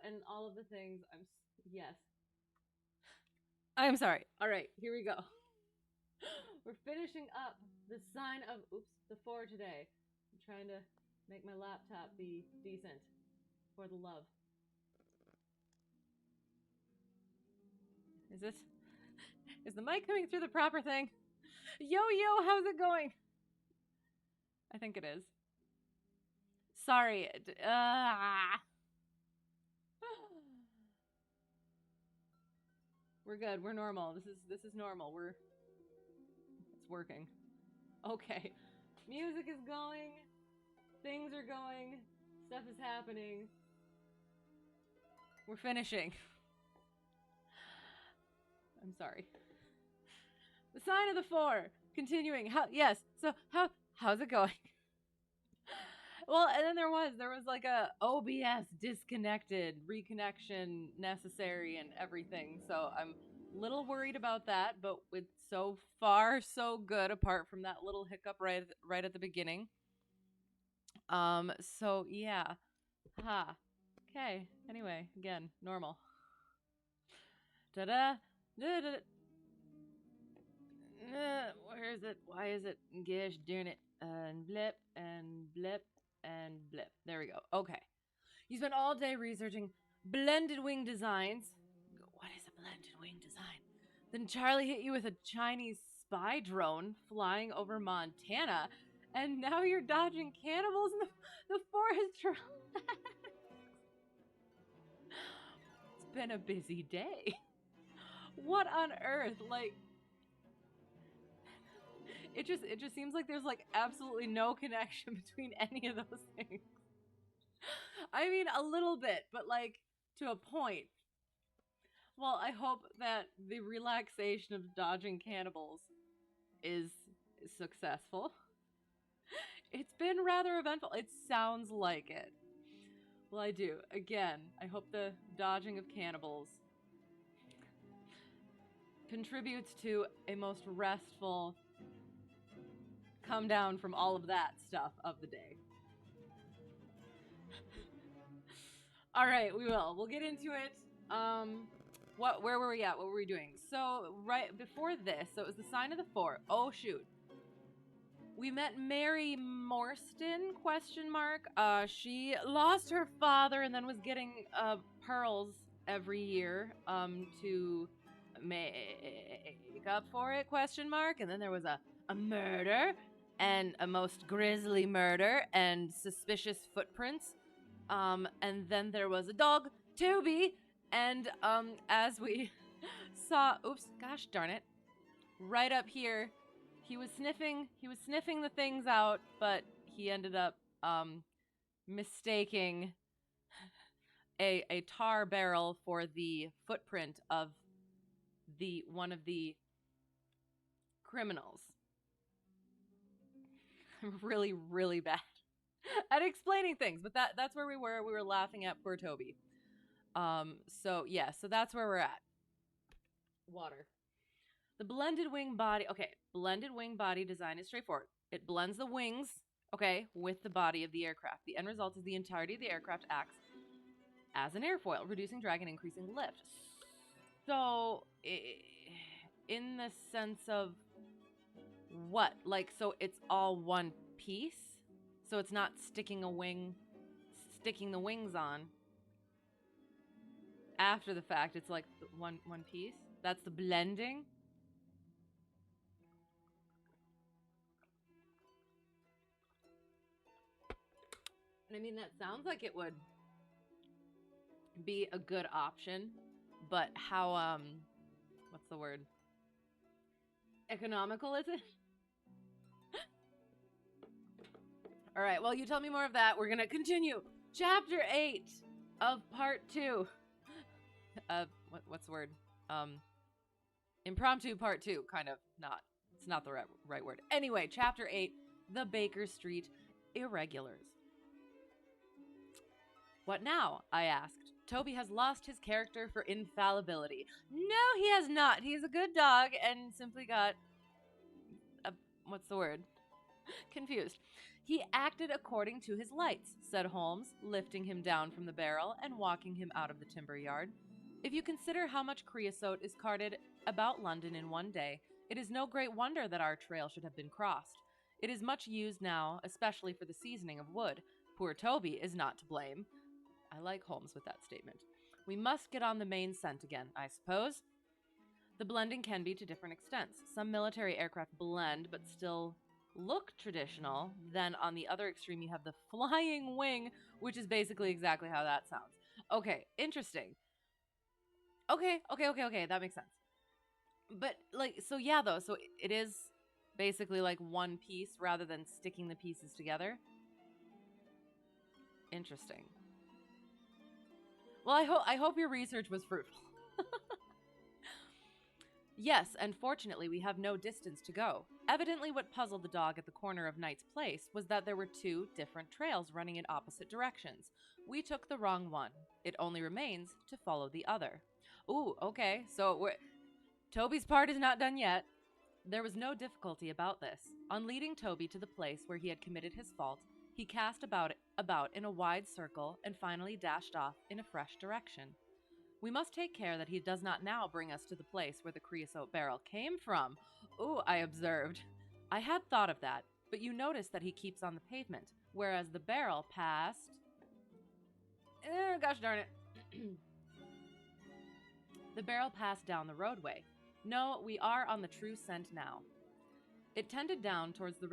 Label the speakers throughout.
Speaker 1: and all of the things. Yes. I'm sorry. All right, here we go. We're finishing up the sign of the 4 today. I'm trying to make my laptop be decent for the love. Is the mic coming through the proper thing? Yo, how's it going? I think it is. Sorry. We're good. We're normal. This is normal. It's working. Okay. Music is going. Things are going. Stuff is happening. We're finishing. I'm sorry. The sign of the 4. Continuing. How's it going? Well, and then there was like a OBS disconnected, reconnection necessary and everything. So I'm a little worried about that, but with so far so good apart from that little hiccup right at the beginning. So yeah. Okay. Anyway, again, normal. Da-da. Da-da. Where is it? Why is it? Gosh darn it. And blip and blip and blip. There we go. Okay. You spent all day researching blended wing designs. What is a blended wing design? Then Charlie hit you with a Chinese spy drone flying over Montana, and now you're dodging cannibals in the forest trail. It's been a busy day. What on earth? Like, it just seems like there's like absolutely no connection between any of those things. I mean, a little bit, but like to a point. Well, I hope that the relaxation of dodging cannibals is successful. It's been rather eventful. It sounds like it. Well, I do. Again, I hope the dodging of cannibals contributes to a most restful come down from all of that stuff of the day. All right, we'll get into it. Where were we at? What were we doing? So right before this, so it was the sign of the 4. Oh shoot. We met Mary Morstan, ? She lost her father and then was getting pearls every year to make up for it, ? And then there was a murder, and a most grisly murder, and suspicious footprints. And then there was a dog, Toby, and as we saw, gosh darn it, right up here, he was sniffing the things out, but he ended up mistaking a tar barrel for the footprint of one of the criminals. I'm really, really bad at explaining things, but that's where we were. We were laughing at poor Toby. So that's where we're at. Water. The blended wing body. Okay, blended wing body design is straightforward. It blends the wings, with the body of the aircraft. The end result is the entirety of the aircraft acts as an airfoil, reducing drag and increasing lift. So, in the sense of what? Like, so it's all one piece? So it's not sticking the wings on after the fact. It's like one piece. That's the blending. And I mean, that sounds like it would be a good option, but how, what's the word? Economical is it? All right, well, you tell me more of that. We're going to continue. Chapter 8 of Part 2. What's the word? Impromptu Part 2, kind of. It's not the right word. Anyway, Chapter 8, The Baker Street Irregulars. What now? I asked. Toby has lost his character for infallibility. No, he has not. He's a good dog and simply got what's the word? Confused. He acted according to his lights, said Holmes, lifting him down from the barrel and walking him out of the timber yard. If you consider how much creosote is carted about London in one day, it is no great wonder that our trail should have been crossed. It is much used now, especially for the seasoning of wood. Poor Toby is not to blame. I like Holmes with that statement. We must get on the main scent again, I suppose. The blending can be to different extents. Some military aircraft blend, but still look traditional. Then on the other extreme, you have the flying wing, which is basically exactly how that sounds. Okay, interesting. Okay, that makes sense. But, like, so yeah, though, so it is basically like one piece rather than sticking the pieces together. Interesting. Well, I hope your research was fruitful. Yes, and fortunately we have no distance to go. Evidently what puzzled the dog at the corner of Knight's Place was that there were two different trails running in opposite directions. We took the wrong one. It only remains to follow the other. Ooh, okay, so Toby's part is not done yet. There was no difficulty about this. On leading Toby to the place where he had committed his fault, he cast about in a wide circle and finally dashed off in a fresh direction. We must take care that he does not now bring us to the place where the creosote barrel came from. Ooh, I observed. I had thought of that, but you notice that he keeps on the pavement, whereas the barrel passed... gosh darn it. The barrel passed down the roadway. No, we are on the true scent now. It tended down toward the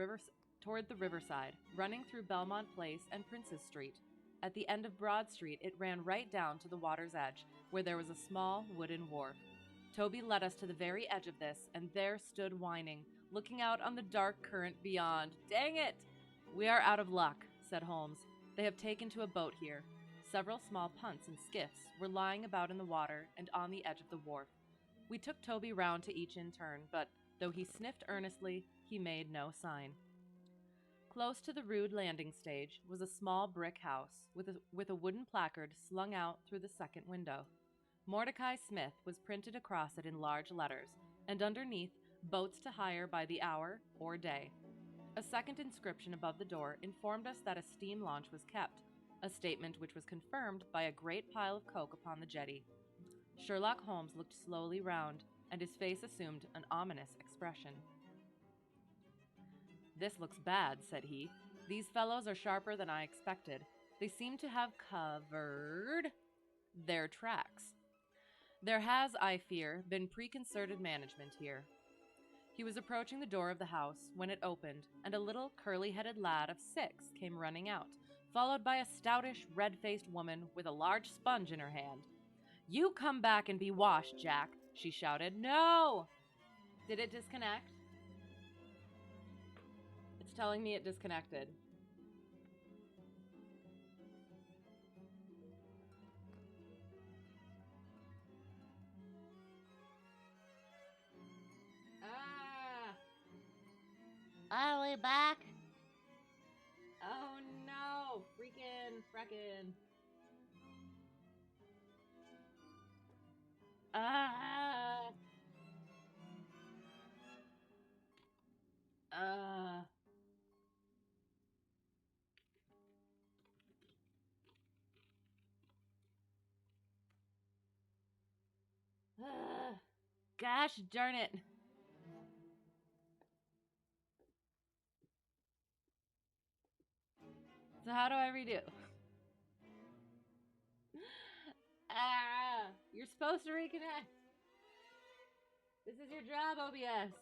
Speaker 1: riverside, running through Belmont Place and Princess Street. At the end of Broad Street, it ran right down to the water's edge, where there was a small wooden wharf. Toby led us to the very edge of this, and there stood whining, looking out on the dark current beyond. Dang it! We are out of luck, said Holmes. They have taken to a boat here. Several small punts and skiffs were lying about in the water and on the edge of the wharf. We took Toby round to each in turn, but though he sniffed earnestly, he made no sign. Close to the rude landing stage was a small brick house with a wooden placard slung out through the second window. Mordecai Smith was printed across it in large letters, and underneath, boats to hire by the hour or day. A second inscription above the door informed us that a steam launch was kept, a statement which was confirmed by a great pile of coke upon the jetty. Sherlock Holmes looked slowly round, and his face assumed an ominous expression. This looks bad, said he. These fellows are sharper than I expected. They seem to have covered their tracks. There has, I fear, been preconcerted management here. He was approaching the door of the house when it opened, and a little curly-headed lad of 6 came running out, followed by a stoutish, red-faced woman with a large sponge in her hand. You come back and be washed, Jack, she shouted. No! Did it disconnect? It's telling me it disconnected. Are we back? Oh no! Frickin'. Gosh darn it. So how do I redo? You're supposed to reconnect. This is your job, OBS.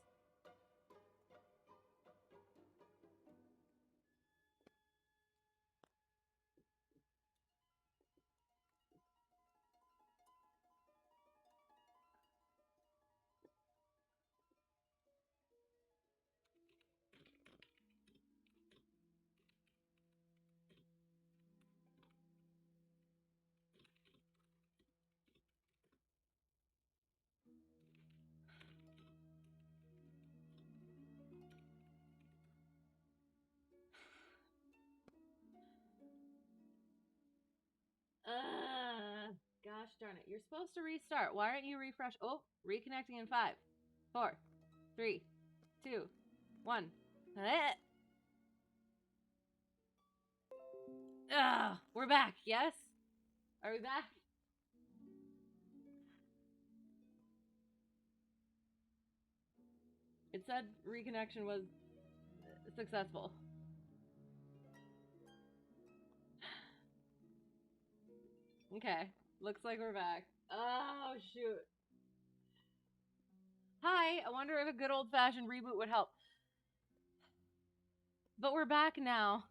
Speaker 1: Gosh darn it. You're supposed to restart. Why aren't you refresh? Oh, reconnecting in 5, 4, 3, 2, 1. We're back, yes? Are we back? It said reconnection was successful. Okay, looks like we're back. Oh, shoot. Hi, I wonder if a good old fashioned reboot would help. But we're back now.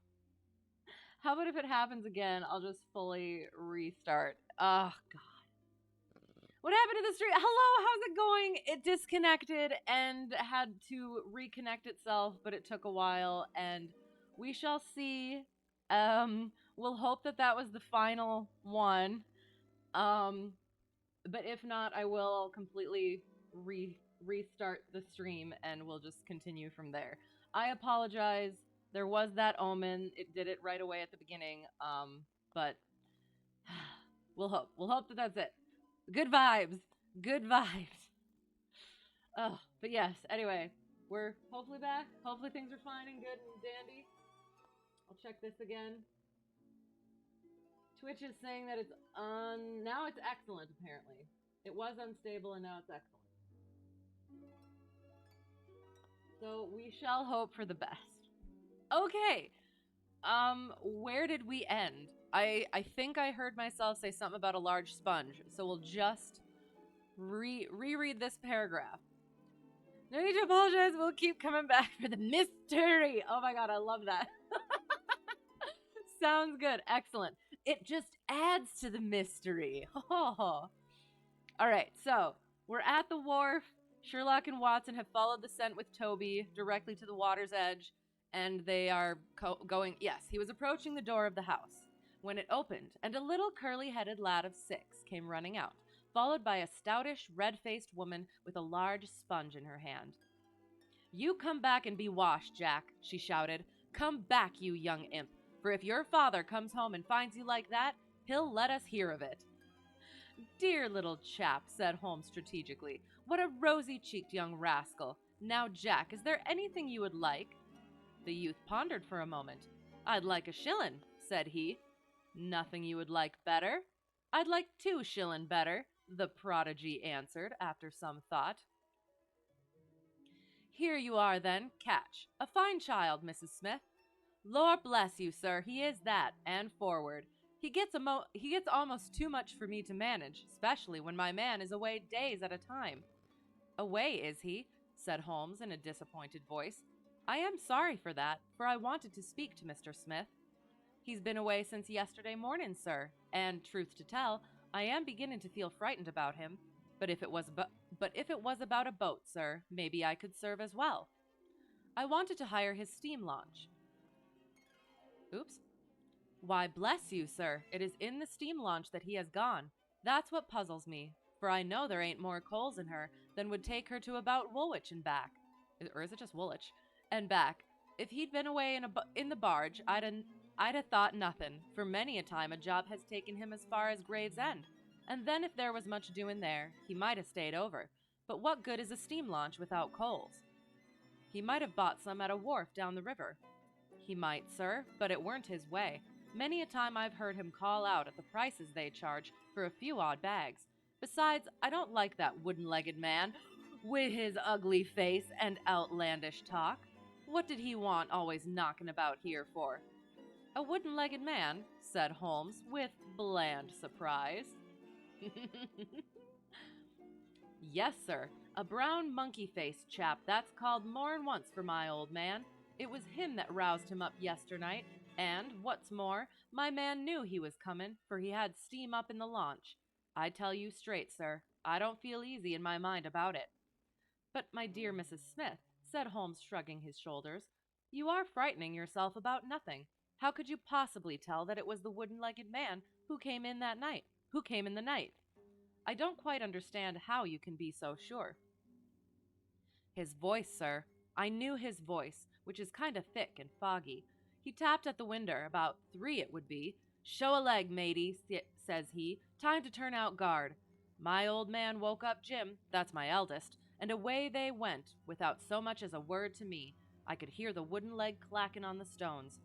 Speaker 1: How about if it happens again, I'll just fully restart. Oh, God. What happened to the stream? Hello, how's it going? It disconnected and had to reconnect itself, but it took a while, and we shall see. We'll hope that that was the final one. But if not, I will completely restart the stream, and we'll just continue from there. I apologize. There was that omen. It did it right away at the beginning. But we'll hope. We'll hope that that's it. Good vibes. Good vibes. Oh, but yes, anyway, we're hopefully back. Hopefully things are fine and good and dandy. I'll check this again. Twitch is saying that it's now it's excellent, apparently. It was unstable and now it's excellent. So we shall hope for the best. Okay. Where did we end? I think I heard myself say something about a large sponge, so we'll just reread this paragraph. No need to apologize, we'll keep coming back for the mystery. Oh my god, I love that. Sounds good, excellent. It just adds to the mystery. All right, so we're at the wharf. Sherlock and Watson have followed the scent with Toby directly to the water's edge, and they are going. Yes, he was approaching the door of the house when it opened, and a little curly-headed lad of 6 came running out, followed by a stoutish, red-faced woman with a large sponge in her hand. "You come back and be washed, Jack," she shouted. "Come back, you young imp, for if your father comes home and finds you like that, he'll let us hear of it." "Dear little chap," said Holmes strategically. "What a rosy-cheeked young rascal. Now, Jack, is there anything you would like?" The youth pondered for a moment. "I'd like a shillin'," said he. "Nothing you would like better?" "I'd like 2 shillin' better," the prodigy answered after some thought. "Here you are, then. Catch. A fine child, Mrs. Smith." "Lor bless you, sir, he is that, and forward. He gets almost too much for me to manage, especially when my man is away days at a time." "Away, is he?" said Holmes in a disappointed voice. "I am sorry for that, for I wanted to speak to Mr. Smith." "He's been away since yesterday morning, sir, and, truth to tell, I am beginning to feel frightened about him. But if it was about a boat, sir, maybe I could serve as well." "I wanted to hire his steam launch." Oops. "Why, bless you, sir, it is in the steam launch that he has gone. That's what puzzles me, for I know there ain't more coals in her than would take her to about Woolwich and back. Or is it just Woolwich? And back. If he'd been away in the barge, I'd a thought nothing, for many a time a job has taken him as far as Gravesend. And then if there was much doing there, he might have stayed over. But what good is a steam launch without coals?" "He might have bought some at a wharf down the river." "He might, sir, but it weren't his way. Many a time I've heard him call out at the prices they charge for a few odd bags. Besides, I don't like that wooden-legged man, with his ugly face and outlandish talk. What did he want always knocking about here for?" "A wooden-legged man?" said Holmes, with bland surprise. "Yes, sir, a brown monkey-faced chap that's called more'n once for my old man. It was him that roused him up yesternight, and, what's more, my man knew he was comin', for he had steam up in the launch. I tell you straight, sir, I don't feel easy in my mind about it." "But, my dear Mrs. Smith," said Holmes, shrugging his shoulders, "you are frightening yourself about nothing. How could you possibly tell that it was the wooden-legged man who came in the night? I don't quite understand how you can be so sure." "His voice, sir. I knew his voice, which is kind of thick and foggy. He tapped at the winder, about 3 it would be. 'Show a leg, matey,' says he. 'Time to turn out guard.' My old man woke up Jim, that's my eldest, and away they went, without so much as a word to me. I could hear the wooden leg clacking on the stones.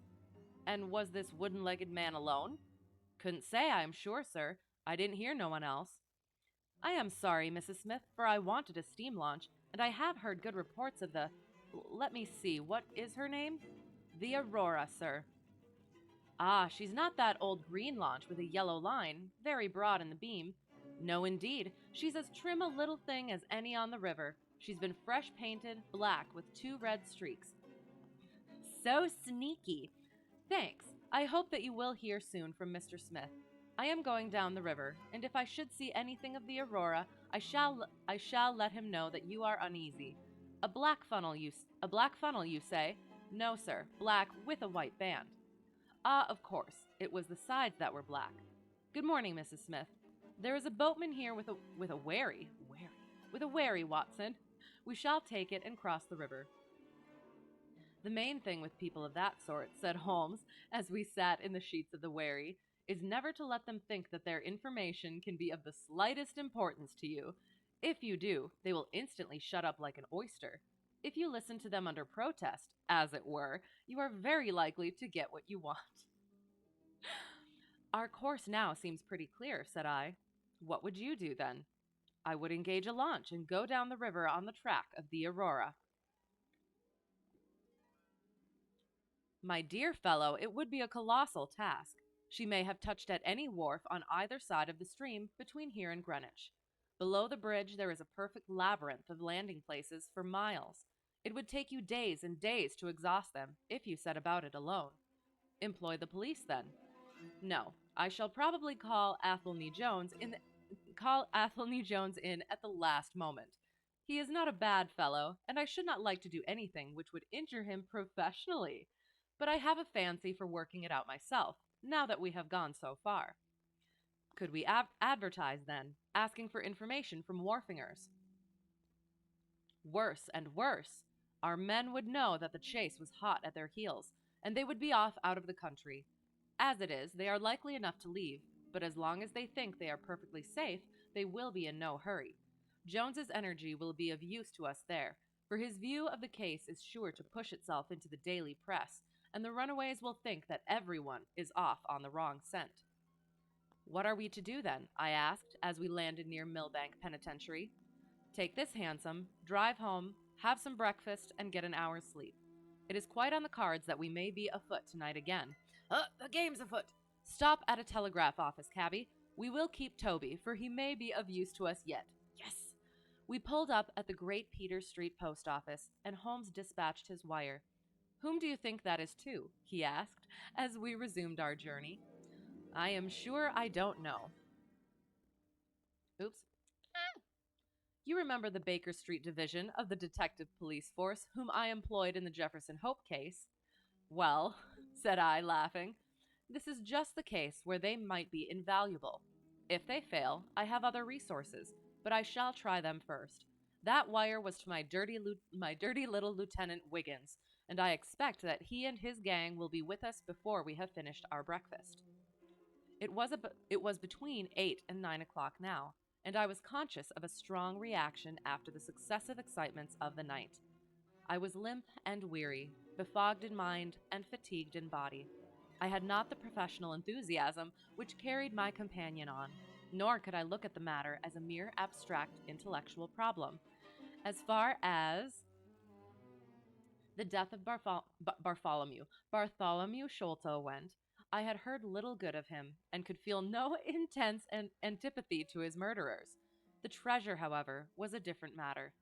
Speaker 1: And was this wooden-legged man alone? Couldn't say, I am sure, sir. I didn't hear no one else. I am sorry, Mrs. Smith, for I wanted a steam launch, and I have heard good reports of the. Let me see, what is her name? The Aurora, sir. Ah, she's not that old green launch with a yellow line, very broad in the beam. No, indeed. She's as trim a little thing as any on the river. She's been fresh painted, black, with 2 red streaks. So sneaky. Thanks. I hope that you will hear soon from Mr. Smith. I am going down the river, and if I should see anything of the Aurora, I shall let him know that you are uneasy. A black funnel, you say? No, sir. Black with a white band. Ah, of course. It was the sides that were black. Good morning, Mrs. Smith. There is a boatman here with a wherry. With a wherry, Watson. We shall take it and cross the river. The main thing with people of that sort, said Holmes, as we sat in the sheets of the wherry, is never to let them think that their information can be of the slightest importance to you. If you do, they will instantly shut up like an oyster. If you listen to them under protest, as it were, you are very likely to get what you want. Our course now seems pretty clear, said I. What would you do, then? I would engage a launch and go down the river on the track of the Aurora. My dear fellow, it would be a colossal task. She may have touched at any wharf on either side of the stream between here and Greenwich. Below the bridge there is a perfect labyrinth of landing places for miles. It would take you days and days to exhaust them if you set about it alone. Employ the police, then. No, I shall probably call Athelney Jones in at the last moment. He is not a bad fellow, and I should not like to do anything which would injure him professionally. But I have a fancy for working it out myself, now that we have gone so far. Could we advertise, then, asking for information from wharfingers? Worse and worse. Our men would know that the chase was hot at their heels, and they would be off out of the country. As it is, they are likely enough to leave, but as long as they think they are perfectly safe, they will be in no hurry. Jones's energy will be of use to us there, for his view of the case is sure to push itself into the daily press, and the runaways will think that everyone is off on the wrong scent. What are we to do, then? I asked, as we landed near Millbank Penitentiary. Take this hansom, drive home, have some breakfast, and get an hour's sleep. It is quite on the cards that we may be afoot tonight again. The game's afoot! Stop at a telegraph office, cabby. We will keep Toby, for he may be of use to us yet. Yes! We pulled up at the Great Peter Street post office, and Holmes dispatched his wire. Whom do you think that is to? He asked, as we resumed our journey. I am sure I don't know. Oops. You remember the Baker Street Division of the Detective Police Force whom I employed in the Jefferson Hope case? Well, said I, laughing, this is just the case where they might be invaluable. If they fail, I have other resources, but I shall try them first. That wire was to my dirty little Lieutenant Wiggins, and I expect that he and his gang will be with us before we have finished our breakfast. It was between 8 and 9 o'clock now, and I was conscious of a strong reaction after the successive excitements of the night. I was limp and weary, befogged in mind and fatigued in body. I had not the professional enthusiasm which carried my companion on, nor could I look at the matter as a mere abstract intellectual problem. As far as the death of Bartholomew Sholto went, I had heard little good of him, and could feel no intense antipathy to his murderers. The treasure, however, was a different matter.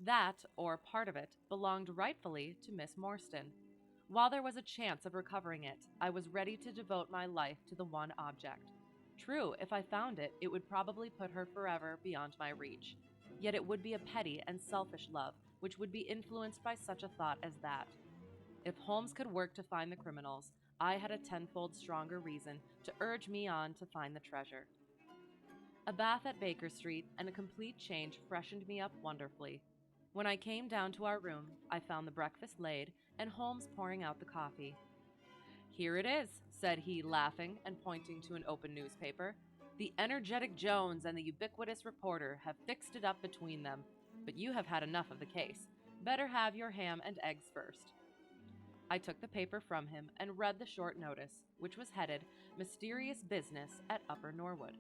Speaker 1: That, or part of it, belonged rightfully to Miss Morstan. While there was a chance of recovering it, I was ready to devote my life to the one object. True, if I found it, it would probably put her forever beyond my reach. Yet it would be a petty and selfish love, which would be influenced by such a thought as that. If Holmes could work to find the criminals, I had a tenfold stronger reason to urge me on to find the treasure. A bath at Baker Street and a complete change freshened me up wonderfully. When I came down to our room, I found the breakfast laid and Holmes pouring out the coffee. Here it is, said he, laughing and pointing to an open newspaper. The energetic Jones and the ubiquitous reporter have fixed it up between them, but you have had enough of the case. Better have your ham and eggs first. I took the paper from him and read the short notice, which was headed Mysterious Business at Upper Norwood.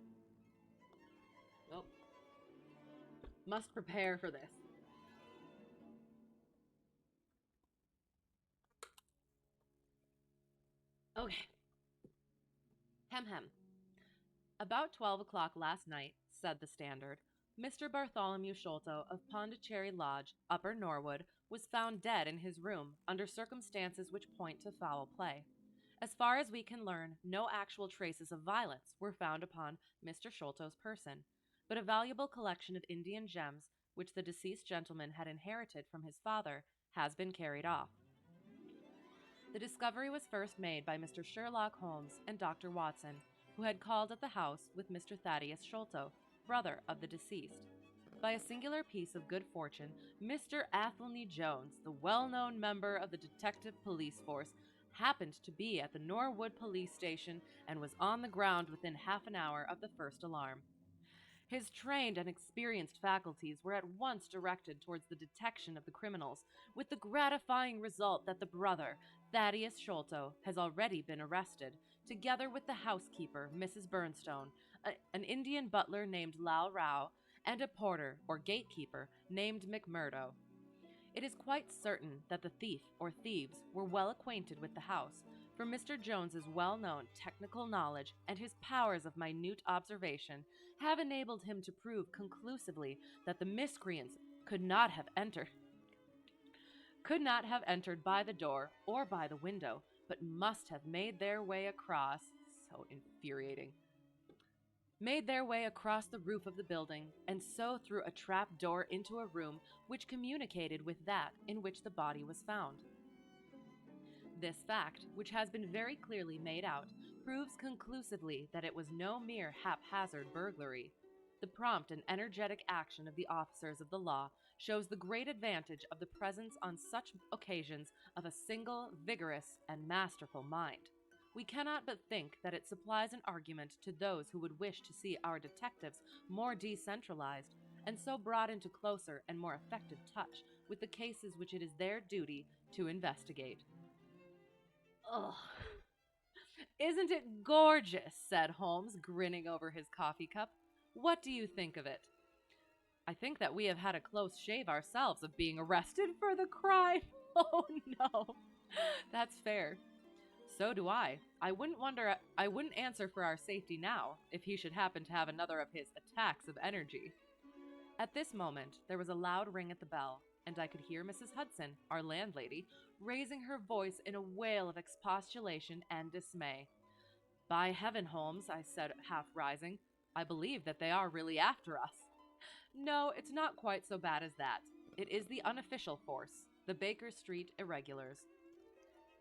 Speaker 1: Well, must prepare for this. Okay. Hem hem. About 12 o'clock last night, said the Standard, Mr. Bartholomew Sholto of Pondicherry Lodge, Upper Norwood, was found dead in his room under circumstances which point to foul play. As far as we can learn, no actual traces of violence were found upon Mr. Sholto's person, but a valuable collection of Indian gems, which the deceased gentleman had inherited from his father, has been carried off. The discovery was first made by Mr. Sherlock Holmes and Dr. Watson, who had called at the house with Mr. Thaddeus Sholto, brother of the deceased. By a singular piece of good fortune, Mr. Athelney Jones, the well-known member of the detective police force, happened to be at the Norwood police station and was on the ground within half an hour of the first alarm. His trained and experienced faculties were at once directed towards the detection of the criminals, with the gratifying result that the brother, Thaddeus Sholto, has already been arrested, together with the housekeeper, Mrs. Burnstone, an Indian butler named Lal Rao, and a porter, or gatekeeper, named McMurdo. It is quite certain that the thief, or thieves, were well acquainted with the house, for Mr. Jones's well-known technical knowledge and his powers of minute observation have enabled him to prove conclusively that the miscreants could not have entered by the door or by the window, but must have made their way across the roof of the building, and so through a trap door into a room which communicated with that in which the body was found. This fact, which has been very clearly made out, proves conclusively that it was no mere haphazard burglary. The prompt and energetic action of the officers of the law shows the great advantage of the presence on such occasions of a single, vigorous, and masterful mind. We cannot but think that it supplies an argument to those who would wish to see our detectives more decentralized, and so brought into closer and more effective touch with the cases which it is their duty to investigate. Ugh. Isn't it gorgeous? Said Holmes, grinning over his coffee cup. What do you think of it? I think that we have had a close shave ourselves of being arrested for the crime. Oh no, that's fair. So do I. I wouldn't answer for our safety now if he should happen to have another of his attacks of energy. At this moment, there was a loud ring at the bell, and I could hear Mrs. Hudson, our landlady, raising her voice in a wail of expostulation and dismay. By heaven, Holmes, I said, half rising, I believe that they are really after us. No, it's not quite so bad as that. It is the unofficial force, the Baker Street Irregulars.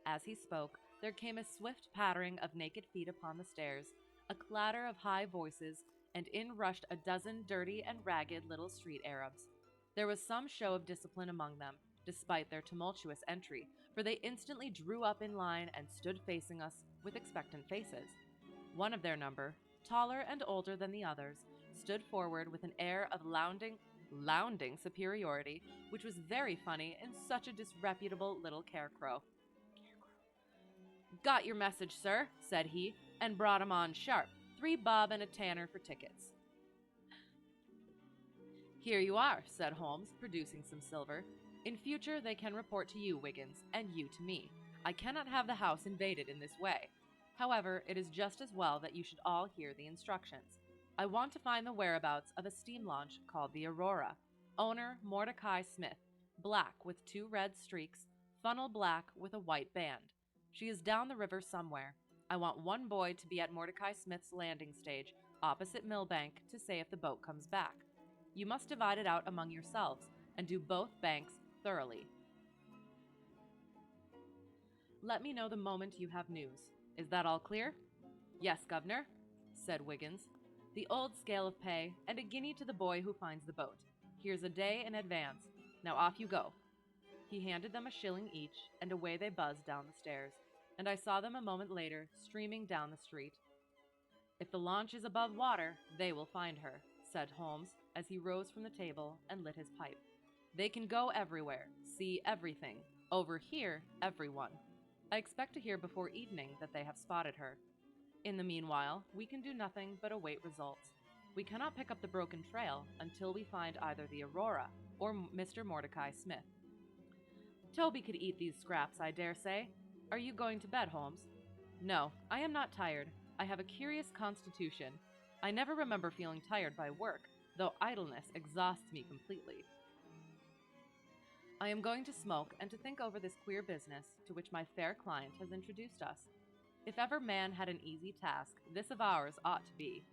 Speaker 1: As he spoke, there came a swift pattering of naked feet upon the stairs, a clatter of high voices, and in rushed a dozen dirty and ragged little street Arabs. There was some show of discipline among them, despite their tumultuous entry, for they instantly drew up in line and stood facing us with expectant faces. One of their number, taller and older than the others, stood forward with an air of lounging superiority, which was very funny in such a disreputable little carecrow. Got your message, sir, said he, and brought 'em on sharp. 3 bob and a tanner for tickets. Here you are, said Holmes, producing some silver. In future they can report to you, Wiggins, and you to me. I cannot have the house invaded in this way. However, it is just as well that you should all hear the instructions. I want to find the whereabouts of a steam launch called the Aurora. Owner, Mordecai Smith, black with 2 red streaks, funnel black with a white band. She is down the river somewhere. I want 1 boy to be at Mordecai Smith's landing stage, opposite Millbank, to say if the boat comes back. You must divide it out among yourselves, and do both banks thoroughly. Let me know the moment you have news. Is that all clear? Yes, Governor, said Wiggins. The old scale of pay, and a guinea to the boy who finds the boat. Here's a day in advance. Now off you go. He handed them a shilling each, and away they buzzed down the stairs, and I saw them a moment later streaming down the street. If the launch is above water, they will find her, said Holmes, as he rose from the table and lit his pipe. They can go everywhere, see everything, overhear everyone. I expect to hear before evening that they have spotted her. In the meanwhile, we can do nothing but await results. We cannot pick up the broken trail until we find either the Aurora or Mr. Mordecai Smith. Toby could eat these scraps, I dare say. Are you going to bed, Holmes? No, I am not tired. I have a curious constitution. I never remember feeling tired by work, though idleness exhausts me completely. I am going to smoke and to think over this queer business to which my fair client has introduced us. If ever man had an easy task, this of ours ought to be.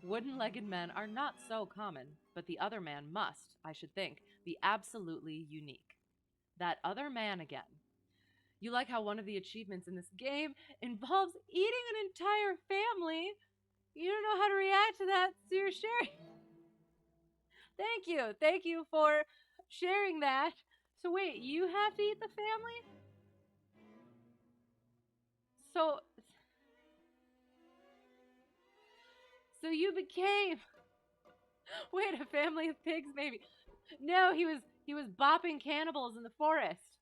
Speaker 1: Wooden-legged men are not so common, but the other man must, I should think, be absolutely unique. That other man again. You like how one of the achievements in this game involves eating an entire family? You don't know how to react to that, so you're sharing. Thank you. Thank you for sharing that. So wait, you have to eat the family? So you became wait, a family of pigs maybe. No, he was bopping cannibals in the forest.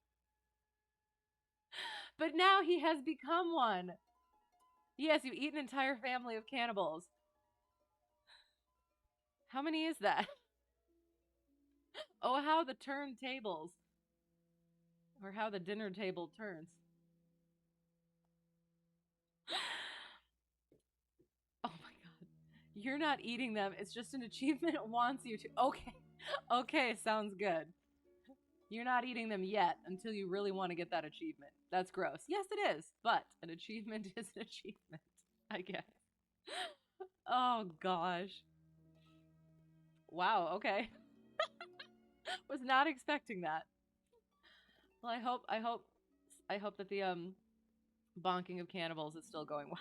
Speaker 1: But now he has become one. Yes, you eat an entire family of cannibals. How many is that? Oh, how the turntables. Or how the dinner table turns. Oh my god. You're not eating them. It's just an achievement it wants you to. Okay. Okay, sounds good. You're not eating them yet until you really want to get that achievement. That's gross. Yes, it is. But an achievement is an achievement, I guess. Oh gosh. Wow, okay. Was not expecting that. Well, I hope that the bonking of cannibals is still going well.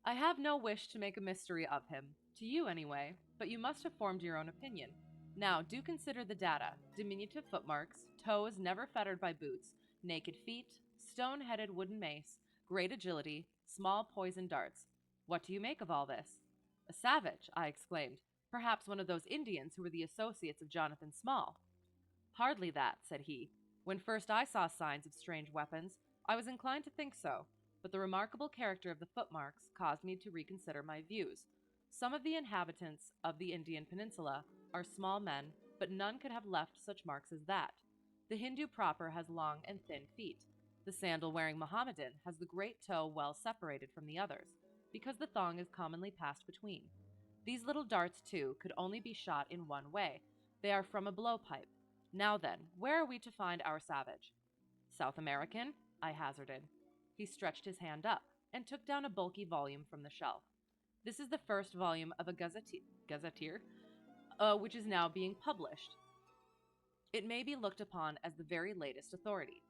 Speaker 1: I have no wish to make a mystery of him, to you anyway, but you must have formed your own opinion. Now, do consider the data. Diminutive footmarks, toes never fettered by boots, naked feet, stone-headed wooden mace, great agility, small poison darts. What do you make of all this? A savage, I exclaimed. Perhaps one of those Indians who were the associates of Jonathan Small. Hardly that, said he. When first I saw signs of strange weapons, I was inclined to think so, but the remarkable character of the footmarks caused me to reconsider my views. Some of the inhabitants of the Indian peninsula are small men, but none could have left such marks as that. The Hindu proper has long and thin feet. The sandal-wearing Mohammedan has the great toe well separated from the others, because the thong is commonly passed between. These little darts, too, could only be shot in one way. They are from a blowpipe. Now then, where are we to find our savage? South American? I hazarded. He stretched his hand up and took down a bulky volume from the shelf. This is the first volume of a gazetteer, which is now being published. It may be looked upon as the very latest authority.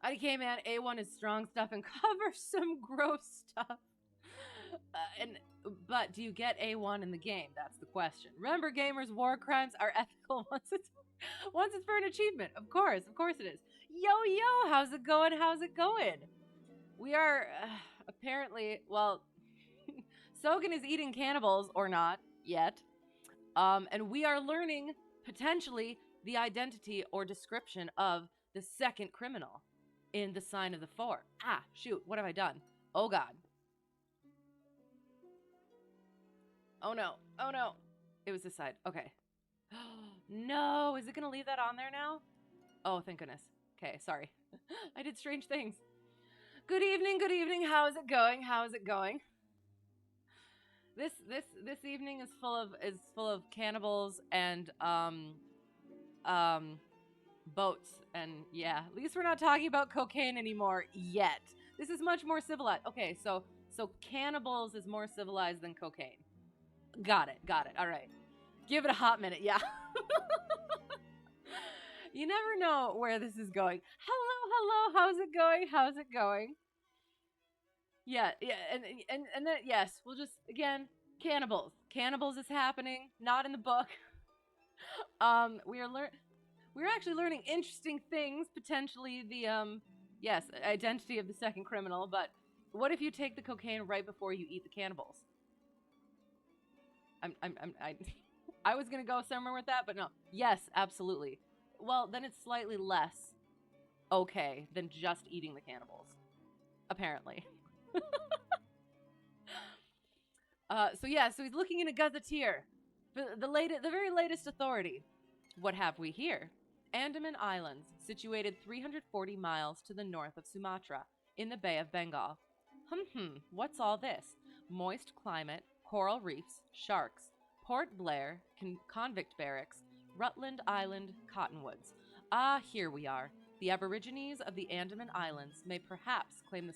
Speaker 1: IDK, man, A1 is strong stuff and covers some gross stuff. But do you get A1 in the game? That's the question. Remember, gamers, war crimes are ethical once it's for an achievement. Of course it is. Yo, how's it going? How's it going? We are apparently, well, Sogan is eating cannibals or not yet, and we are learning potentially the identity or description of the second criminal in the Sign of the Four. Ah, shoot, what have I done? Oh god. Oh no. It was this side. Okay. No, is it going to leave that on there now? Oh, thank goodness. Okay, sorry. I did strange things. Good evening. How's it going? This evening is full of cannibals and boats, and yeah, at least we're not talking about cocaine anymore yet. This is much more civilized. Okay, so cannibals is more civilized than cocaine. Got it. All right. Give it a hot minute. Yeah. You never know where this is going. Hello. How's it going? Yeah. And then yes, we'll just again cannibals. Cannibals is happening. Not in the book. We're actually learning interesting things. Potentially the identity of the second criminal. But what if you take the cocaine right before you eat the cannibals? I was gonna go somewhere with that, but no. Yes, absolutely. Well, then it's slightly less okay than just eating the cannibals, apparently. So he's looking in a gazetteer, the very latest authority. What have we here? Andaman Islands, situated 340 miles to the north of Sumatra, in the Bay of Bengal. What's all this? Moist climate, coral reefs, sharks, Port Blair, convict barracks, Rutland Island, cottonwoods. Ah, here we are. The Aborigines of the Andaman Islands may perhaps claim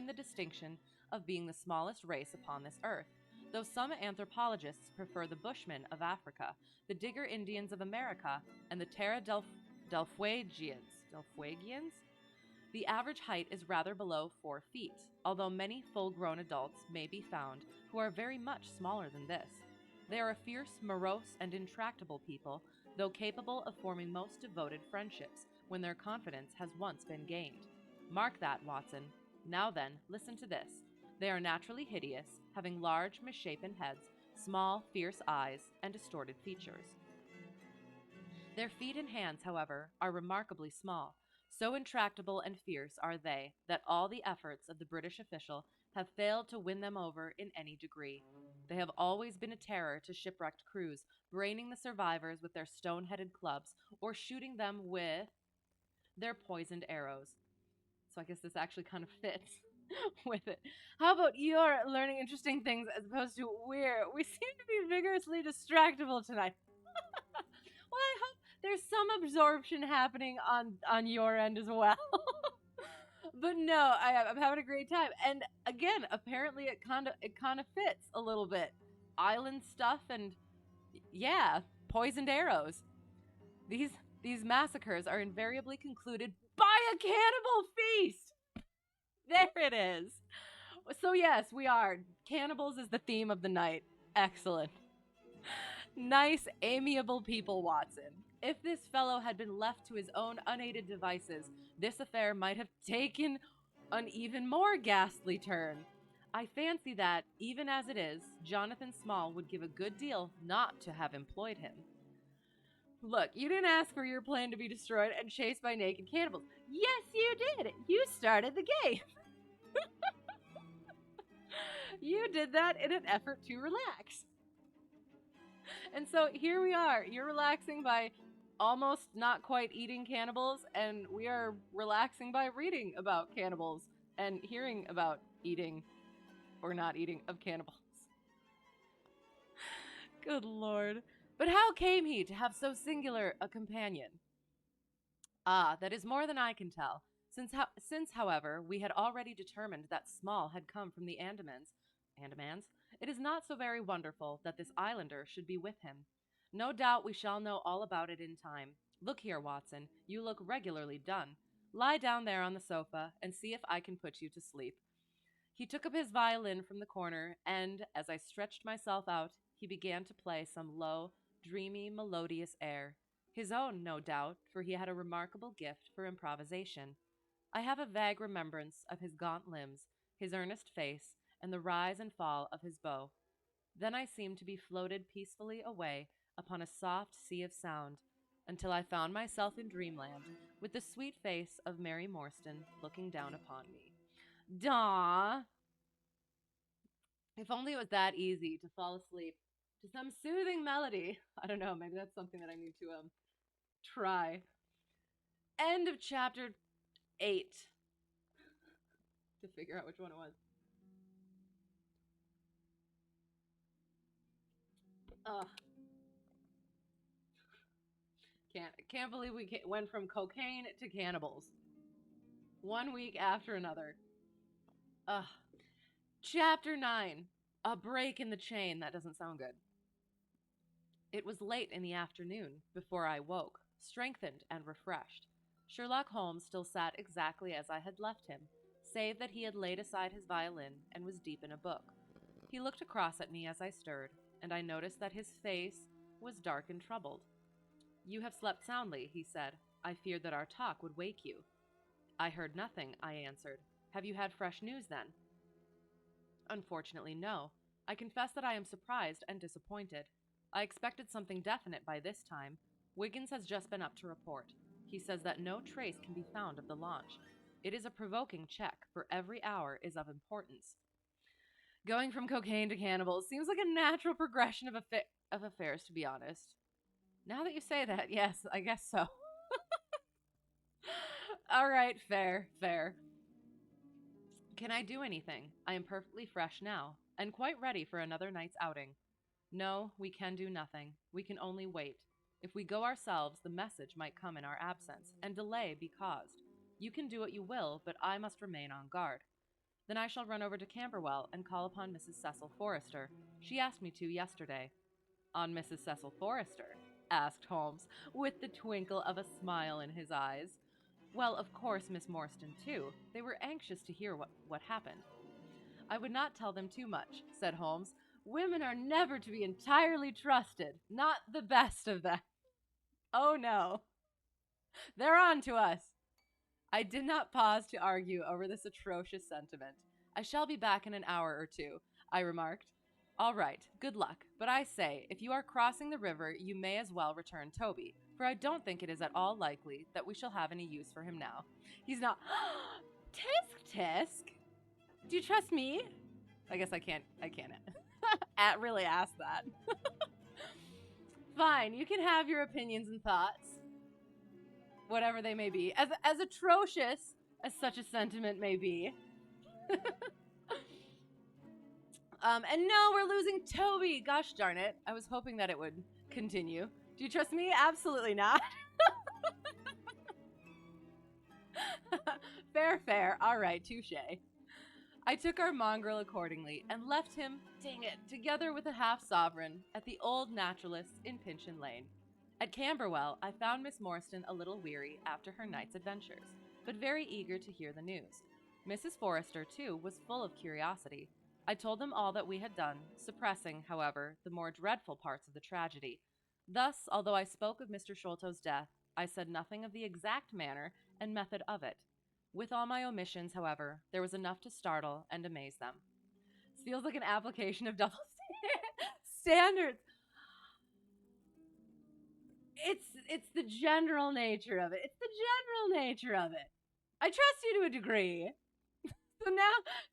Speaker 1: the distinction of being the smallest race upon this earth, though some anthropologists prefer the Bushmen of Africa, the Digger Indians of America, and the Terra del Fuegians. The average height is rather below 4 feet, although many full-grown adults may be found who are very much smaller than this. They are a fierce, morose, and intractable people, though capable of forming most devoted friendships when their confidence has once been gained. Mark that, Watson. Now then, listen to this. They are naturally hideous, having large, misshapen heads, small, fierce eyes, and distorted features. Their feet and hands, however, are remarkably small. So intractable and fierce are they that all the efforts of the British official have failed to win them over in any degree. They have always been a terror to shipwrecked crews, braining the survivors with their stone-headed clubs or shooting them with their poisoned arrows. So I guess this actually kind of fits with it. How about you're learning interesting things as opposed to we're? We seem to be vigorously distractible tonight. Well, I hope there's some absorption happening on your end as well. But no, I'm having a great time. And again, apparently it kind of fits a little bit. Island stuff and yeah, poisoned arrows. These massacres are invariably concluded by a cannibal feast. There it is. So yes, we are. Cannibals is the theme of the night. Excellent. Nice, amiable people, Watson. If this fellow had been left to his own unaided devices, this affair might have taken an even more ghastly turn. I fancy that, even as it is, Jonathan Small would give a good deal not to have employed him. Look, you didn't ask for your plane to be destroyed and chased by naked cannibals. Yes, you did. You started the game. You did that in an effort to relax. And so here we are. You're relaxing by almost not quite eating cannibals, and we are relaxing by reading about cannibals and hearing about eating or not eating of cannibals. Good Lord. But how came he to have so singular a companion? Ah, that is more than I can tell. Since, however, we had already determined that Small had come from the Andamans, it is not so very wonderful that this islander should be with him. No doubt we shall know all about it in time. Look here, Watson, you look regularly done. Lie down there on the sofa and see if I can put you to sleep. He took up his violin from the corner, and, as I stretched myself out, he began to play some low, dreamy, melodious air. His own, no doubt, for he had a remarkable gift for improvisation. I have a vague remembrance of his gaunt limbs, his earnest face, and the rise and fall of his bow. Then I seemed to be floated peacefully away upon a soft sea of sound, until I found myself in dreamland, with the sweet face of Mary Morstan looking down upon me. Daw! If only it was that easy to fall asleep to some soothing melody. I don't know, maybe that's something that I need to try. End of chapter 8. To figure out which one it was. Ugh. Can't believe we went from cocaine to cannibals. 1 week after another. Ugh. Chapter 9. A break in the chain. That doesn't sound good. It was late in the afternoon before I woke, strengthened and refreshed. Sherlock Holmes still sat exactly as I had left him, save that he had laid aside his violin and was deep in a book. He looked across at me as I stirred, and I noticed that his face was dark and troubled. "You have slept soundly," he said. "I feared that our talk would wake you." "I heard nothing," I answered. "Have you had fresh news, then?" "Unfortunately, no. I confess that I am surprised and disappointed. I expected something definite by this time. Wiggins has just been up to report. He says that no trace can be found of the launch. It is a provoking check, for every hour is of importance. Going from cocaine to cannibals seems like a natural progression of affairs, to be honest. Now that you say that, yes, I guess so. All right, fair, fair. Can I do anything? I am perfectly fresh now, and quite ready for another night's outing. No, we can do nothing. We can only wait. If we go ourselves, the message might come in our absence, and delay be caused. You can do what you will, but I must remain on guard. Then I shall run over to Camberwell and call upon Mrs. Cecil Forrester. She asked me to yesterday. On Mrs. Cecil Forrester? Asked Holmes, with the twinkle of a smile in his eyes. Well, of course, Miss Morstan, too. They were anxious to hear what happened. I would not tell them too much, said Holmes. Women are never to be entirely trusted. Not the best of them. Oh, no. They're on to us. I did not pause to argue over this atrocious sentiment. I shall be back in an hour or two, I remarked. All right, good luck. But I say, if you are crossing the river, you may as well return Toby, for I don't think it is at all likely that we shall have any use for him now. He's not. Tisk tisk? Do you trust me? I guess I can't really ask that. Fine, you can have your opinions and thoughts, whatever they may be, as atrocious as such a sentiment may be. And no, we're losing Toby. Gosh darn it. I was hoping that it would continue. Do you trust me? Absolutely not. Fair, fair. All right, touche. I took our mongrel accordingly and left him, dang it, together with a half-sovereign at the old naturalist's in Pinchin Lane. At Camberwell, I found Miss Morstan a little weary after her night's adventures, but very eager to hear the news. Mrs. Forrester, too, was full of curiosity. I told them all that we had done, suppressing, however, the more dreadful parts of the tragedy. Thus, although I spoke of Mr. Sholto's death, I said nothing of the exact manner and method of it. With all my omissions, however, there was enough to startle and amaze them. This feels like an application of double standards. It's the general nature of it. It's the general nature of it. I trust you to a degree. So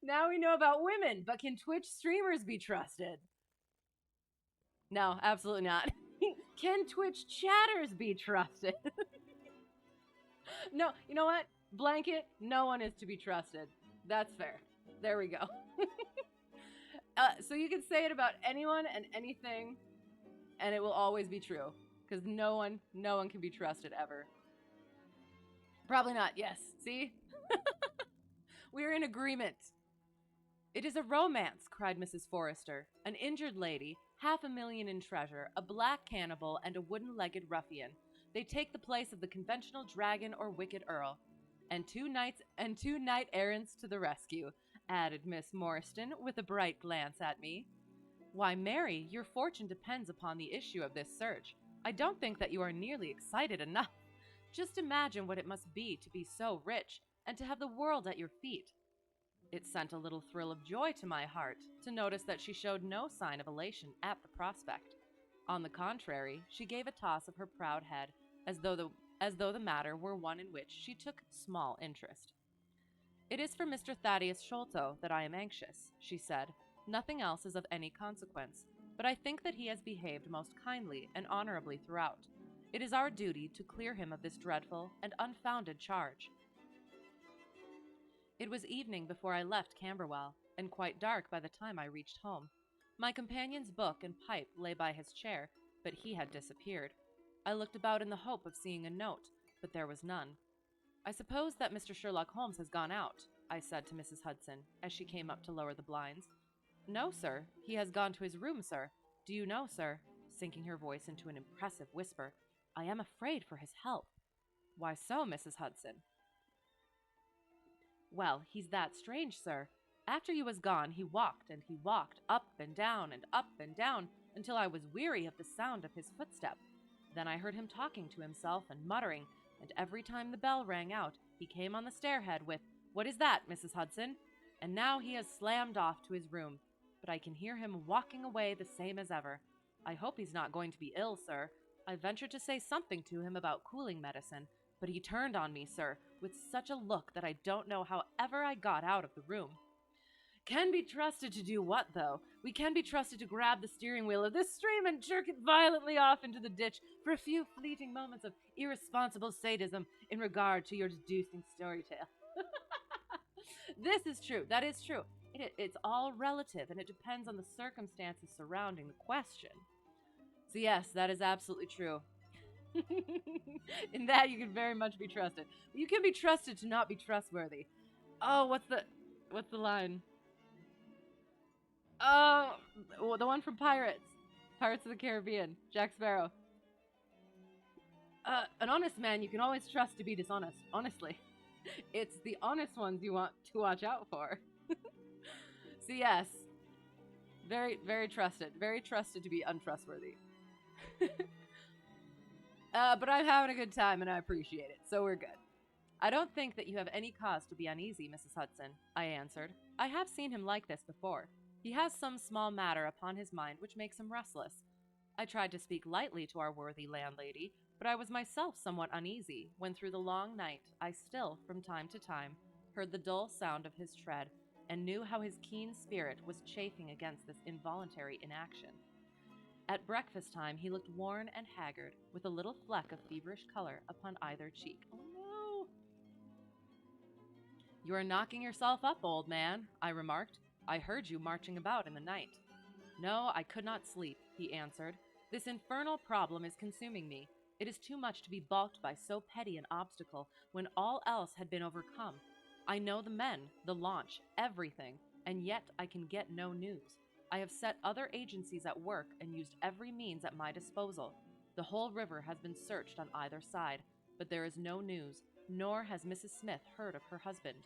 Speaker 1: now we know about women, but can Twitch streamers be trusted? No, absolutely not. Can Twitch chatters be trusted? No, you know what? Blanket, no one is to be trusted. That's fair. There we go. So you can say it about anyone and anything, and it will always be true. Because no one can be trusted ever. Probably not, yes. See? We're in agreement. It is a romance, cried Mrs. Forrester. An injured lady, $500,000 in treasure, a black cannibal, and a wooden-legged ruffian. They take the place of the conventional dragon or wicked earl. And two knight-errants to the rescue, added Miss Morstan, with a bright glance at me. Why, Mary, your fortune depends upon the issue of this search. I don't think that you are nearly excited enough. Just imagine what it must be to be so rich, and to have the world at your feet. It sent a little thrill of joy to my heart to notice that she showed no sign of elation at the prospect. On the contrary, she gave a toss of her proud head, as though the matter were one in which she took small interest. It is for Mr. Thaddeus Sholto that I am anxious, she said. Nothing else is of any consequence, but I think that he has behaved most kindly and honorably throughout. It is our duty to clear him of this dreadful and unfounded charge. It was evening before I left Camberwell, and quite dark by the time I reached home. My companion's book and pipe lay by his chair, but he had disappeared. I looked about in the hope of seeing a note, but there was none. I suppose that Mr. Sherlock Holmes has gone out, I said to Mrs. Hudson, as she came up to lower the blinds. No, sir. He has gone to his room, sir. Do you know, sir, sinking her voice into an impressive whisper, I am afraid for his health. Why so, Mrs. Hudson? Well, he's that strange, sir. After you was gone, he walked up and down, until I was weary of the sound of his footstep. Then I heard him talking to himself and muttering, and every time the bell rang out, he came on the stairhead with, What is that, Mrs. Hudson? And now he has slammed off to his room, but I can hear him walking away the same as ever. I hope he's not going to be ill, sir. I ventured to say something to him about cooling medicine, But he turned on me, sir, with such a look that I don't know how ever I got out of the room. Can be trusted to do what, though? We can be trusted to grab the steering wheel of this stream and jerk it violently off into the ditch for a few fleeting moments of irresponsible sadism in regard to your deducing story tale. This is true. That is true. It's all relative, and it depends on the circumstances surrounding the question. So yes, that is absolutely true. In that, you can very much be trusted. You can be trusted to not be trustworthy. Oh, what's the line? Oh, the one from Pirates of the Caribbean, Jack Sparrow. An honest man you can always trust to be dishonest. Honestly, it's the honest ones you want to watch out for. So yes, very, very trusted to be untrustworthy. But I'm having a good time and I appreciate it, so we're good. I don't think that you have any cause to be uneasy, Mrs. Hudson, I answered. I have seen him like this before. He has some small matter upon his mind which makes him restless. I tried to speak lightly to our worthy landlady, but I was myself somewhat uneasy when through the long night I still, from time to time, heard the dull sound of his tread and knew how his keen spirit was chafing against this involuntary inaction. At breakfast time he looked worn and haggard, with a little fleck of feverish color upon either cheek. Oh no! You are knocking yourself up, old man, I remarked. I heard you marching about in the night. No, I could not sleep, he answered. This infernal problem is consuming me. It is too much to be balked by so petty an obstacle when all else had been overcome. I know the men, the launch, everything, and yet I can get no news. I have set other agencies at work and used every means at my disposal. The whole river has been searched on either side, but there is no news, nor has Mrs. Smith heard of her husband.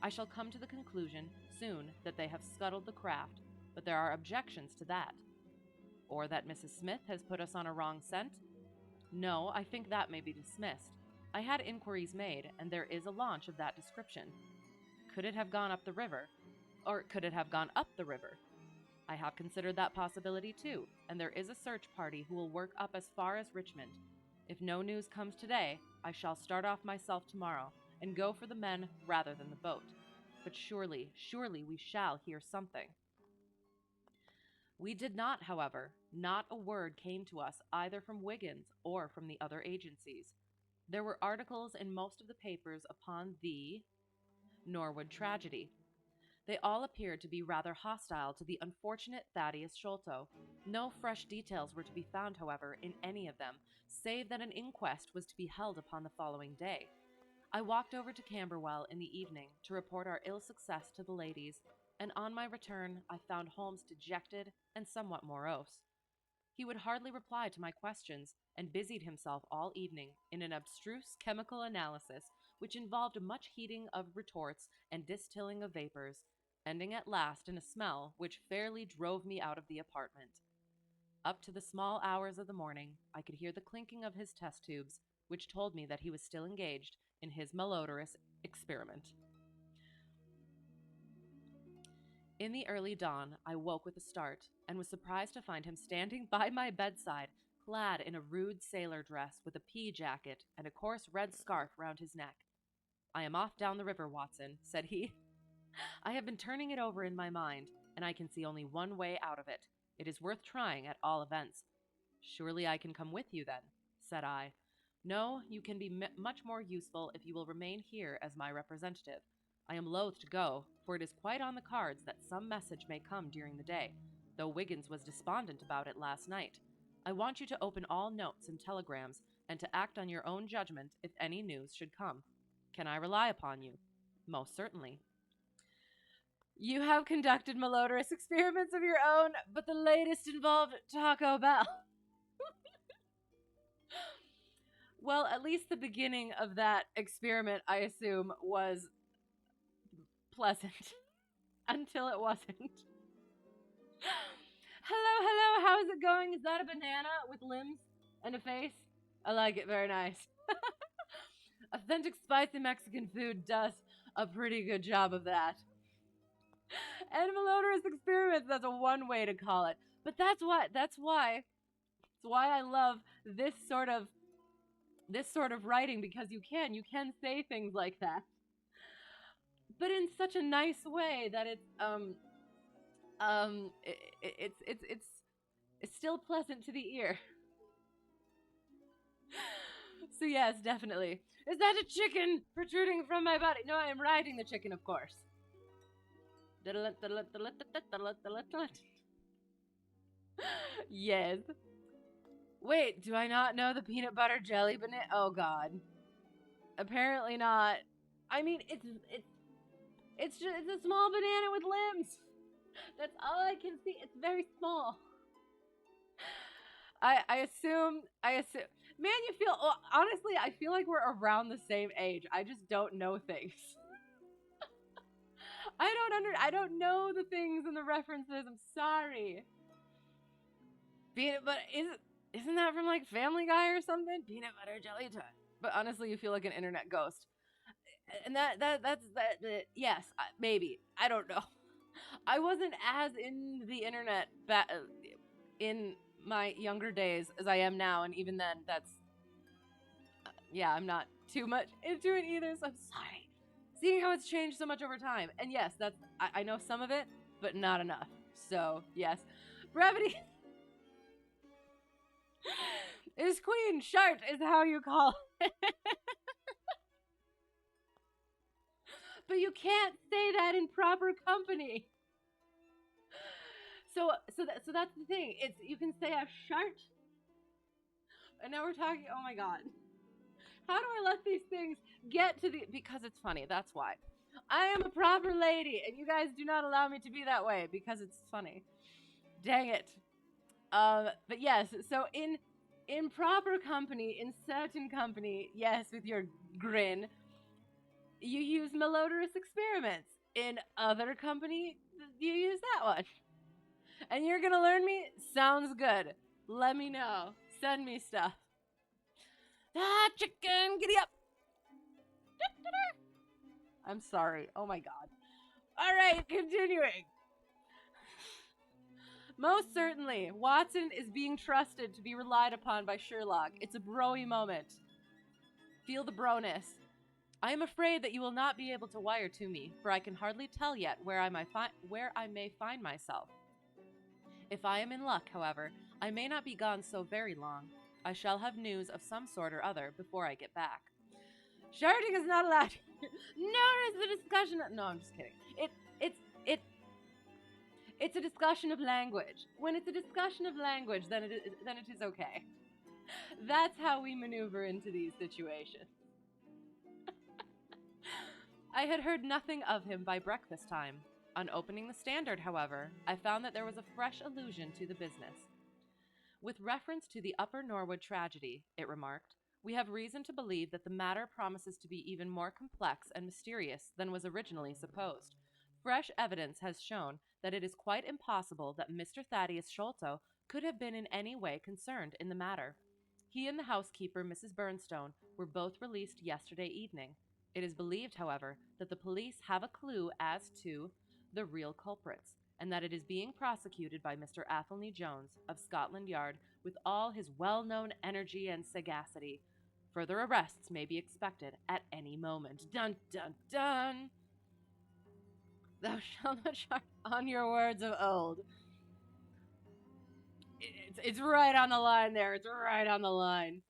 Speaker 1: I shall come to the conclusion soon that they have scuttled the craft, but there are objections to that. Or that Mrs. Smith has put us on a wrong scent? No, I think that may be dismissed. I had inquiries made, and there is a launch of that description. Could it have gone up the river? Or could it have gone up the river? I have considered that possibility too, and there is a search party who will work up as far as Richmond. If no news comes today, I shall start off myself tomorrow, and go for the men rather than the boat. But surely we shall hear something. We did not, however. Not a word came to us either from Wiggins or from the other agencies. There were articles in most of the papers upon the Norwood tragedy. They all appeared to be rather hostile to the unfortunate Thaddeus Sholto. No fresh details were to be found, however, in any of them, save that an inquest was to be held upon the following day. I walked over to Camberwell in the evening to report our ill success to the ladies, and on my return I found Holmes dejected and somewhat morose. He would hardly reply to my questions, and busied himself all evening in an abstruse chemical analysis which involved much heating of retorts and distilling of vapors, ending at last in a smell which fairly drove me out of the apartment. Up to the small hours of the morning, I could hear the clinking of his test tubes, which told me that he was still engaged in his malodorous experiment. In the early dawn, I woke with a start, and was surprised to find him standing by my bedside, clad in a rude sailor dress with a pea jacket and a coarse red scarf round his neck. I am off down the river, Watson, said he. I have been turning it over in my mind, and I can see only one way out of it. It is worth trying at all events. Surely I can come with you then, said I. No, you can be much more useful if you will remain here as my representative. I am loath to go, for it is quite on the cards that some message may come during the day, though Wiggins was despondent about it last night. I want you to open all notes and telegrams, and to act on your own judgment if any news should come. Can I rely upon you? Most certainly. You have conducted malodorous experiments of your own, but the latest involved Taco Bell. Well, at least the beginning of that experiment, I assume, was pleasant. Until it wasn't. Hello, how is it going? Is that a banana with limbs and a face? I like it, very nice. Authentic spicy Mexican food does a pretty good job of that. And malodorous experiments, that's one way to call it. But that's why I love this sort of this sort of writing because you can say things like that, but in such a nice way that it's still pleasant to the ear. So yes, definitely. Is that a chicken protruding from my body? No, I am riding the chicken, of course. Yes. Wait, do I not know the peanut butter jelly banana? Oh God. Apparently not. I mean, it's just it's a small banana with limbs. That's all I can see. It's very small. I assume. Man, you feel honestly. I feel like we're around the same age. I just don't know things. I don't know the things and the references. I'm sorry. Peanut butter isn't that from like Family Guy or something? Peanut butter jelly time. But honestly, you feel like an internet ghost. And that's yes, maybe. I don't know. I wasn't as in the internet in my younger days as I am now, and even then, that's yeah, I'm not too much into it either. So I'm sorry. Seeing how it's changed so much over time, and yes, that's I know some of it, but not enough. So yes, brevity is queen. Shart is how you call it. But you can't say that in proper company. So that's the thing. It's you can say a shart. And now we're talking. Oh my God. How do I let these things get to the? Because it's funny. That's why. I am a proper lady, and you guys do not allow me to be that way because it's funny. Dang it. But yes. So in proper company, in certain company, yes, with your grin, you use malodorous experiments. In other company, you use that one. And you're gonna learn me? Sounds good. Let me know. Send me stuff. Ah, chicken, giddy up. I'm sorry. Oh my God. All right, continuing. Most certainly, Watson is being trusted to be relied upon by Sherlock. It's a broy moment. Feel the broness. I am afraid that you will not be able to wire to me, for I can hardly tell yet where I may find myself. If I am in luck, however, I may not be gone so very long. I shall have news of some sort or other before I get back. Sharting is not allowed. Nor is the discussion. No, I'm just kidding. It's a discussion of language. When it's a discussion of language, then it is okay. That's how we maneuver into these situations. I had heard nothing of him by breakfast time. On opening the Standard, however, I found that there was a fresh allusion to the business. With reference to the Upper Norwood tragedy, it remarked, we have reason to believe that the matter promises to be even more complex and mysterious than was originally supposed. Fresh evidence has shown that it is quite impossible that Mr. Thaddeus Sholto could have been in any way concerned in the matter. He and the housekeeper, Mrs. Burnstone, were both released yesterday evening. It is believed, however, that the police have a clue as to the real culprits, and that it is being prosecuted by Mr. Athelney Jones of Scotland Yard with all his well-known energy and sagacity. Further arrests may be expected at any moment. Dun, dun, dun! Thou shalt not shart on your words of old. It's right on the line there. It's right on the line.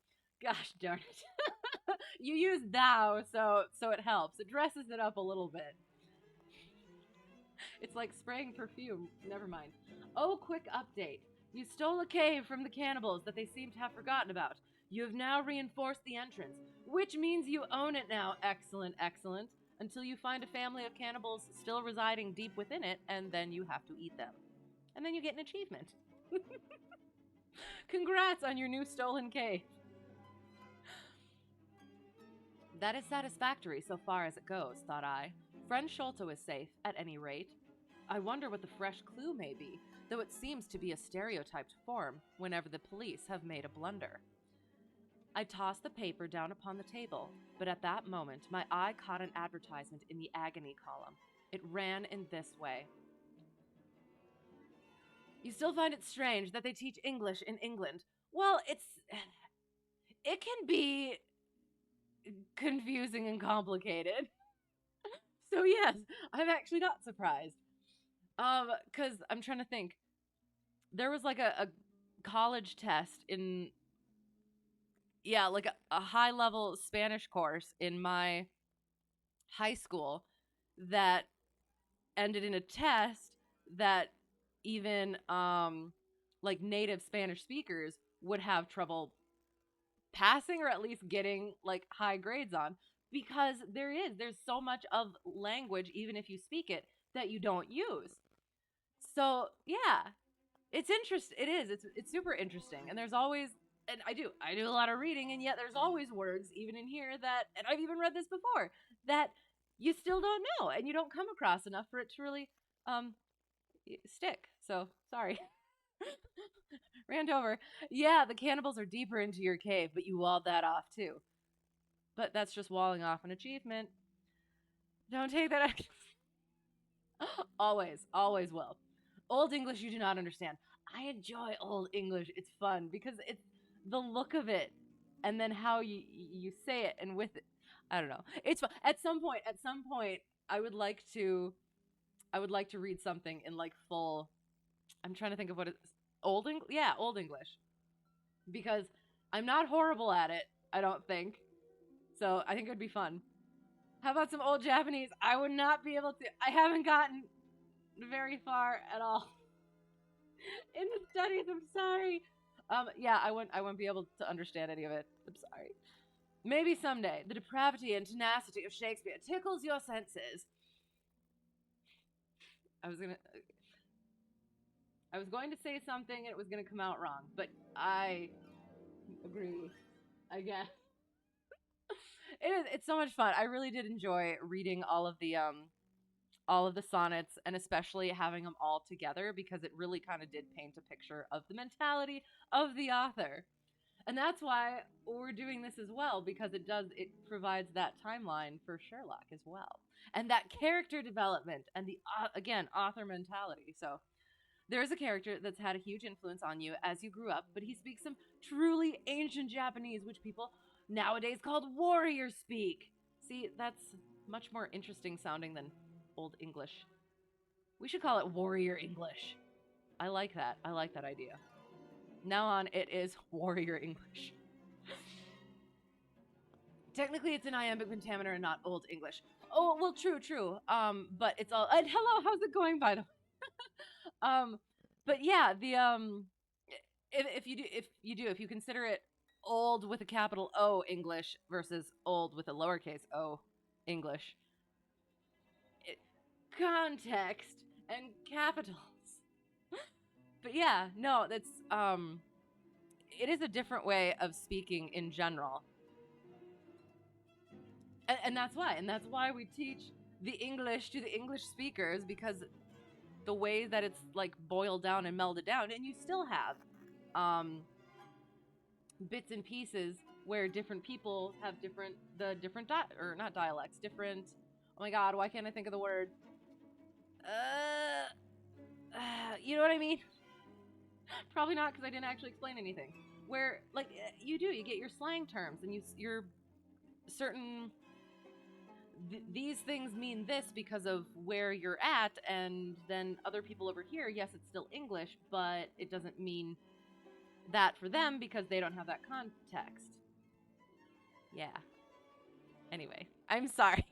Speaker 1: Gosh darn it. You use thou, so it helps. It dresses it up a little bit. It's like spraying perfume. Never mind. Oh, quick update. You stole a cave from the cannibals that they seem to have forgotten about. You have now reinforced the entrance, which means you own it now. Excellent, excellent. Until you find a family of cannibals still residing deep within it, and then you have to eat them. And then you get an achievement. Congrats on your new stolen cave. That is satisfactory so far as it goes, thought I. Friend Sholto is safe, at any rate. I wonder what the fresh clue may be, though it seems to be a stereotyped form whenever the police have made a blunder. I tossed the paper down upon the table, but at that moment my eye caught an advertisement in the agony column. It ran in this way. You still find it strange that they teach English in England? Well, it can be confusing and complicated. So yes, I'm actually not surprised. Because I'm trying to think. There was like a college test in, yeah, like a high level Spanish course in my high school that ended in a test that even like native Spanish speakers would have trouble passing or at least getting like high grades on, because there's so much of language, even if you speak it, that you don't use. So yeah, it's interest it is it's super interesting, and there's always, and I do a lot of reading, and yet there's always words even in here that, and I've even read this before, that you still don't know and you don't come across enough for it to really um stick. So sorry. Rant over. Yeah, the cannibals are deeper into your cave, but you walled that off too. But that's just walling off an achievement. Don't take that. Always will. Old English you do not understand. I enjoy Old English. It's fun because it's the look of it, and then how you say it, and with it. I don't know. It's fun. At some point, I would like to. I would like to read something in like full. I'm trying to think of what it's Old English. Yeah, Old English, because I'm not horrible at it. I don't think so. I think it would be fun. How about some old Japanese? I would not be able to. I haven't gotten very far at all in the studies. I'm sorry. Yeah, I won't be able to understand any of it. I'm sorry. Maybe someday. The depravity and tenacity of Shakespeare tickles your senses. I was gonna, I was going to say something and it was gonna come out wrong, but I agree. I guess it's so much fun. I really did enjoy reading all of the sonnets, and especially having them all together, because it really kind of did paint a picture of the mentality of the author. And that's why we're doing this as well, because it provides that timeline for Sherlock as well. And that character development and the again, author mentality. So there's a character that's had a huge influence on you as you grew up, but he speaks some truly ancient Japanese, which people nowadays called warrior speak. See, that's much more interesting sounding than Old English. We should call it warrior English. I like that. I like that idea. Now on, it is warrior English. Technically, it's an iambic pentameter and not Old English. Oh, well, true. But it's all. And hello, how's it going, by the way? But yeah, the if you consider it old with a capital O English versus old with a lowercase o English, it, context and capitals. But yeah, no, that's it is a different way of speaking in general, and that's why we teach the English to the English speakers, because the way that it's like boiled down and melded down, and you still have um bits and pieces where different people have different or not dialects, different. Oh my god, why can't I think of the word? You know what I mean? Probably not, because I didn't actually explain anything. Where like you get your slang terms, and you're certain these things mean this because of where you're at, and then other people over here, yes, it's still English, but it doesn't mean that for them because they don't have that context. Yeah. Anyway, I'm sorry.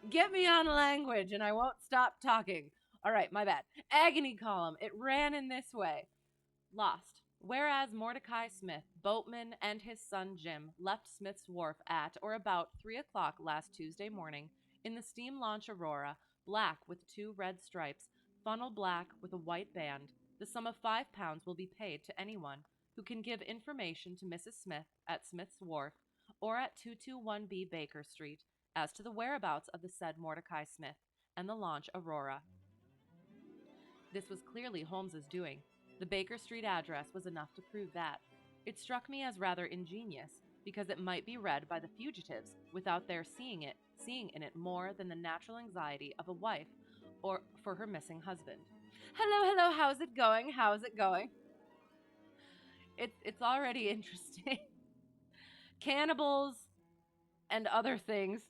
Speaker 1: Get me on language and I won't stop talking. All right, my bad. Agony column. It ran in this way. Lost. Whereas Mordecai Smith, boatman, and his son Jim left Smith's Wharf at or about 3 o'clock last Tuesday morning in the steam launch Aurora, black with 2 red stripes, funnel black with a white band, the sum of £5 will be paid to anyone who can give information to Mrs. Smith at Smith's Wharf or at 221B Baker Street as to the whereabouts of the said Mordecai Smith and the launch Aurora. This was clearly Holmes's doing. The Baker Street address was enough to prove that. It struck me as rather ingenious, because it might be read by the fugitives without their seeing in it more than the natural anxiety of a wife or for her missing husband. Hello, how's it going? How's it going? It's already interesting. Cannibals, and other things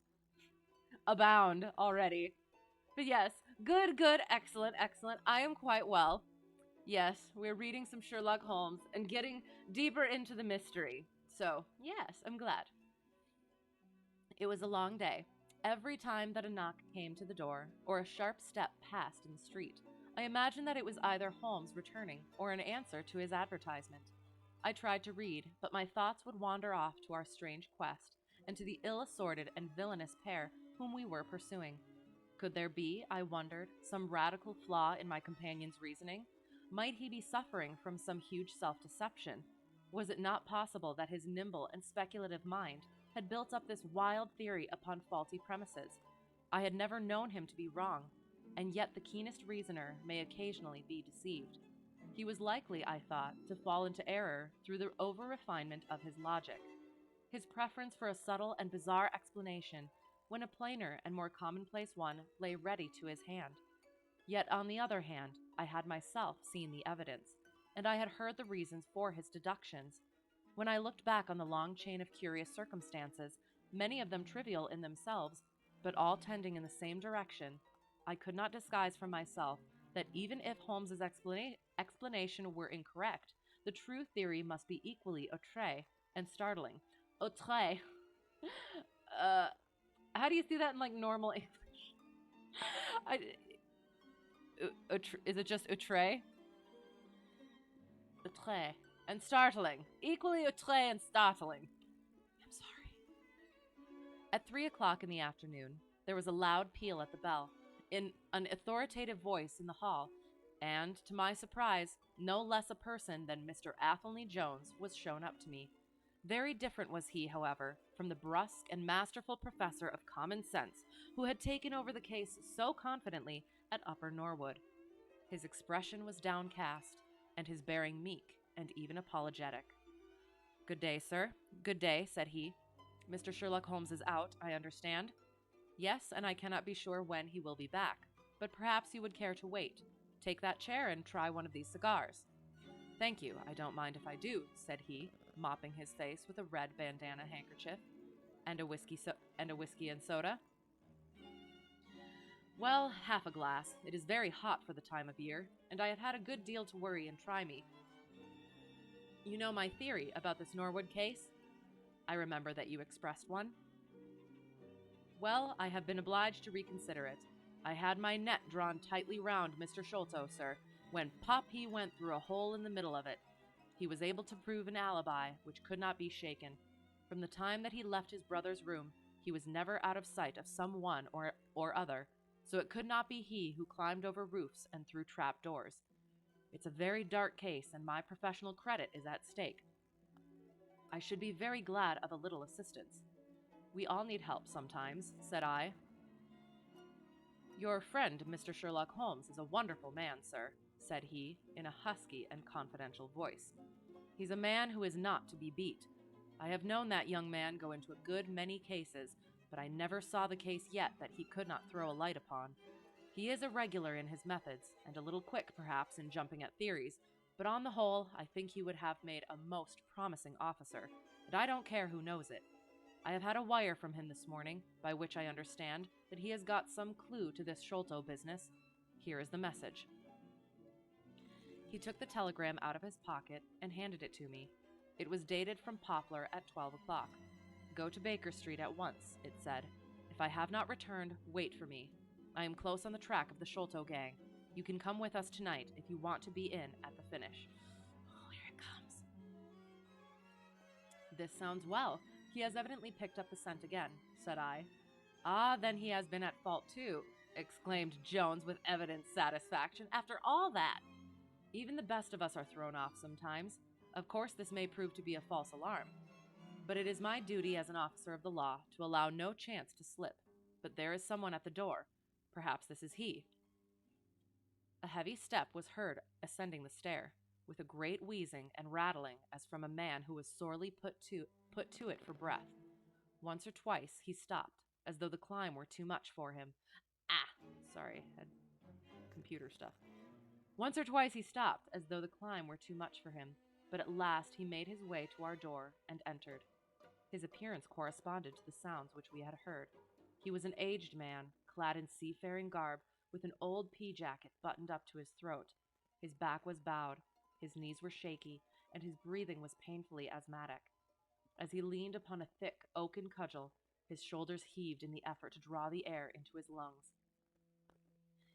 Speaker 1: abound already. But yes, good, good, excellent, excellent. I am quite well. Yes, we're reading some Sherlock Holmes and getting deeper into the mystery. So, yes, I'm glad. It was a long day. Every time that a knock came to the door or a sharp step passed in the street, I imagined that it was either Holmes returning or an answer to his advertisement. I tried to read, but my thoughts would wander off to our strange quest and to the ill assorted and villainous pair whom we were pursuing. Could there be, I wondered, some radical flaw in my companion's reasoning? Might he be suffering from some huge self deception? Was it not possible that his nimble and speculative mind had built up this wild theory upon faulty premises? I had never known him to be wrong, and yet the keenest reasoner may occasionally be deceived. He was likely, I thought, to fall into error through the over refinement of his logic. His preference for a subtle and bizarre explanation when a plainer and more commonplace one lay ready to his hand. Yet, on the other hand, I had myself seen the evidence, and I had heard the reasons for his deductions. When I looked back on the long chain of curious circumstances, many of them trivial in themselves, but all tending in the same direction, I could not disguise from myself that even if Holmes's explanation were incorrect, the true theory must be equally outre and startling. Outre. uh, how do you see that in like normal English? I, is it just outre? Outre. And startling. Equally outre and startling. I'm sorry. At 3 o'clock in the afternoon, there was a loud peal at the bell, in an authoritative voice in the hall, and, to my surprise, no less a person than Mr. Athelney Jones was shown up to me. Very different was he, however, from the brusque and masterful professor of common sense who had taken over the case so confidently at Upper Norwood. His expression was downcast, and his bearing meek and even apologetic. "Good day, sir. Good day," said he. "Mr. Sherlock Holmes is out, I understand?" "Yes, and I cannot be sure when he will be back. But perhaps you would care to wait. Take that chair and try one of these cigars." "Thank you, I don't mind if I do," said he, mopping his face with a red bandana handkerchief. And a whiskey and soda?" "Well, half a glass. It is very hot for the time of year, and I have had a good deal to worry and try me. You know my theory about this Norwood case? I remember that you expressed one. Well, I have been obliged to reconsider it. I had my net drawn tightly round Mr. Sholto, sir, when pop he went through a hole in the middle of it. He was able to prove an alibi which could not be shaken. From the time that he left his brother's room, he was never out of sight of some one or other, so it could not be he who climbed over roofs and through trap doors. It's a very dark case, and my professional credit is at stake. I should be very glad of a little assistance." "We all need help sometimes," said I. "Your friend, Mr. Sherlock Holmes, is a wonderful man, sir," said he, in a husky and confidential voice. "He's a man who is not to be beat. I have known that young man go into a good many cases, but I never saw the case yet that he could not throw a light upon. He is irregular in his methods, and a little quick, perhaps, in jumping at theories, but on the whole, I think he would have made a most promising officer, and I don't care who knows it. I have had a wire from him this morning, by which I understand that he has got some clue to this Sholto business. Here is the message." He took the telegram out of his pocket and handed it to me. It was dated from Poplar at 12 o'clock. "Go to Baker Street at once," it said. "If I have not returned, wait for me. I am close on the track of the Sholto gang. You can come with us tonight if you want to be in at the finish." Oh, here it comes. "This sounds well. He has evidently picked up the scent again," said I. "Ah, then he has been at fault too," exclaimed Jones with evident satisfaction. "After all that! Even the best of us are thrown off sometimes. Of course, this may prove to be a false alarm. But it is my duty as an officer of the law to allow no chance to slip. But there is someone at the door. Perhaps this is he." A heavy step was heard ascending the stair, with a great wheezing and rattling as from a man who was sorely put to it for breath. Once or twice he stopped, as though the climb were too much for him. Sorry, had computer stuff. Once or twice he stopped, as though the climb were too much for him, but at last he made his way to our door and entered. His appearance corresponded to the sounds which we had heard. He was an aged man, clad in seafaring garb, with an old pea-jacket buttoned up to his throat. His back was bowed, his knees were shaky, and his breathing was painfully asthmatic. As he leaned upon a thick oaken cudgel, his shoulders heaved in the effort to draw the air into his lungs.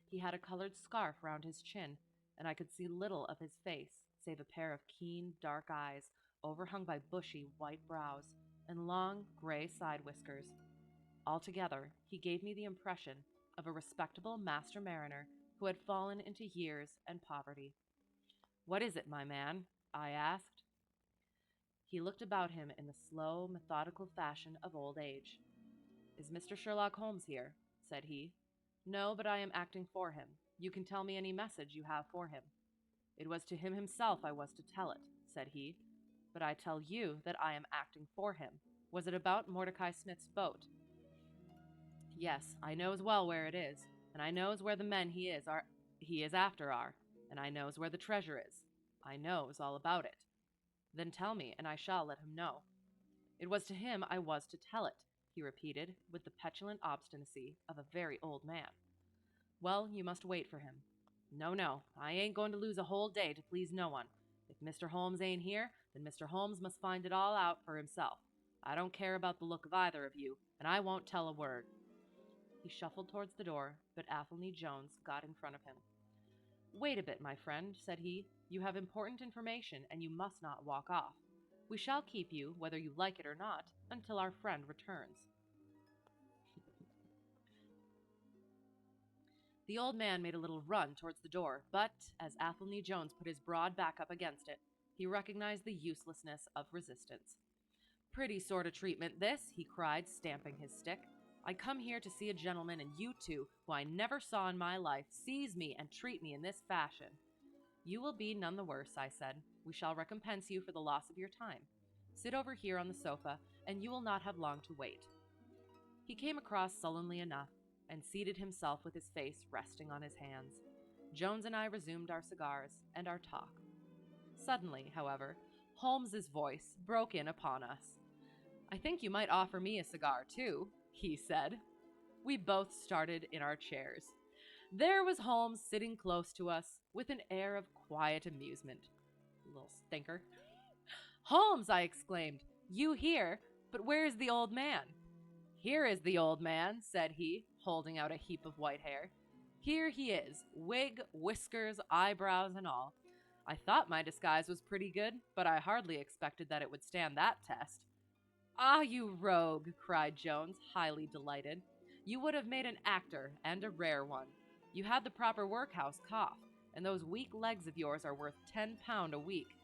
Speaker 1: He had a colored scarf round his chin, and I could see little of his face, save a pair of keen, dark eyes, overhung by bushy, white brows, and long, gray side whiskers. Altogether, he gave me the impression of a respectable master mariner who had fallen into years and poverty. "What is it, my man?" I asked. He looked about him in the slow, methodical fashion of old age. "Is Mr. Sherlock Holmes here?" said he. "No, but I am acting for him. You can tell me any message you have for him." "It was to him himself I was to tell it," said he. "But I tell you that I am acting for him. Was it about Mordecai Smith's boat?" "Yes, I knows well where it is, and I knows where the men he is after are, and I knows where the treasure is. I knows all about it." "Then tell me, and I shall let him know." "It was to him I was to tell it," he repeated, with the petulant obstinacy of a very old man. "Well, you must wait for him." No, I ain't going to lose a whole day to please no one. If Mr. Holmes ain't here, then Mr. Holmes must find it all out for himself. I don't care about the look of either of you, and I won't tell a word." He shuffled towards the door, but Athelney Jones got in front of him. "Wait a bit, my friend," said he. "You have important information, and you must not walk off. We shall keep you, whether you like it or not, until our friend returns." The old man made a little run towards the door, but, as Athelney Jones put his broad back up against it, he recognized the uselessness of resistance. "Pretty sort of treatment, this," he cried, stamping his stick. "I come here to see a gentleman, and you two, who I never saw in my life, seize me and treat me in this fashion." "You will be none the worse," I said. "We shall recompense you for the loss of your time. Sit over here on the sofa, and you will not have long to wait." He came across sullenly enough, and seated himself with his face resting on his hands. Jones and I resumed our cigars and our talk. Suddenly, however, Holmes's voice broke in upon us. "I think you might offer me a cigar, too," he said. We both started in our chairs. There was Holmes sitting close to us, with an air of quiet amusement. Little stinker. "Holmes!" I exclaimed. "You here? But where is the old man?" "Here is the old man," said he, holding out a heap of white hair. "Here he is, wig, whiskers, eyebrows, and all. I thought my disguise was pretty good, but I hardly expected that it would stand that test." "Ah, you rogue!" cried Jones, highly delighted. "You would have made an actor, and a rare one. You had the proper workhouse cough, and those weak legs of yours are worth £10 a week.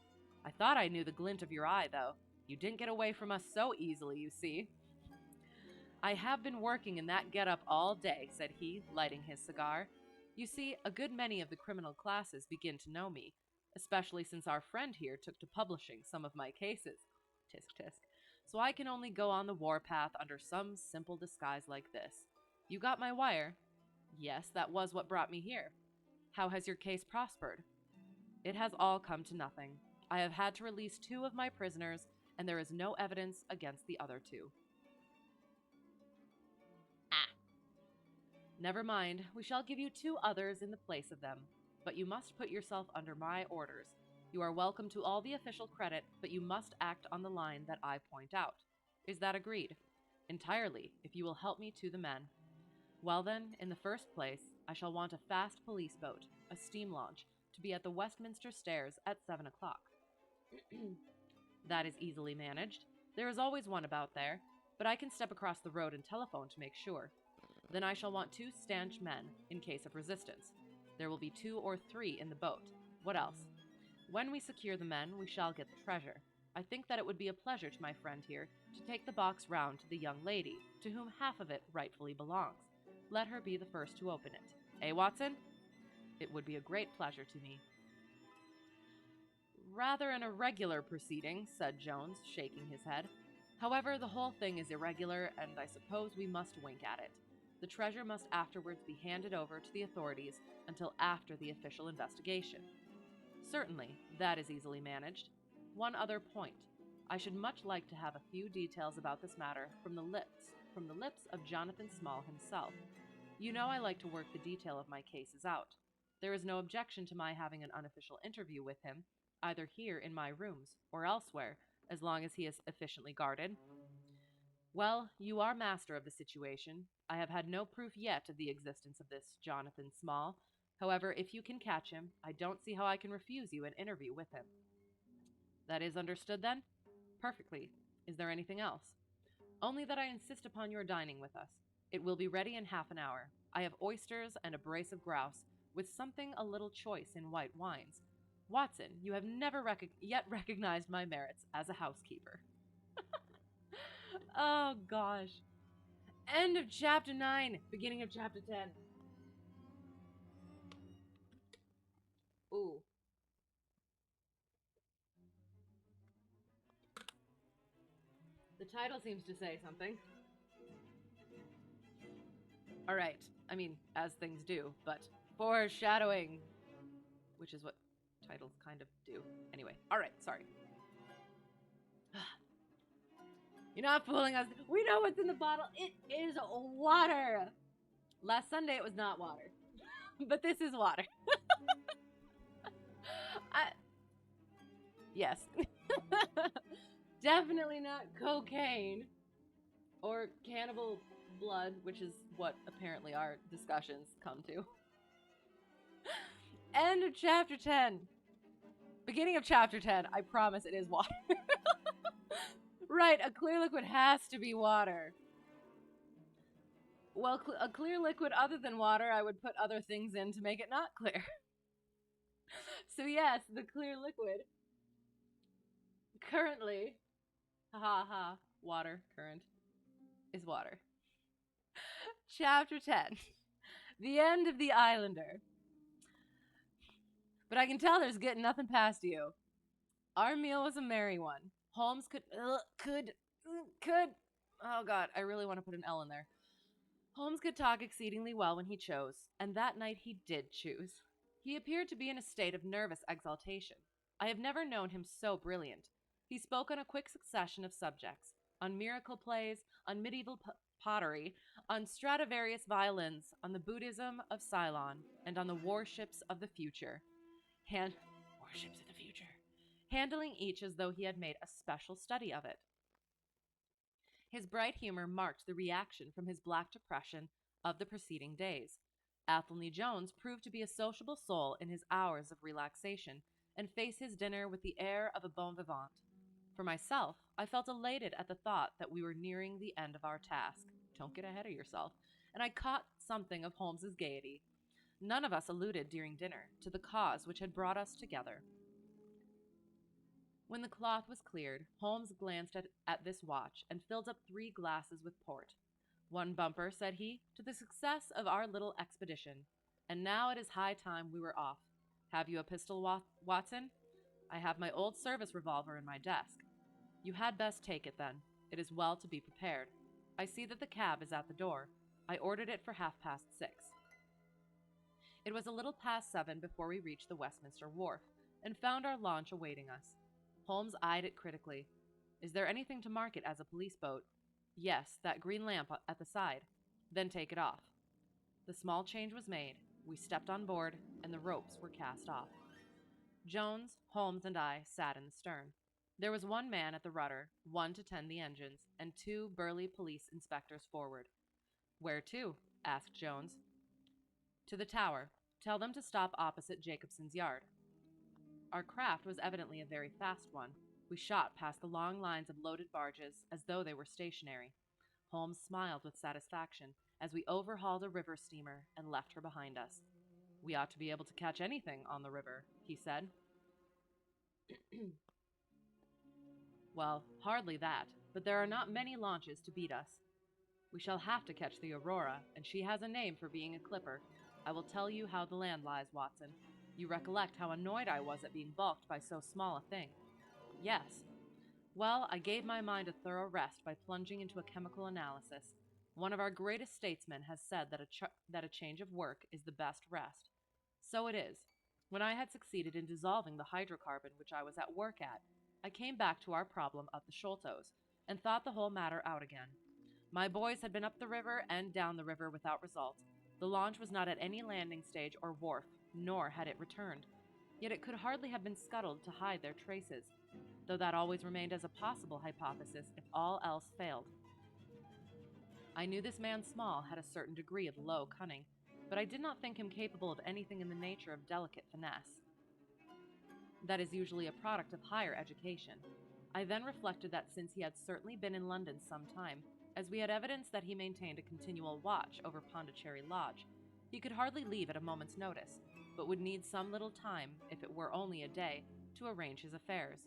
Speaker 1: I thought I knew the glint of your eye, though. You didn't get away from us so easily, you see." "I have been working in that get-up all day," said he, lighting his cigar. "You see, a good many of the criminal classes begin to know me, especially since our friend here took to publishing some of my cases. Tisk tisk. So I can only go on the warpath under some simple disguise like this. You got my wire?" "Yes, that was what brought me here." "How has your case prospered?" "It has all come to nothing. I have had to release 2 of my prisoners, and there is no evidence against the other 2. "Ah." "Never mind. We shall give you 2 others in the place of them. But you must put yourself under my orders. You are welcome to all the official credit, but you must act on the line that I point out. Is that agreed?" "Entirely, if you will help me to the men." "Well then, in the first place, I shall want a fast police boat, a steam launch, to be at the Westminster Stairs at 7 o'clock. "That is easily managed. There is always one about there, but I can step across the road and telephone to make sure. Then I shall want 2 stanch men, in case of resistance. There will be 2 or 3 in the boat. What else? When we secure the men, we shall get the treasure. I think that it would be a pleasure to my friend here to take the box round to the young lady, to whom half of it rightfully belongs. Let her be the first to open it. Eh, Watson?" "It would be a great pleasure to me." "Rather an irregular proceeding," said Jones, shaking his head. "However, the whole thing is irregular, and I suppose we must wink at it. The treasure must afterwards be handed over to the authorities until after the official investigation." "Certainly, that is easily managed. One other point. I should much like to have a few details about this matter from the lips of Jonathan Small himself. You know I like to work the detail of my cases out. There is no objection to my having an unofficial interview with him, either here in my rooms or elsewhere, as long as he is efficiently guarded. Well, you are master of the situation. I have had no proof yet of the existence of this Jonathan Small. However, if you can catch him, I don't see how I can refuse you an interview with him. That is understood, then? Perfectly. Is there anything else? Only that I insist upon your dining with us. It will be ready in half an hour. I have oysters and a brace of grouse, with something a little choice in white wines. Watson, you have never yet recognized my merits as a housekeeper. Oh, gosh. End of chapter 9, beginning of chapter 10. Ooh. The title seems to say something. Alright, I mean, as things do, but foreshadowing, which is what titles kind of do. Anyway, alright, sorry. You're not fooling us. We know what's in the bottle. It is water. Last Sunday it was not water, but this is water. Yes. Definitely not cocaine or cannibal blood, which is what apparently our discussions come to. End of chapter 10. Beginning of chapter 10. I promise it is water. Right, a clear liquid has to be water. Well, a clear liquid other than water, I would put other things in to make it not clear. So yes, the clear liquid currently, water, current, is water. Chapter 10. The end of the Islander. But I can tell there's getting nothing past you. Our meal was a merry one. Holmes could, oh god, I really want to put an L in there. Holmes could talk exceedingly well when he chose, and that night he did choose. He appeared to be in a state of nervous exaltation. I have never known him so brilliant. He spoke on a quick succession of subjects, on miracle plays, on medieval pottery, on Stradivarius violins, on the Buddhism of Ceylon, and on the warships of the future. Warships of the future. Handling each as though he had made a special study of it. His bright humor marked the reaction from his black depression of the preceding days. Athelney Jones proved to be a sociable soul in his hours of relaxation, and faced his dinner with the air of a bon vivant. For myself, I felt elated at the thought that we were nearing the end of our task. Don't get ahead of yourself. And I caught something of Holmes's gaiety. None of us alluded during dinner to the cause which had brought us together. When the cloth was cleared, Holmes glanced at this watch and filled up 3 glasses with port. One bumper, said he, to the success of our little expedition. And now it is high time we were off. Have you a pistol, Watson? I have my old service revolver in my desk. You had best take it, then. It is well to be prepared. I see that the cab is at the door. I ordered it for 6:30. It was a little past 7 before we reached the Westminster Wharf, and found our launch awaiting us. Holmes eyed it critically. Is there anything to mark it as a police boat? Yes, that green lamp at the side. Then take it off. The small change was made. We stepped on board, and the ropes were cast off. Jones, Holmes, and I sat in the stern. There was one man at the rudder, one to tend the engines, and 2 burly police inspectors forward. Where to? Asked Jones. To the tower. Tell them to stop opposite Jacobson's yard. Our craft was evidently a very fast one. We shot past the long lines of loaded barges as though they were stationary. Holmes smiled with satisfaction as we overhauled a river steamer and left her behind us. We ought to be able to catch anything on the river, he said. Well, hardly that, but there are not many launches to beat us. We shall have to catch the Aurora, and she has a name for being a clipper. I will tell you how the land lies, Watson. You recollect how annoyed I was at being balked by so small a thing. Yes. Well, I gave my mind a thorough rest by plunging into a chemical analysis. One of our greatest statesmen has said that a change of work is the best rest. So it is. When I had succeeded in dissolving the hydrocarbon which I was at work at, I came back to our problem of the Sholtos, and thought the whole matter out again. My boys had been up the river and down the river without result. The launch was not at any landing stage or wharf, nor had it returned. Yet it could hardly have been scuttled to hide their traces, though that always remained as a possible hypothesis if all else failed. I knew this man Small had a certain degree of low cunning, but I did not think him capable of anything in the nature of delicate finesse. That is usually a product of higher education. I then reflected that since he had certainly been in London some time, as we had evidence that he maintained a continual watch over Pondicherry Lodge, he could hardly leave at a moment's notice, but would need some little time, if it were only a day, to arrange his affairs.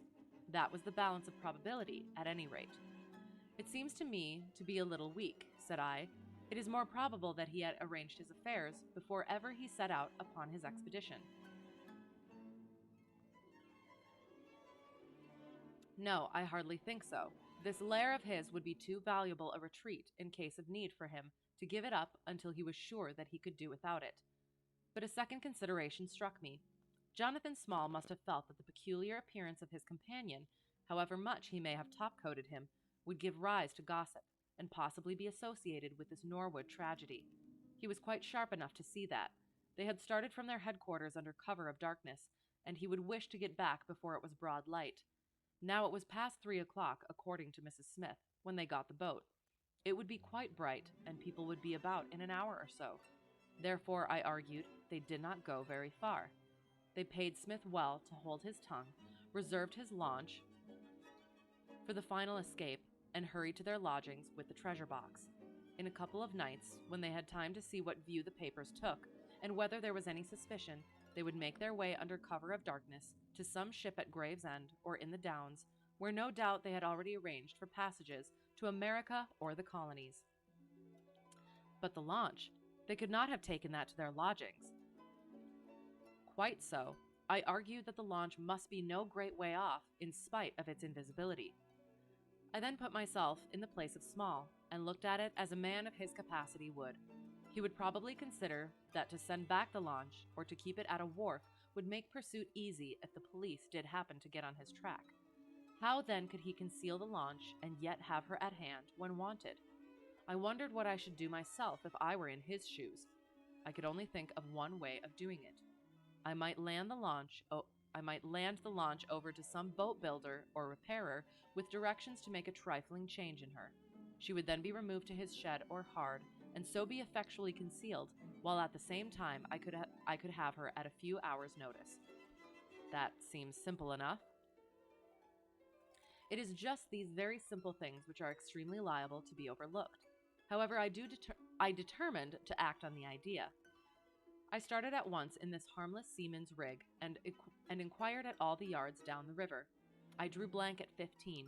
Speaker 1: That was the balance of probability, at any rate. It seems to me to be a little weak, said I. It is more probable that he had arranged his affairs before ever he set out upon his expedition. No, I hardly think so. This lair of his would be too valuable a retreat in case of need for him to give it up until he was sure that he could do without it. But a second consideration struck me. Jonathan Small must have felt that the peculiar appearance of his companion, however much he may have top-coated him, would give rise to gossip, and possibly be associated with this Norwood tragedy. He was quite sharp enough to see that. They had started from their headquarters under cover of darkness, and he would wish to get back before it was broad light. Now it was past 3 o'clock, according to Mrs. Smith, when they got the boat. It would be quite bright, and people would be about in an hour or so. Therefore, I argued, they did not go very far. They paid Smith well to hold his tongue, reserved his launch for the final escape, and hurried to their lodgings with the treasure box. In a couple of nights, when they had time to see what view the papers took, and whether there was any suspicion, they would make their way under cover of darkness to some ship at Gravesend or in the Downs, where no doubt they had already arranged for passages to America or the colonies. But the launch, they could not have taken that to their lodgings. Quite so. I argued that the launch must be no great way off, in spite of its invisibility. I then put myself in the place of Small, and looked at it as a man of his capacity would. He would probably consider that to send back the launch, or to keep it at a wharf, would make pursuit easy if the police did happen to get on his track. How then could he conceal the launch, and yet have her at hand when wanted? I wondered what I should do myself if I were in his shoes. I could only think of one way of doing it. I might land the launch over to some boat builder or repairer with directions to make a trifling change in her. She would then be removed to his shed or hard, and so be effectually concealed, while at the same time I could have her at a few hours' notice. That seems simple enough. It is just these very simple things which are extremely liable to be overlooked. However, I determined to act on the idea. I started at once in this harmless seaman's rig, and inquired at all the yards down the river. I drew blank at 15,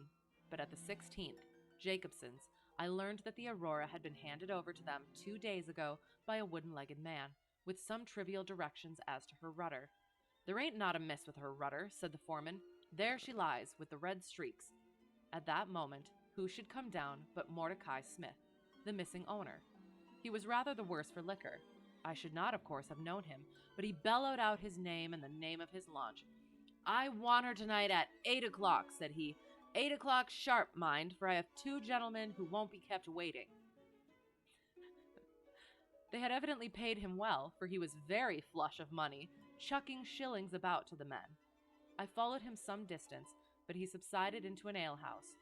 Speaker 1: but at the 16th, Jacobson's, I learned that the Aurora had been handed over to them 2 days ago by a wooden-legged man, with some trivial directions as to her rudder. "There ain't naught amiss with her rudder," said the foreman. "There she lies, with the red streaks." At that moment, who should come down but Mordecai Smith, the missing owner. He was rather the worse for liquor. I should not, of course, have known him, but he bellowed out his name and the name of his launch. "I want her tonight at 8 o'clock, said he. 8 o'clock sharp, mind, for I have 2 gentlemen who won't be kept waiting. They had evidently paid him well, for he was very flush of money, chucking shillings about to the men. I followed him some distance, but he subsided into an alehouse.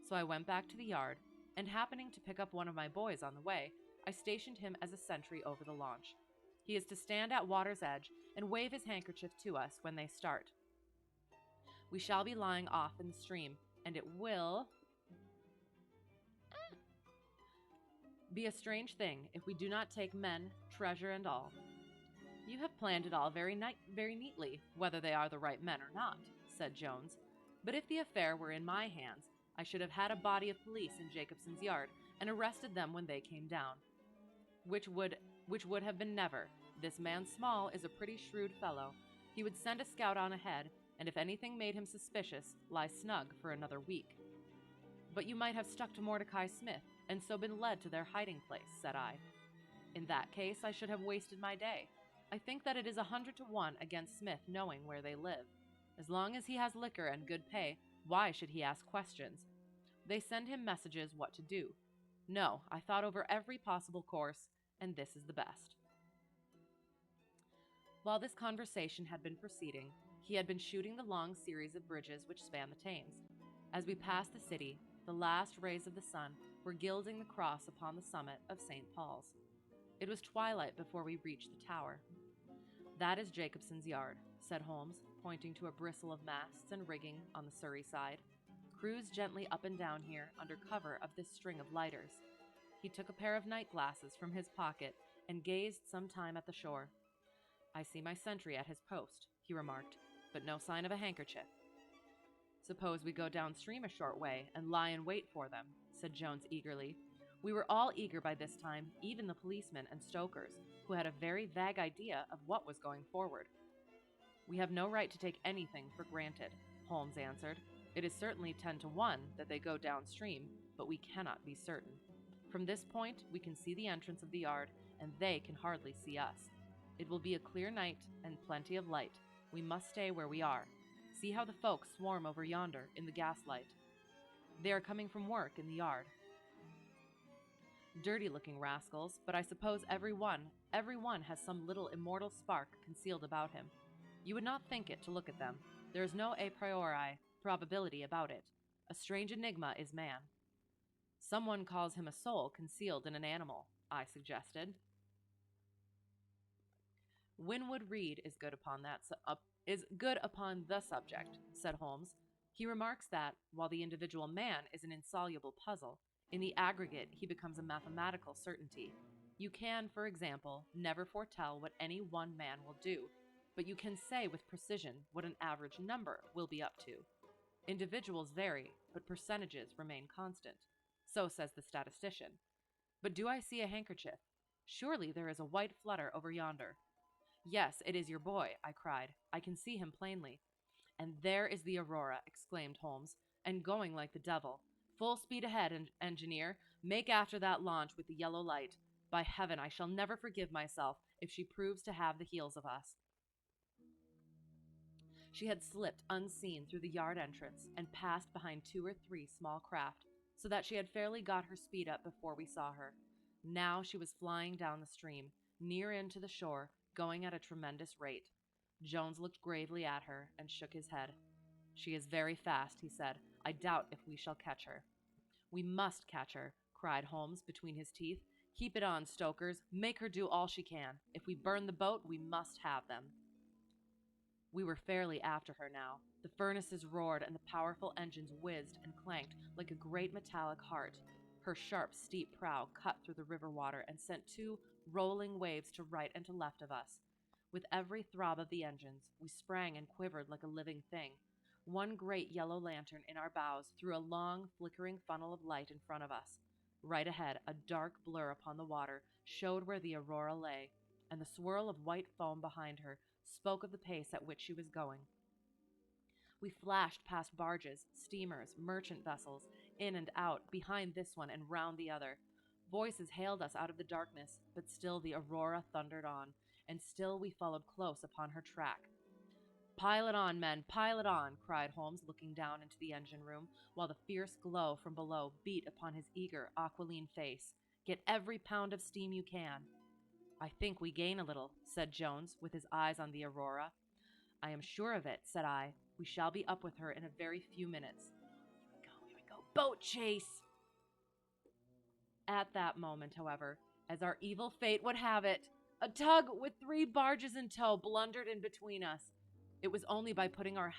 Speaker 1: So I went back to the yard, and happening to pick up one of my boys on the way, I stationed him as a sentry over the launch. He is to stand at water's edge and wave his handkerchief to us when they start. We shall be lying off in the stream, and it will be a strange thing if we do not take men, treasure, and all. You have planned it all very neatly, whether they are the right men or not, said Jones. But if the affair were in my hands, I should have had a body of police in Jacobson's yard and arrested them when they came down. Which would have been never. This man Small is a pretty shrewd fellow. He would send a scout on ahead, and if anything made him suspicious, lie snug for another week. But you might have stuck to Mordecai Smith, and so been led to their hiding place, said I. In that case, I should have wasted my day. I think that it is 100 to 1 against Smith knowing where they live. As long as he has liquor and good pay, Why should he ask questions? They send him messages what to do. No, I thought over every possible course, and this is the best. While this conversation had been proceeding, he had been shooting the long series of bridges which span the Thames. As we passed the city, the last rays of the sun were gilding the cross upon the summit of St. Paul's. It was twilight before we reached the tower. That is Jacobson's yard, said Holmes, pointing to a bristle of masts and rigging on the Surrey side. Cruise gently up and down here under cover of this string of lighters. He took a pair of night glasses from his pocket and gazed some time at the shore. I see my sentry at his post, he remarked, but no sign of a handkerchief. Suppose we go downstream a short way and lie in wait for them, said Jones eagerly. We were all eager by this time, even the policemen and stokers, who had a very vague idea of what was going forward. We have no right to take anything for granted, Holmes answered. It is certainly 10 to 1 that they go downstream, but we cannot be certain. From this point, we can see the entrance of the yard, and they can hardly see us. It will be a clear night and plenty of light. We must stay where we are. See how the folks swarm over yonder in the gaslight. They are coming from work in the yard. Dirty-looking rascals, but I suppose every one has some little immortal spark concealed about him. You would not think it to look at them. There is no a priori probability about it. A strange enigma is man. Someone calls him a soul concealed in an animal, I suggested. Winwood Reade is good upon the subject, said Holmes. He remarks that, while the individual man is an insoluble puzzle, in the aggregate he becomes a mathematical certainty. You can, for example, never foretell what any one man will do, but you can say with precision what an average number will be up to. Individuals vary, but percentages remain constant. So says the statistician. But do I see a handkerchief? Surely there is a white flutter over yonder. Yes, it is your boy, I cried. I can see him plainly. And there is the Aurora, exclaimed Holmes, and going like the devil. Full speed ahead, engineer. Make after that launch with the yellow light. By heaven, I shall never forgive myself if she proves to have the heels of us. She had slipped unseen through the yard entrance and passed behind 2 or 3 small craft, so that she had fairly got her speed up before we saw her. Now she was flying down the stream, near in to the shore, going at a tremendous rate. Jones looked gravely at her and shook his head. She is very fast, he said. I doubt if we shall catch her. We must catch her, cried Holmes between his teeth. Keep it on, stokers. Make her do all she can. If we burn the boat, we must have them. We were fairly after her now. The furnaces roared and the powerful engines whizzed and clanked like a great metallic heart. Her sharp, steep prow cut through the river water and sent 2 rolling waves to right and to left of us. With every throb of the engines, we sprang and quivered like a living thing. One great yellow lantern in our bows threw a long, flickering funnel of light in front of us. Right ahead, a dark blur upon the water showed where the Aurora lay, and the swirl of white foam behind her spoke of the pace at which she was going. We flashed past barges, steamers, merchant vessels, in and out, behind this one and round the other. Voices hailed us out of the darkness, but still the Aurora thundered on, and still we followed close upon her track. Pile it on, men, pile it on, cried Holmes, looking down into the engine room, while the fierce glow from below beat upon his eager, aquiline face. Get every pound of steam you can. I think we gain a little, said Jones, with his eyes on the Aurora. I am sure of it, said I. We shall be up with her in a very few minutes. Here we go. Boat chase! At that moment, however, as our evil fate would have it, a tug with 3 barges in tow blundered in between us. It was only by putting our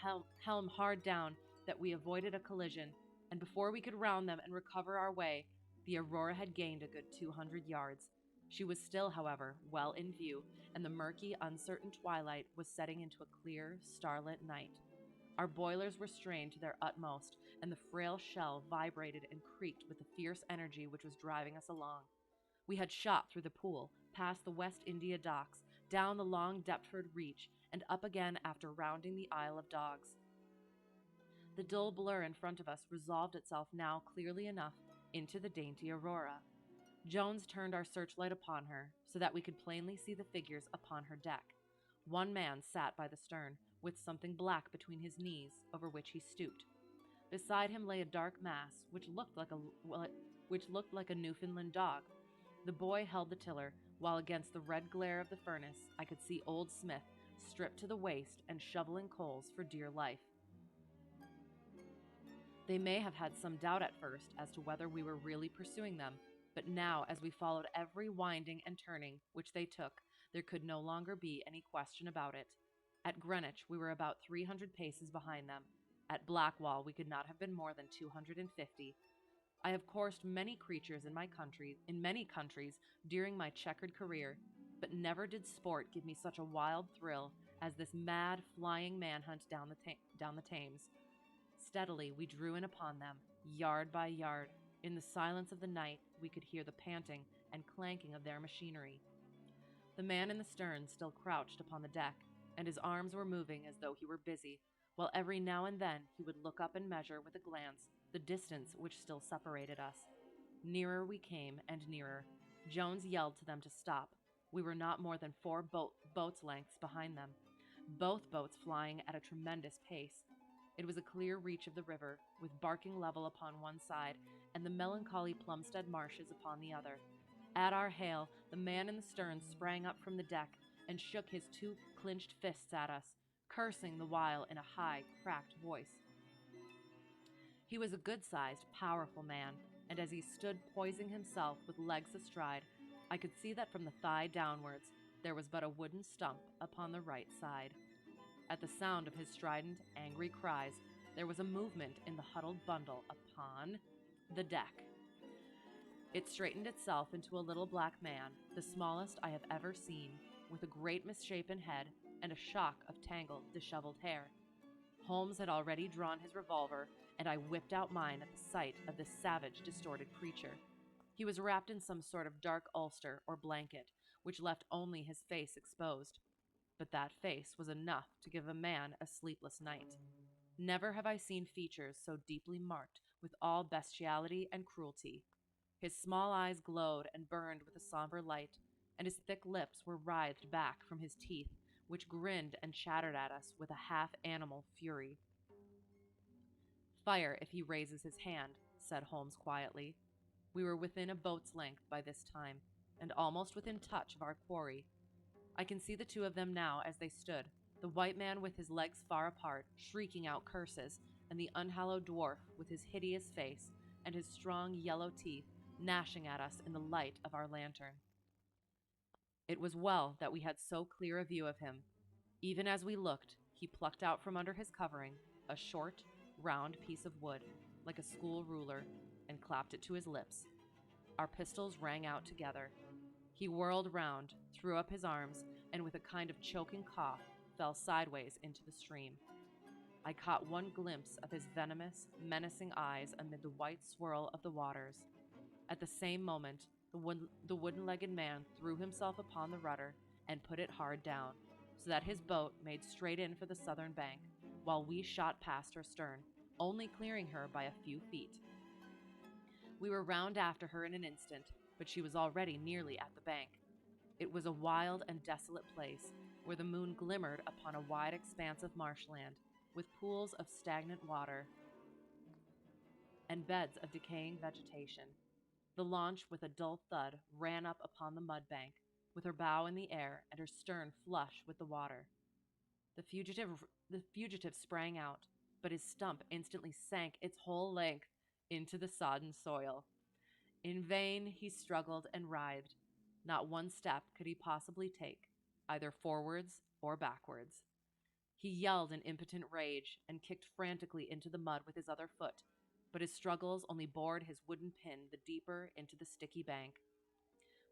Speaker 1: helm hard down that we avoided a collision, and before we could round them and recover our way, the Aurora had gained a good 200 yards. She was still, however, well in view, and the murky, uncertain twilight was setting into a clear, starlit night. Our boilers were strained to their utmost, and the frail shell vibrated and creaked with the fierce energy which was driving us along. We had shot through the pool, past the West India docks, down the long Deptford reach, and up again after rounding the Isle of Dogs. The dull blur in front of us resolved itself now clearly enough into the dainty Aurora. Jones turned our searchlight upon her, so that we could plainly see the figures upon her deck. One man sat by the stern, with something black between his knees, over which he stooped. Beside him lay a dark mass, which looked like a Newfoundland dog. The boy held the tiller, while against the red glare of the furnace I could see old Smith, stripped to the waist and shoveling coals for dear life. They may have had some doubt at first as to whether we were really pursuing them, but now, as we followed every winding and turning which they took, there could no longer be any question about it. At Greenwich, we were about 300 paces behind them. At Blackwall, we could not have been more than 250. I have coursed many creatures in many countries during my checkered career, but never did sport give me such a wild thrill as this mad, flying manhunt down the Thames. Steadily we drew in upon them, yard by yard. In the silence of the night, we could hear the panting and clanking of their machinery. The man in the stern still crouched upon the deck, and his arms were moving as though he were busy, while every now and then he would look up and measure with a glance the distance which still separated us. Nearer we came, and nearer. Jones yelled to them to stop. We were not more than 4 boats' lengths behind them, both boats flying at a tremendous pace. It was a clear reach of the river, with Barking Level upon one side, and the melancholy Plumstead Marshes upon the other. At our hail, the man in the stern sprang up from the deck, and shook his 2 clinched fists at us, cursing the while in a high, cracked voice. He was a good-sized, powerful man, and as he stood poising himself with legs astride, I could see that from the thigh downwards there was but a wooden stump upon the right side. At the sound of his strident, angry cries, there was a movement in the huddled bundle upon the deck. It straightened itself into a little black man, the smallest I have ever seen, with a great misshapen head and a shock of tangled, disheveled hair. Holmes had already drawn his revolver, and I whipped out mine at the sight of this savage, distorted creature. He was wrapped in some sort of dark ulster or blanket, which left only his face exposed. But that face was enough to give a man a sleepless night. Never have I seen features so deeply marked with all bestiality and cruelty. His small eyes glowed and burned with a somber light, and his thick lips were writhed back from his teeth, which grinned and chattered at us with a half-animal fury. "Fire if he raises his hand," said Holmes quietly. We were within a boat's length by this time, and almost within touch of our quarry. I can see the 2 of them now as they stood, the white man with his legs far apart, shrieking out curses, and the unhallowed dwarf with his hideous face and his strong yellow teeth gnashing at us in the light of our lantern. It was well that we had so clear a view of him. Even as we looked, he plucked out from under his covering a short, round piece of wood, like a school ruler, and clapped it to his lips. Our pistols rang out together. He whirled round, threw up his arms, and with a kind of choking cough, fell sideways into the stream. I caught one glimpse of his venomous, menacing eyes amid the white swirl of the waters. At the same moment, the wooden-legged man threw himself upon the rudder and put it hard down, so that his boat made straight in for the southern bank, while we shot past her stern, only clearing her by a few feet. We were round after her in an instant, but she was already nearly at the bank. It was a wild and desolate place, where the moon glimmered upon a wide expanse of marshland, with pools of stagnant water and beds of decaying vegetation. The launch, with a dull thud, ran up upon the mud bank, with her bow in the air and her stern flush with the water. The fugitive sprang out, but his stump instantly sank its whole length into the sodden soil. In vain he struggled and writhed. Not one step could he possibly take, either forwards or backwards. He yelled in impotent rage and kicked frantically into the mud with his other foot, but his struggles only bored his wooden pin the deeper into the sticky bank.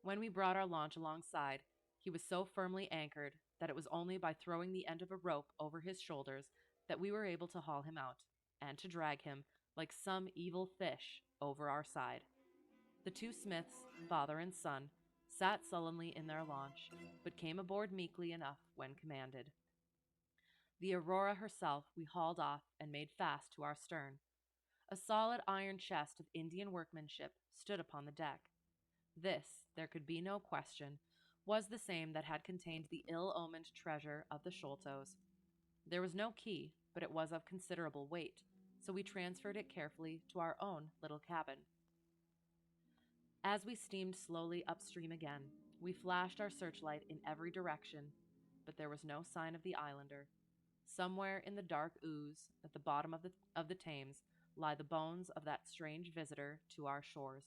Speaker 1: When we brought our launch alongside, he was so firmly anchored that it was only by throwing the end of a rope over his shoulders that we were able to haul him out, and to drag him, like some evil fish, over our side. The 2 Smiths, father and son, sat sullenly in their launch, but came aboard meekly enough when commanded. The Aurora herself we hauled off and made fast to our stern. A solid iron chest of Indian workmanship stood upon the deck. This, there could be no question, was the same that had contained the ill-omened treasure of the Sholtos. There was no key, but it was of considerable weight, so we transferred it carefully to our own little cabin. As we steamed slowly upstream again, we flashed our searchlight in every direction, but there was no sign of the islander. Somewhere in the dark ooze at the bottom of the Thames lie the bones of that strange visitor to our shores.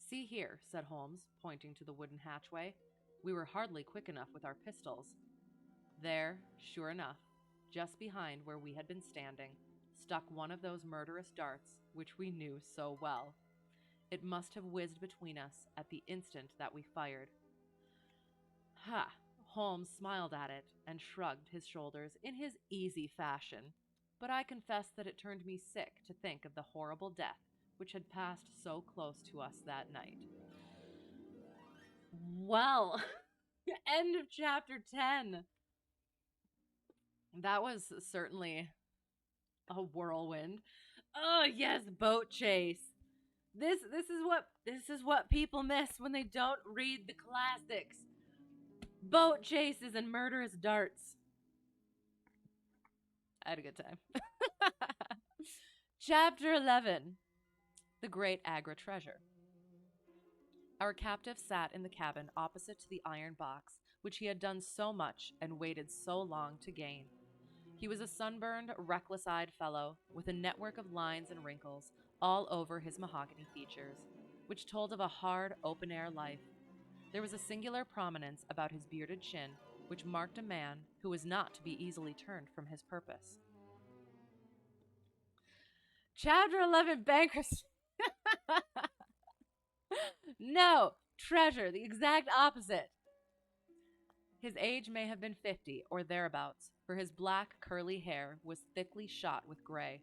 Speaker 1: See here, said Holmes, pointing to the wooden hatchway. We were hardly quick enough with our pistols. There, sure enough, just behind where we had been standing, stuck one of those murderous darts which we knew so well. It must have whizzed between us at the instant that we fired. Ha! Holmes smiled at it and shrugged his shoulders in his easy fashion, but I confess that it turned me sick to think of the horrible death which had passed so close to us that night. Well, end of chapter 10. That was certainly a whirlwind. Oh, yes, boat chase. This is what people miss when they don't read the classics. Boat chases and murderous darts. I had a good time. Chapter 11. The Great Agra Treasure. Our captive sat in the cabin opposite to the iron box, which he had done so much and waited so long to gain. He was a sunburned, reckless-eyed fellow with a network of lines and wrinkles all over his mahogany features, which told of a hard, open-air life. There was a singular prominence about his bearded chin, which marked a man who was not to be easily turned from his purpose. Chapter 11, Bankruptcy. No, treasure, the exact opposite. His age may have been 50 or thereabouts, for his black, curly hair was thickly shot with gray.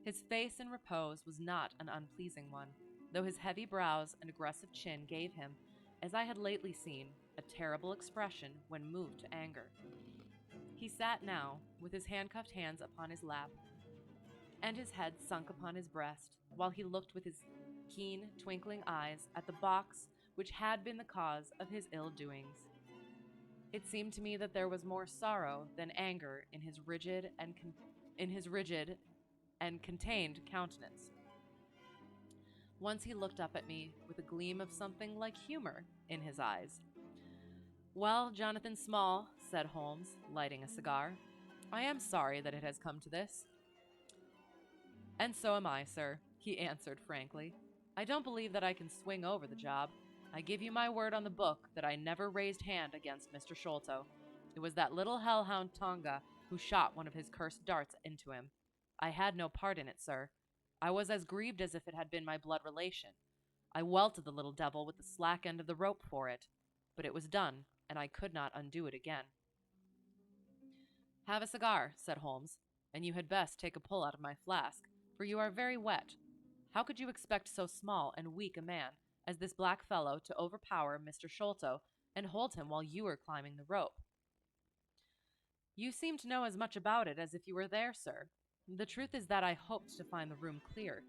Speaker 1: His face in repose was not an unpleasing one, though his heavy brows and aggressive chin gave him, as I had lately seen, a terrible expression when moved to anger. He sat now, with his handcuffed hands upon his lap, and his head sunk upon his breast, while he looked with his keen, twinkling eyes at the box which had been the cause of his ill-doings. It seemed to me that there was more sorrow than anger in his rigid and contained countenance. Once he looked up at me with a gleam of something like humor in his eyes. Well, Jonathan Small, said Holmes, lighting a cigar, I am sorry that it has come to this. And so am I, sir, he answered frankly. I don't believe that I can swing over the job. I give you my word on the book that I never raised hand against Mr. Sholto. It was that little hellhound Tonga who shot one of his cursed darts into him. I had no part in it, sir. I was as grieved as if it had been my blood relation. I welted the little devil with the slack end of the rope for it, but it was done, and I could not undo it again. Have a cigar, said Holmes, and you had best take a pull out of my flask, for you are very wet. How could you expect so small and weak a man as this black fellow to overpower Mr. Sholto and hold him while you were climbing the rope? You seem to know as much about it as if you were there, sir. The truth is that I hoped to find the room clear.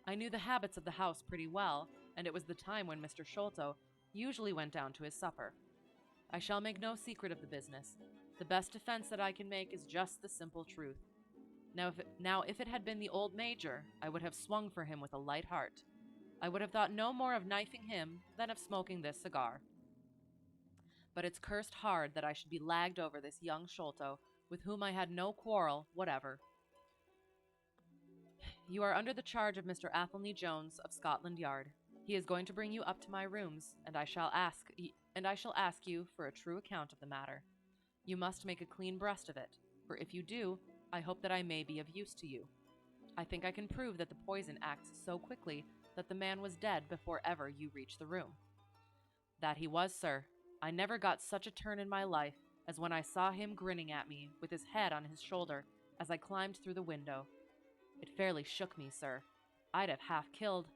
Speaker 1: I knew the habits of the house pretty well, and it was the time when Mr. Sholto usually went down to his supper. I shall make no secret of the business. The best defense that I can make is just the simple truth. Now, if it had been the old Major, I would have swung for him with a light heart. I would have thought no more of knifing him than of smoking this cigar. But it's cursed hard that I should be lagged over this young Sholto, with whom I had no quarrel whatever. You are under the charge of Mr. Athelney Jones of Scotland Yard. He is going to bring you up to my rooms, and I shall ask you for a true account of the matter. You must make a clean breast of it, for if you do, I hope that I may be of use to you. I think I can prove that the poison acts so quickly that the man was dead before ever you reached the room. That he was, sir. I never got such a turn in my life as when I saw him grinning at me with his head on his shoulder as I climbed through the window. It fairly shook me, sir. I'd have half killed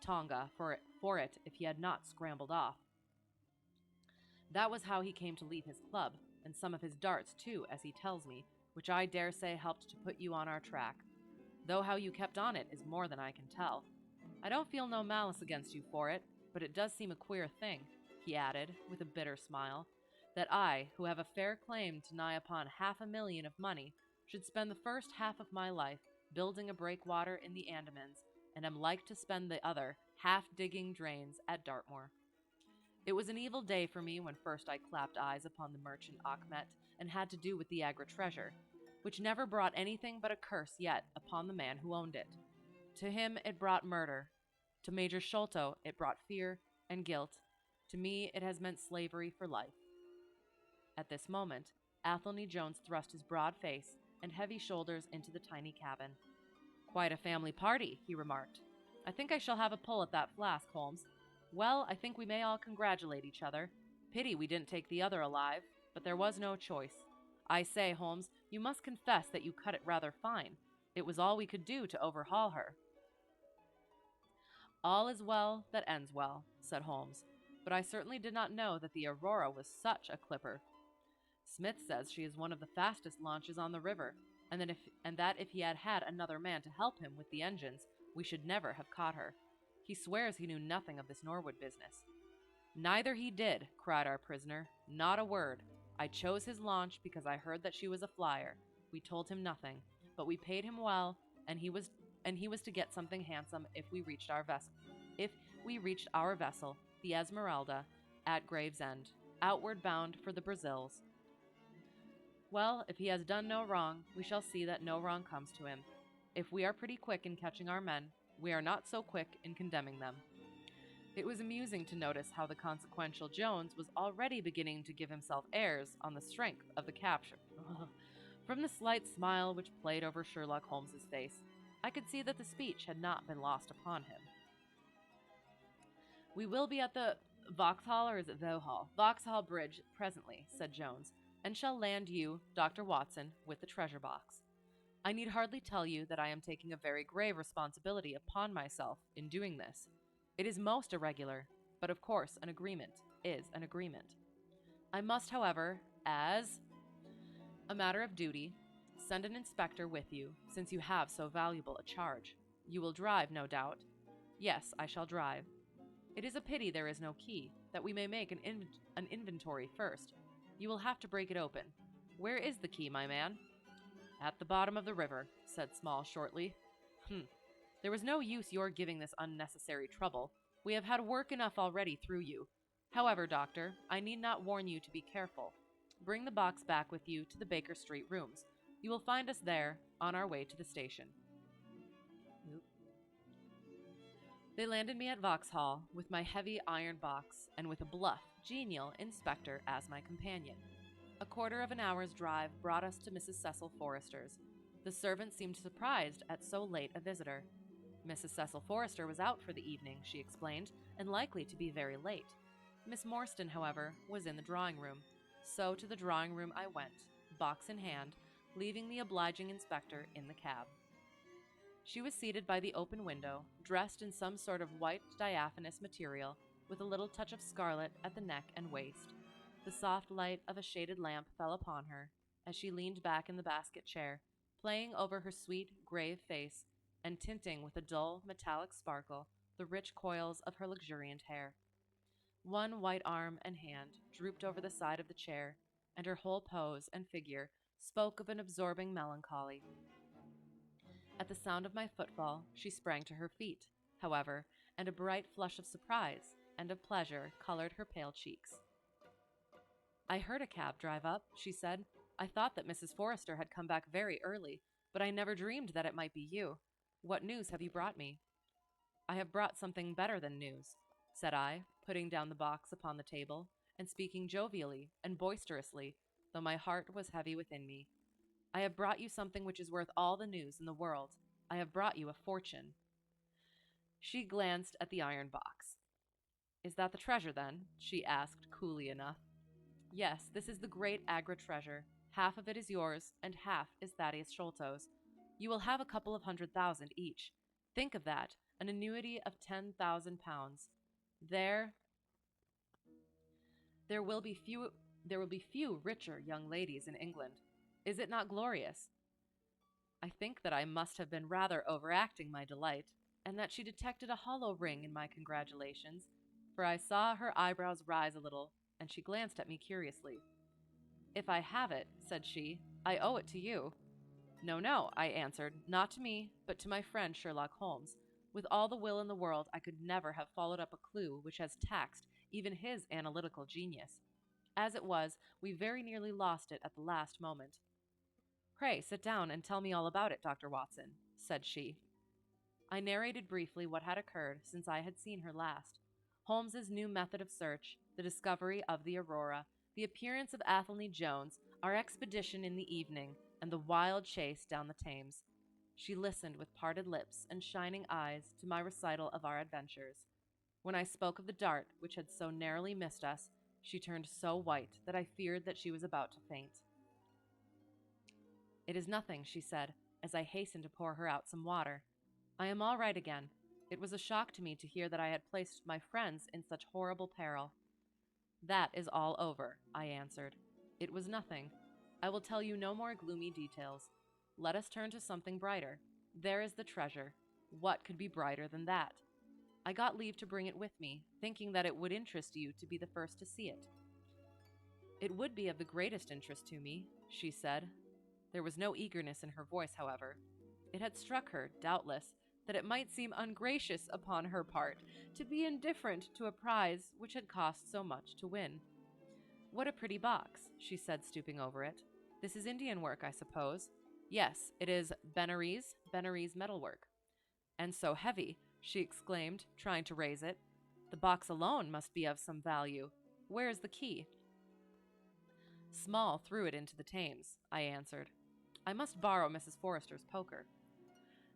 Speaker 1: Tonga for it if he had not scrambled off. That was how he came to leave his club, and some of his darts too, as he tells me, which I dare say helped to put you on our track. Though how you kept on it is more than I can tell. I don't feel no malice against you for it, but it does seem a queer thing, he added, with a bitter smile, that I, who have a fair claim to nigh upon $500,000 of money, should spend the first half of my life building a breakwater in the Andamans, and am like to spend the other half digging drains at Dartmoor. It was an evil day for me when first I clapped eyes upon the merchant Achmet and had to do with the Agra treasure, which never brought anything but a curse yet upon the man who owned it. To him it brought murder. To Major Sholto it brought fear and guilt. To me it has meant slavery for life. At this moment, Athelney Jones thrust his broad face and heavy shoulders into the tiny cabin. "Quite a family party," he remarked. "I think I shall have a pull at that flask, Holmes. Well, I think we may all congratulate each other. Pity we didn't take the other alive, but there was no choice. I say, Holmes, you must confess that you cut it rather fine. It was all we could do to overhaul her." "All is well that ends well," said Holmes, "but I certainly did not know that the Aurora was such a clipper. Smith says she is one of the fastest launches on the river, and that if he had had another man to help him with the engines, we should never have caught her. He swears he knew nothing of this Norwood business." "Neither he did," cried our prisoner. "Not a word. I chose his launch because I heard that she was a flyer. We told him nothing, but we paid him well, and he was to get something handsome if we reached our vessel, the Esmeralda, at Gravesend, outward bound for the Brazils. Well, if he has done no wrong, we shall see that no wrong comes to him. If we are pretty quick in catching our men, we are not so quick in condemning them." It was amusing to notice how the consequential Jones was already beginning to give himself airs on the strength of the capture. From the slight smile which played over Sherlock Holmes's face, I could see that the speech had not been lost upon him. "We will be at the Vauxhall, or is it Vauxhall? Vauxhall Bridge presently," said Jones, "and shall land you, Dr. Watson, with the treasure box. I need hardly tell you that I am taking a very grave responsibility upon myself in doing this. It is most irregular, but of course an agreement is an agreement. I must, however, as a matter of duty, send an inspector with you, since you have so valuable a charge. You will drive, no doubt." "Yes, I shall drive." "It is a pity there is no key, that we may make an inventory first. You will have to break it open. Where is the key, my man?" "At the bottom of the river," said Small shortly. There was no use your giving this unnecessary trouble. We have had work enough already through you. However, Doctor, I need not warn you to be careful. Bring the box back with you to the Baker Street rooms. You will find us there, on our way to the station." They landed me at Vauxhall with my heavy iron box and with a bluff, genial inspector as my companion. A quarter of an hour's drive brought us to Mrs. Cecil Forrester's. The servant seemed surprised at so late a visitor. Mrs. Cecil Forrester was out for the evening, she explained, and likely to be very late. Miss Morstan, however, was in the drawing-room, so to the drawing-room I went, box in hand, leaving the obliging inspector in the cab. She was seated by the open window, dressed in some sort of white diaphanous material, with a little touch of scarlet at the neck and waist. The soft light of a shaded lamp fell upon her, as she leaned back in the basket chair, playing over her sweet, grave face, and tinting with a dull, metallic sparkle the rich coils of her luxuriant hair. One white arm and hand drooped over the side of the chair, and her whole pose and figure spoke of an absorbing melancholy. At the sound of my footfall, she sprang to her feet, however, and a bright flush of surprise and of pleasure colored her pale cheeks. "I heard a cab drive up," she said. "I thought that Mrs. Forrester had come back very early, but I never dreamed that it might be you. What news have you brought me?" "I have brought something better than news," said I, putting down the box upon the table, and speaking jovially and boisterously, though my heart was heavy within me. "I have brought you something which is worth all the news in the world. I have brought you a fortune." She glanced at the iron box. "Is that the treasure, then?" she asked, coolly enough. "Yes, this is the great Agra treasure. Half of it is yours, and half is Thaddeus Sholto's. You will have a couple of 100,000 each. Think of that, an annuity of 10,000 pounds. There will be few richer young ladies in England. Is it not glorious?" I think that I must have been rather overacting my delight, and that she detected a hollow ring in my congratulations, for I saw her eyebrows rise a little, and she glanced at me curiously. "If I have it," said she, "I owe it to you." No, no, I answered, not to me, but to my friend Sherlock Holmes. With all the will in the world, I could never have followed up a clue which has taxed even his analytical genius. As it was, we very nearly lost it at the last moment. Pray sit down and tell me all about it, Dr. Watson, said she. I narrated briefly what had occurred since I had seen her last. Holmes's new method of search, the discovery of the Aurora, the appearance of Athelney Jones, our expedition in the evening, and the wild chase down the Thames. She listened with parted lips and shining eyes to my recital of our adventures. When I spoke of the dart which had so narrowly missed us, she turned so white that I feared that she was about to faint. It is nothing, she said, as I hastened to pour her out some water. I am all right again. It was a shock to me to hear that I had placed my friends in such horrible peril. That is all over, I answered. It was nothing. I will tell you no more gloomy details. Let us turn to something brighter. There is the treasure. What could be brighter than that? I got leave to bring it with me, thinking that it would interest you to be the first to see it. It would be of the greatest interest to me, she said. There was no eagerness in her voice, however. It had struck her, doubtless, that it might seem ungracious upon her part to be indifferent to a prize which had cost so much to win. What a pretty box, she said, stooping over it. This is Indian work, I suppose. Yes, it is Benares metalwork. And so heavy, she exclaimed, trying to raise it. The box alone must be of some value. Where is the key? Small threw it into the Thames, I answered. I must borrow Mrs. Forrester's poker.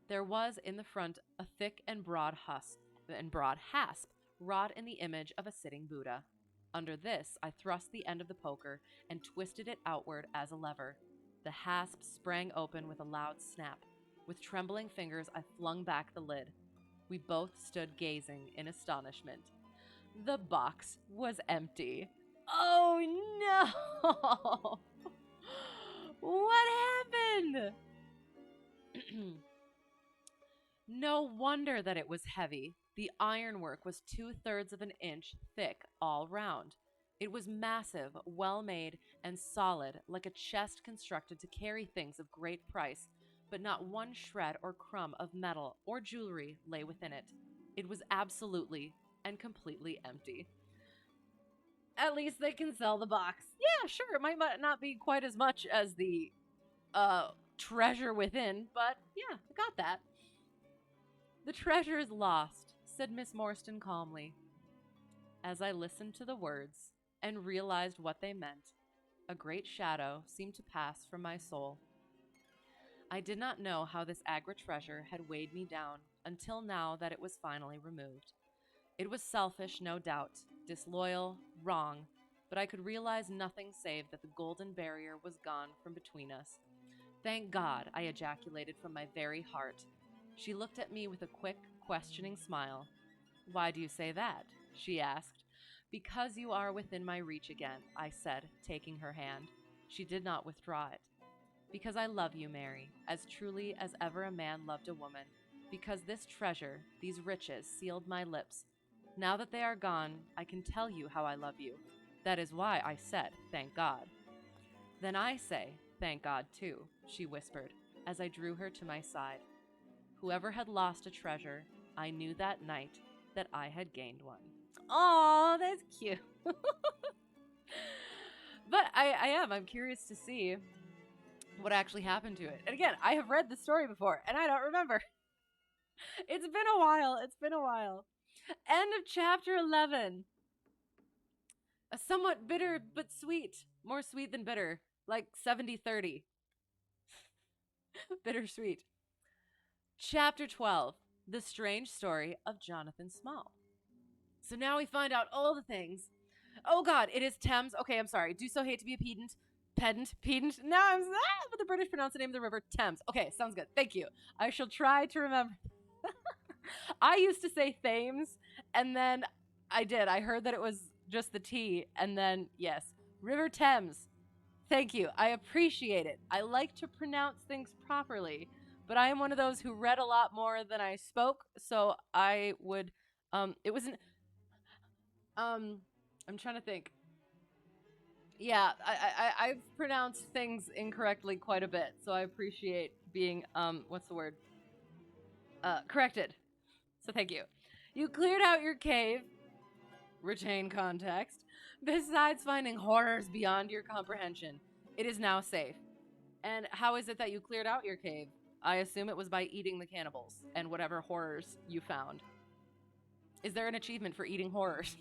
Speaker 1: There was in the front a thick and broad hasp wrought in the image of a sitting Buddha. Under this I thrust the end of the poker and twisted it outward as a lever. The hasp sprang open with a loud snap. With trembling fingers I flung back the lid. We both stood gazing in astonishment. The box was empty. Oh no! What happened? No wonder that it was heavy. The ironwork was 2/3 of an inch thick all round. It was massive, well made, and solid, like a chest constructed to carry things of great price, but not one shred or crumb of metal or jewelry lay within it. It was absolutely and completely empty. At least they can sell the box. Yeah, sure, it might not be quite as much as the treasure within, but yeah, I got that. The treasure is lost, said Miss Morstan calmly. As I listened to the words and realized what they meant, a great shadow seemed to pass from my soul. I did not know how this Agra treasure had weighed me down until now that it was finally removed. It was selfish, no doubt, disloyal, wrong, but I could realize nothing save that the golden barrier was gone from between us. Thank God, I ejaculated from my very heart. She looked at me with a quick, questioning smile. Why do you say that? She asked. Because you are within my reach again, I said, taking her hand. She did not withdraw it. Because I love you, Mary, as truly as ever a man loved a woman. Because this treasure, these riches, sealed my lips. Now that they are gone, I can tell you how I love you. That is why I said, thank God. Then I say, thank God, too, she whispered, as I drew her to my side. Whoever had lost a treasure, I knew that night that I had gained one. Aw, that's cute. But I'm curious to see what actually happened to it. And again, I have read the story before, and I don't remember. It's been a while. End of chapter 11. A somewhat bitter but sweet. More sweet than bitter. Like 70-30. Bittersweet. Chapter 12. The Strange Story of Jonathan Small. So now we find out all the things. Oh God, it is Thames. Okay, I'm sorry. Do so hate to be a pedant. Pedant. Now I'm but the British pronounce the name of the river Thames. Okay, sounds good. Thank you. I shall try to remember. I used to say Thames, and then I heard that it was just the T, and then, yes, River Thames. Thank you. I appreciate it. I like to pronounce things properly, but I am one of those who read a lot more than I spoke, so I would, it wasn't, I'm trying to think. Yeah, I've pronounced things incorrectly quite a bit, so I appreciate being what's the word? Corrected. So thank you. You cleared out your cave, retain context. Besides finding horrors beyond your comprehension, it is now safe. And how is it that you cleared out your cave? I assume it was by eating the cannibals and whatever horrors you found. Is there an achievement for eating horrors?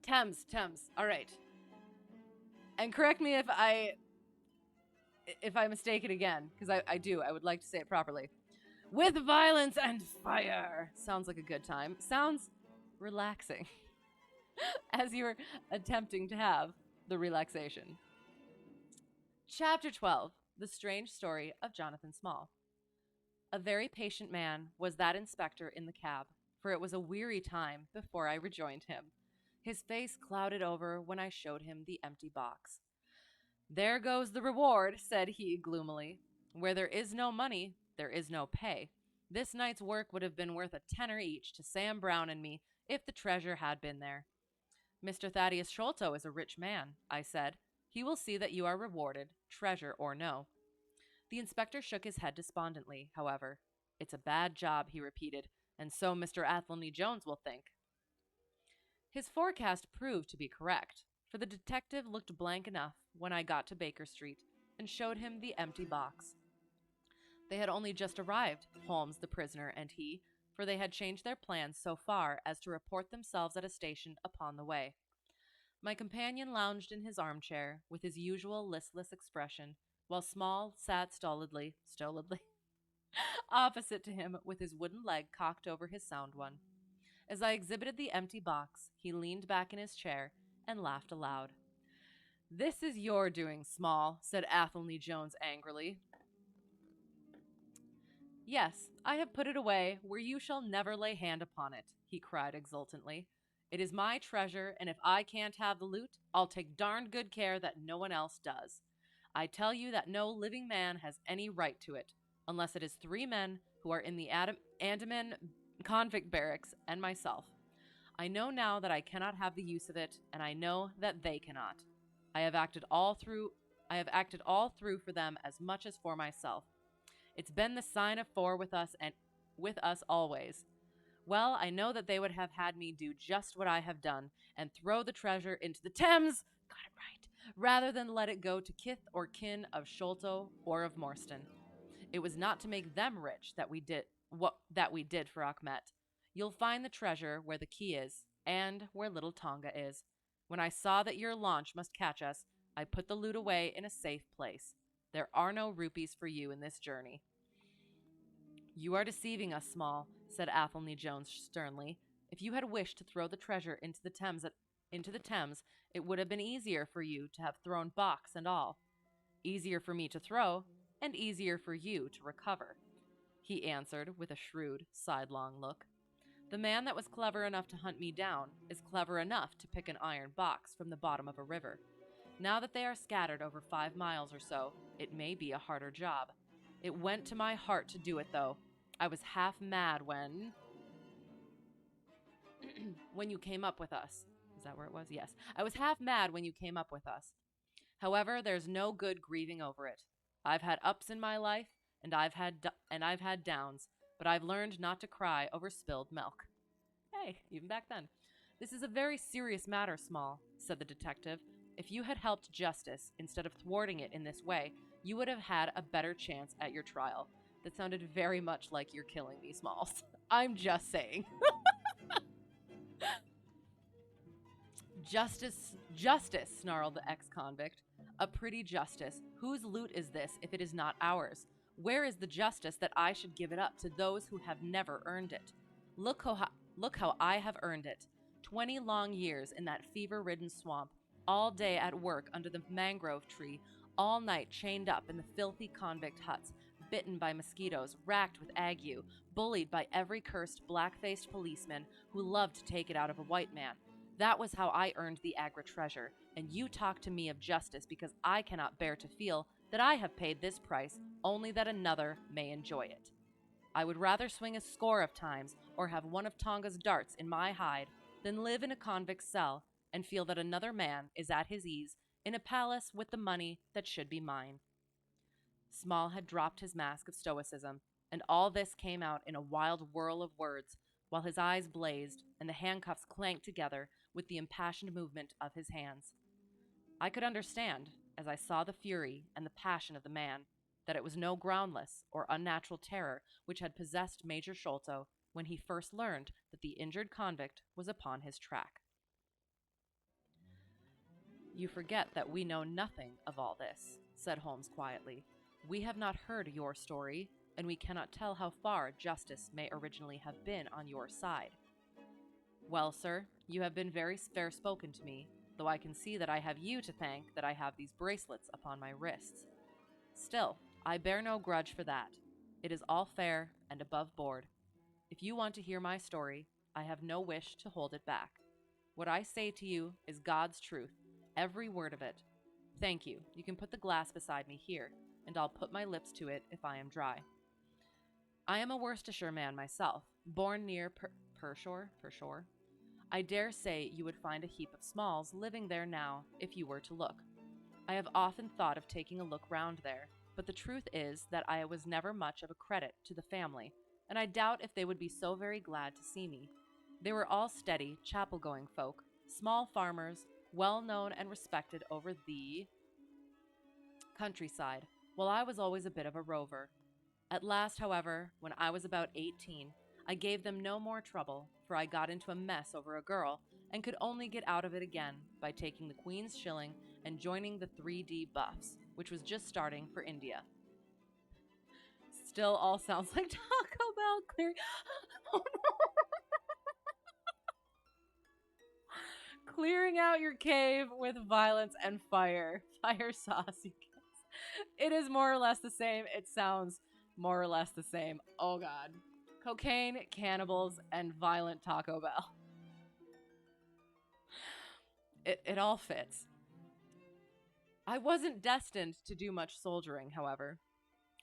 Speaker 1: Thames. All right. And correct me if I mistake it again, because I do. I would like to say it properly. With violence and fire. Sounds like a good time. Sounds relaxing. As you're attempting to have the relaxation. Chapter 12. The Strange Story of Jonathan Small. A very patient man was that inspector in the cab, for it was a weary time before I rejoined him. His face clouded over when I showed him the empty box. There goes the reward, said he gloomily. Where there is no money, there is no pay. This night's work would have been worth a tenner each to Sam Brown and me if the treasure had been there. Mr. Thaddeus Sholto is a rich man, I said. He will see that you are rewarded, treasure or no. The inspector shook his head despondently, however. It's a bad job, he repeated, and so Mr. Athelney Jones will think. His forecast proved to be correct, for the detective looked blank enough when I got to Baker Street and showed him the empty box. They had only just arrived, Holmes, the prisoner, and he, for they had changed their plans so far as to report themselves at a station upon the way. My companion lounged in his armchair with his usual listless expression, while Small sat stolidly, opposite to him with his wooden leg cocked over his sound one. As I exhibited the empty box, he leaned back in his chair and laughed aloud. This is your doing, Small, said Athelney Jones angrily. Yes, I have put it away where you shall never lay hand upon it, he cried exultantly. It is my treasure, and if I can't have the loot, I'll take darned good care that no one else does. I tell you that no living man has any right to it, unless it is 3 men who are in the Andaman convict barracks and myself. I know now that I cannot have the use of it, and I know that they cannot. I have acted all through for them as much as for myself. It's been the sign of 4 with us and with us always. Well, I know that they would have had me do just what I have done and throw the treasure into the Thames, got it right, rather than let it go to kith or kin of Sholto or of Morstan. It was not to make them rich that we did for Achmet. You'll find the treasure where the key is and where little Tonga is. When I saw that your launch must catch us, I put the loot away in a safe place. There are no rupees for you in this journey. You are deceiving us, Small, said Athelney Jones sternly. If you had wished to throw the treasure into the Thames, it would have been easier for you to have thrown box and all. Easier for me to throw, and easier for you to recover, he answered with a shrewd, sidelong look. The man that was clever enough to hunt me down is clever enough to pick an iron box from the bottom of a river. Now that they are scattered over 5 miles or so, it may be a harder job. It went to my heart to do it, though. I was half mad when you came up with us. Is that where it was? Yes. I was half mad when you came up with us. However, there's no good grieving over it. I've had ups in my life, and I've had downs, but I've learned not to cry over spilled milk. Hey, even back then. This is a very serious matter, Small, said the detective. If you had helped justice instead of thwarting it in this way, you would have had a better chance at your trial. That sounded very much like you're killing me, Smalls. I'm just saying. Justice, snarled the ex-convict. A pretty justice. Whose loot is this if it is not ours? Where is the justice that I should give it up to those who have never earned it? Look how I have earned it. 20 long years in that fever-ridden swamp, all day at work under the mangrove tree, all night chained up in the filthy convict huts, bitten by mosquitoes, racked with ague, bullied by every cursed black-faced policeman who loved to take it out of a white man. That was how I earned the Agra treasure, and you talk to me of justice because I cannot bear to feel that I have paid this price only that another may enjoy it. I would rather swing a score of times or have one of Tonga's darts in my hide than live in a convict's cell and feel that another man is at his ease in a palace with the money that should be mine. Small had dropped his mask of stoicism, and all this came out in a wild whirl of words, while his eyes blazed and the handcuffs clanked together with the impassioned movement of his hands. I could understand, as I saw the fury and the passion of the man, that it was no groundless or unnatural terror which had possessed Major Sholto when he first learned that the injured convict was upon his track. "You forget that we know nothing of all this," said Holmes quietly. "We have not heard your story, and we cannot tell how far justice may originally have been on your side." "Well, sir, you have been very fair-spoken to me, though I can see that I have you to thank that I have these bracelets upon my wrists. Still, I bear no grudge for that. It is all fair and above board. If you want to hear my story, I have no wish to hold it back. What I say to you is God's truth, every word of it. Thank you. You can put the glass beside me here, and I'll put my lips to it if I am dry. I am a Worcestershire man myself, born near Pershore. I dare say you would find a heap of Smalls living there now if you were to look. I have often thought of taking a look round there, but the truth is that I was never much of a credit to the family, and I doubt if they would be so very glad to see me. They were all steady, chapel-going folk, small farmers, well known and respected over the countryside, while I was always a bit of a rover. At last, however, when I was about 18, I gave them no more trouble, for I got into a mess over a girl and could only get out of it again by taking the Queen's shilling and joining the 3D Buffs, which was just starting for India. Still all sounds like Taco Bell clear. Oh, no. Clearing out your cave with violence and fire. Fire sauce, you guys. It is more or less the same. It sounds more or less the same. Oh, God. Cocaine, cannibals, and violent Taco Bell. It all fits. I wasn't destined to do much soldiering, however.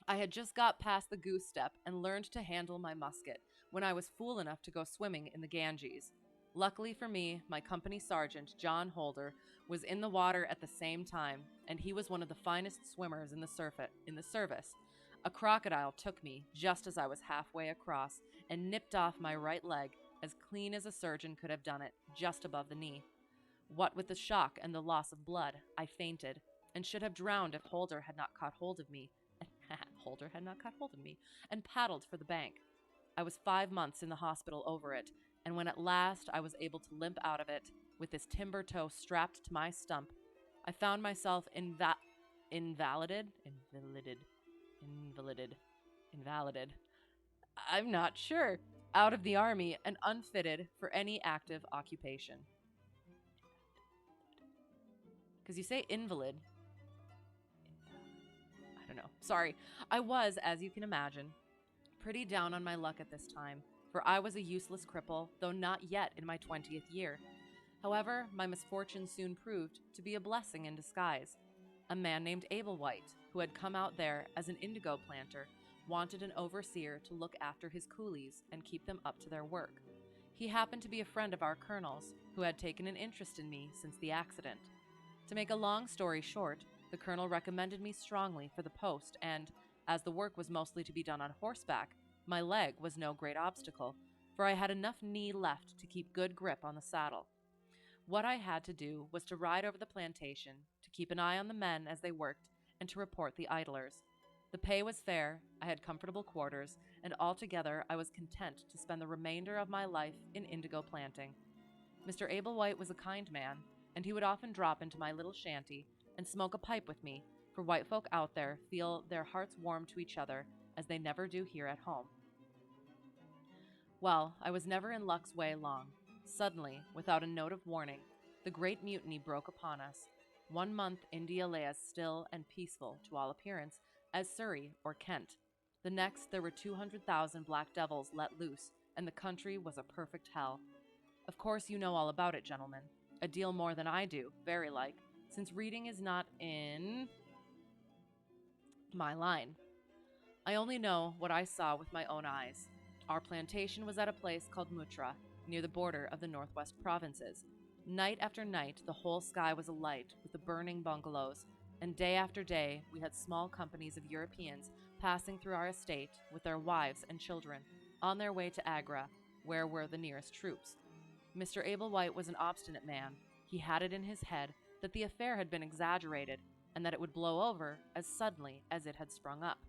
Speaker 1: I had just got past the goose step and learned to handle my musket when I was fool enough to go swimming in the Ganges. Luckily for me, my company sergeant, John Holder, was in the water at the same time, and he was one of the finest swimmers in the service. A crocodile took me just as I was halfway across and nipped off my right leg as clean as a surgeon could have done it, just above the knee. What with the shock and the loss of blood, I fainted and should have drowned if Holder had not caught hold of me. And paddled for the bank. I was 5 months in the hospital over it, and when at last I was able to limp out of it, with this timber toe strapped to my stump, I found myself invalided. I'm not sure. Out of the army and unfitted for any active occupation. Because you say invalid. I don't know. Sorry. I was, as you can imagine, pretty down on my luck at this time, for I was a useless cripple, though not yet in my 20th year. However, my misfortune soon proved to be a blessing in disguise. A man named Ablewhite, who had come out there as an indigo planter, wanted an overseer to look after his coolies and keep them up to their work. He happened to be a friend of our colonel's, who had taken an interest in me since the accident. To make a long story short, the colonel recommended me strongly for the post, and, as the work was mostly to be done on horseback, my leg was no great obstacle, for I had enough knee left to keep good grip on the saddle. What I had to do was to ride over the plantation, to keep an eye on the men as they worked, and to report the idlers. The pay was fair, I had comfortable quarters, and altogether I was content to spend the remainder of my life in indigo planting. Mr. Ablewhite was a kind man, and he would often drop into my little shanty and smoke a pipe with me, for white folk out there feel their hearts warm to each other as they never do here at home. Well, I was never in luck's way long. Suddenly, without a note of warning, the great mutiny broke upon us. 1 month India lay as still and peaceful, to all appearance, as Surrey or Kent. The next there were 200,000 black devils let loose, and the country was a perfect hell. Of course you know all about it, gentlemen. A deal more than I do, very like, since reading is not in my line. I only know what I saw with my own eyes. Our plantation was at a place called Muttra, near the border of the northwest provinces. Night after night, the whole sky was alight with the burning bungalows, and day after day, we had small companies of Europeans passing through our estate with their wives and children, on their way to Agra, where were the nearest troops. Mr. Abel White was an obstinate man. He had it in his head that the affair had been exaggerated, and that it would blow over as suddenly as it had sprung up.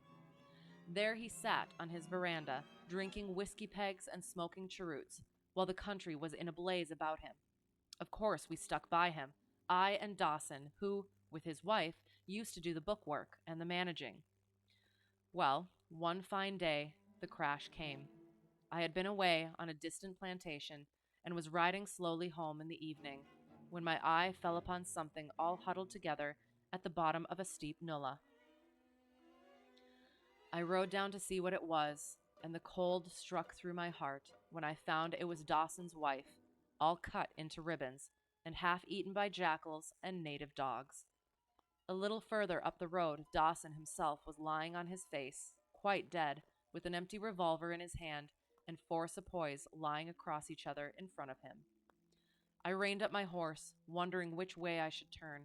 Speaker 1: There he sat on his veranda, drinking whiskey pegs and smoking cheroots, while the country was in a blaze about him. Of course, we stuck by him, I and Dawson, who, with his wife, used to do the book work and the managing. Well, one fine day, the crash came. I had been away on a distant plantation and was riding slowly home in the evening when my eye fell upon something all huddled together at the bottom of a steep nullah. I rode down to see what it was, and the cold struck through my heart when I found it was Dawson's wife, all cut into ribbons and half eaten by jackals and native dogs. A little further up the road, Dawson himself was lying on his face, quite dead, with an empty revolver in his hand and 4 sepoys lying across each other in front of him. I reined up my horse, wondering which way I should turn,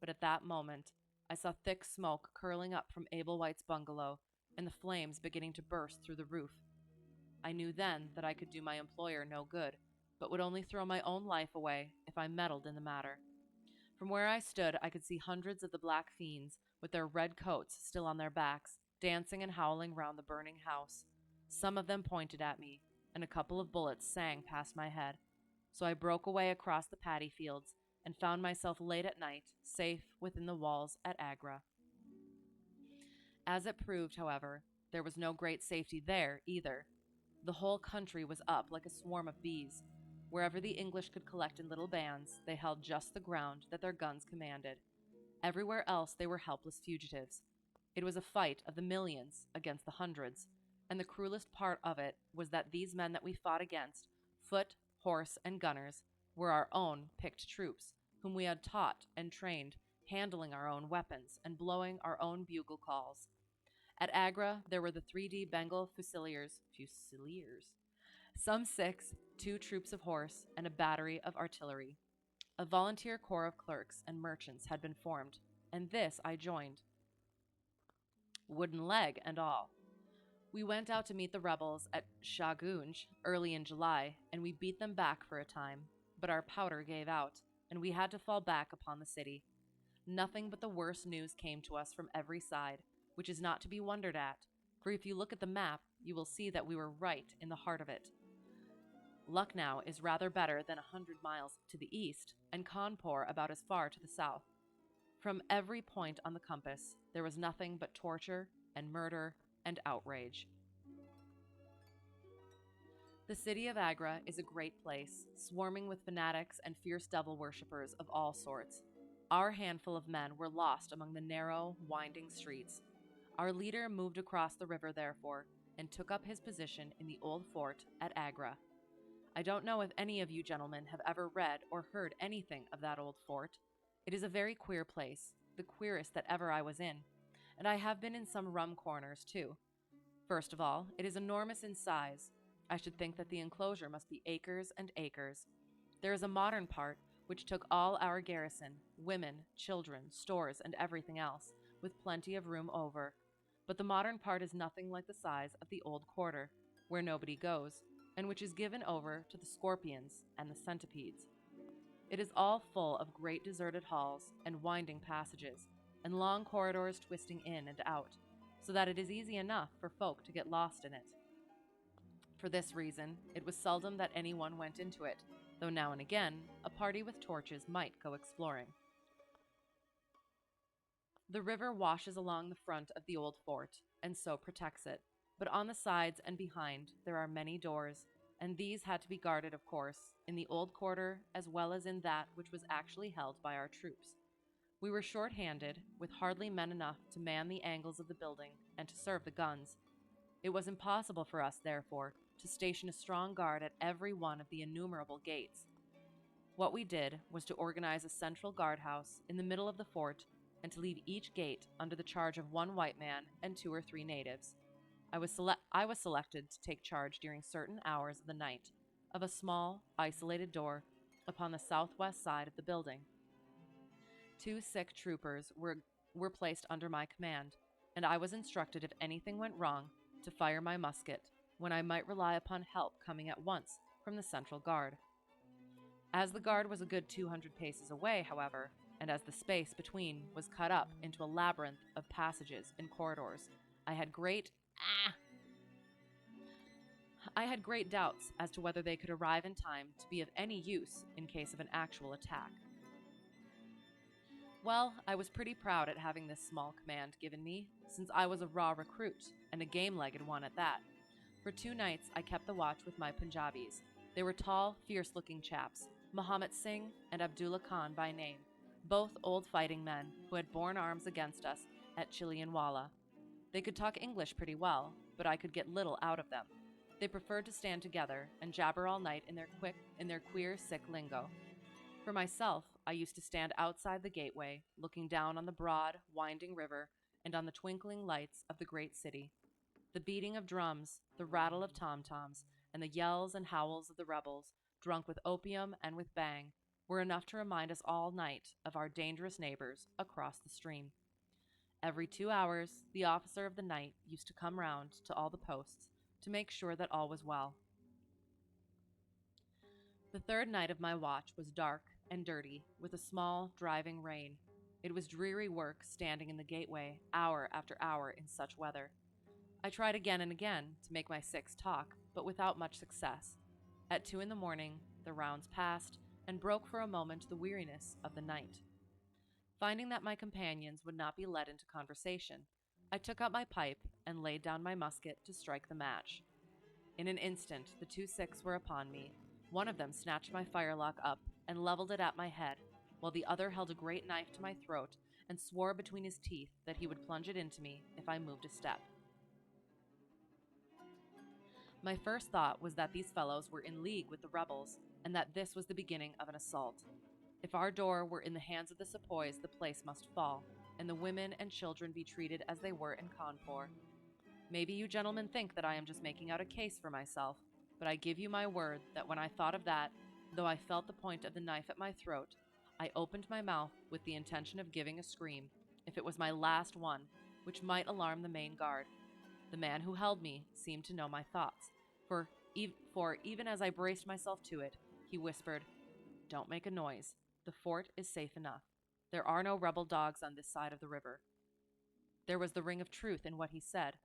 Speaker 1: but at that moment I saw thick smoke curling up from Abel White's bungalow and the flames beginning to burst through the roof. I knew then that I could do my employer no good, but would only throw my own life away if I meddled in the matter. From where I stood, I could see hundreds of the black fiends, with their red coats still on their backs, dancing and howling round the burning house. Some of them pointed at me, and a couple of bullets sang past my head. So I broke away across the paddy fields and found myself late at night, safe within the walls at Agra. As it proved, however, there was no great safety there either. The whole country was up like a swarm of bees. Wherever the English could collect in little bands, they held just the ground that their guns commanded. Everywhere else they were helpless fugitives. It was a fight of the millions against the hundreds, and the cruelest part of it was that these men that we fought against, foot, horse, and gunners, were our own picked troops, whom we had taught and trained, handling our own weapons and blowing our own bugle calls. At Agra, there were the 3D Bengal Fusiliers, some 6, 2 troops of horse, and a battery of artillery. A volunteer corps of clerks and merchants had been formed, and this I joined, wooden leg and all. We went out to meet the rebels at Shagunj early in July, and we beat them back for a time, but our powder gave out, and we had to fall back upon the city. Nothing but the worst news came to us from every side, which is not to be wondered at, for if you look at the map, you will see that we were right in the heart of it. Lucknow is rather better than 100 miles to the east, and Cawnpore about as far to the south. From every point on the compass, there was nothing but torture and murder and outrage. The city of Agra is a great place, swarming with fanatics and fierce devil worshippers of all sorts. Our handful of men were lost among the narrow, winding streets. Our leader moved across the river, therefore, and took up his position in the old fort at Agra. I don't know if any of you gentlemen have ever read or heard anything of that old fort. It is a very queer place, the queerest that ever I was in, and I have been in some rum corners, too. First of all, it is enormous in size. I should think that the enclosure must be acres and acres. There is a modern part, which took all our garrison, women, children, stores, and everything else, with plenty of room over. But the modern part is nothing like the size of the old quarter, where nobody goes, and which is given over to the scorpions and the centipedes. It is all full of great deserted halls and winding passages, and long corridors twisting in and out, so that it is easy enough for folk to get lost in it. For this reason, it was seldom that anyone went into it, though now and again a party with torches might go exploring. The river washes along the front of the old fort, and so protects it, but on the sides and behind there are many doors, and these had to be guarded, of course, in the old quarter as well as in that which was actually held by our troops. We were short-handed, with hardly men enough to man the angles of the building and to serve the guns. It was impossible for us, therefore, to station a strong guard at every one of the innumerable gates. What we did was to organize a central guardhouse in the middle of the fort and to leave each gate under the charge of one white man and 2 or 3 natives. I was selected to take charge during certain hours of the night of a small, isolated door upon the southwest side of the building. Two sick troopers were placed under my command, and I was instructed if anything went wrong to fire my musket, when I might rely upon help coming at once from the central guard. As the guard was a good 200 paces away, however, and as the space between was cut up into a labyrinth of passages and corridors, I had great doubts as to whether they could arrive in time to be of any use in case of an actual attack. Well, I was pretty proud at having this small command given me, since I was a raw recruit, and a game-legged one at that. For 2 nights I kept the watch with my Punjabis. They were tall, fierce-looking chaps, Muhammad Singh and Abdullah Khan by name, both old fighting men who had borne arms against us at Chilianwala. They could talk English pretty well, but I could get little out of them. They preferred to stand together and jabber all night in their queer, sick lingo. For myself, I used to stand outside the gateway, looking down on the broad, winding river and on the twinkling lights of the great city. The beating of drums, the rattle of tom-toms, and the yells and howls of the rebels, drunk with opium and with bang, were enough to remind us all night of our dangerous neighbors across the stream. Every 2 hours, the officer of the night used to come round to all the posts to make sure that all was well. The 3rd night of my watch was dark and dirty, with a small, driving rain. It was dreary work standing in the gateway, hour after hour in such weather. I tried again and again to make my six talk, but without much success. At 2 a.m, the rounds passed, and broke for a moment the weariness of the night. Finding that my companions would not be led into conversation, I took up my pipe and laid down my musket to strike the match. In an instant, the 2 Sikhs were upon me. One of them snatched my firelock up and leveled it at my head, while the other held a great knife to my throat and swore between his teeth that he would plunge it into me if I moved a step. My first thought was that these fellows were in league with the rebels, and that this was the beginning of an assault. If our door were in the hands of the sepoys, the place must fall, and the women and children be treated as they were in Cawnpore. Maybe you gentlemen think that I am just making out a case for myself, but I give you my word that when I thought of that, though I felt the point of the knife at my throat, I opened my mouth with the intention of giving a scream, if it was my last one, which might alarm the main guard. The man who held me seemed to know my thoughts, for even as I braced myself to it, he whispered, "Don't make a noise. The fort is safe enough. There are no rebel dogs on this side of the river." There was the ring of truth in what he said,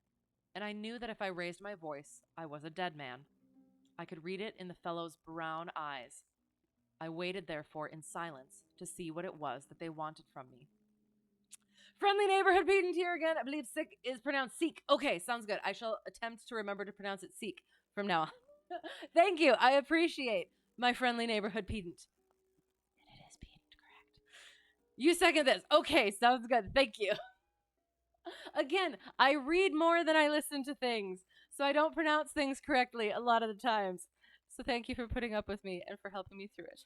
Speaker 1: and I knew that if I raised my voice, I was a dead man. I could read it in the fellow's brown eyes. I waited, therefore, in silence to see what it was that they wanted from me. Friendly neighborhood pedant here again. I believe sick is pronounced seek. Okay, sounds good. I shall attempt to remember to pronounce it seek from now on. Thank you. I appreciate my friendly neighborhood pedant. And it is pedant, correct? You second this. Okay, sounds good. Thank you. Again, I read more than I listen to things, so I don't pronounce things correctly a lot of the times. So thank you for putting up with me and for helping me through it.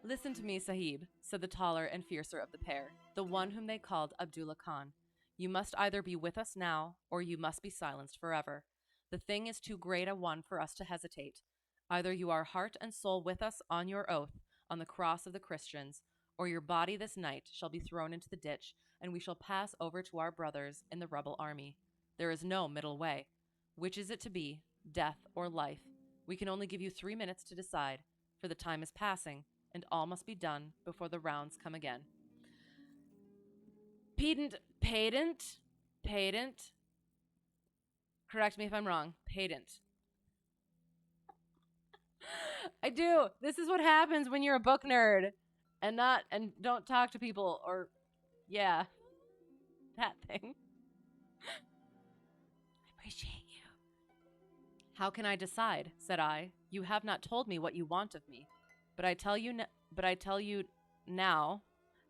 Speaker 1: "Listen to me, Sahib," said the taller and fiercer of the pair, the one whom they called Abdullah Khan. "You must either be with us now, or you must be silenced forever. The thing is too great a one for us to hesitate. Either you are heart and soul with us on your oath, on the cross of the Christians, or your body this night shall be thrown into the ditch, and we shall pass over to our brothers in the rebel army. There is no middle way. Which is it to be, death or life? We can only give you 3 minutes to decide, for the time is passing, and all must be done before the rounds come again." Pedant. Correct me if I'm wrong. Pedant. I do. This is what happens when you're a book nerd and don't talk to people, or yeah, that thing. I appreciate you. "How can I decide?" said I. "You have not told me what you want of me. But I tell you now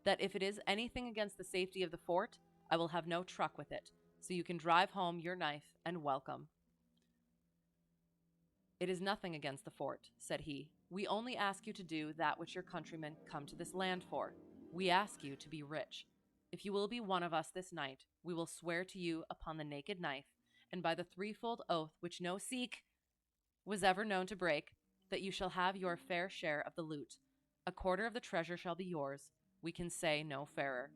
Speaker 1: that if it is anything against the safety of the fort, I will have no truck with it, so you can drive home your knife and welcome." "It is nothing against the fort," said he. "We only ask you to do that which your countrymen come to this land for. We ask you to be rich. If you will be one of us this night, we will swear to you upon the naked knife, and by the threefold oath which no Sikh was ever known to break, that you shall have your fair share of the loot. A quarter of the treasure shall be yours. We can say no fairer.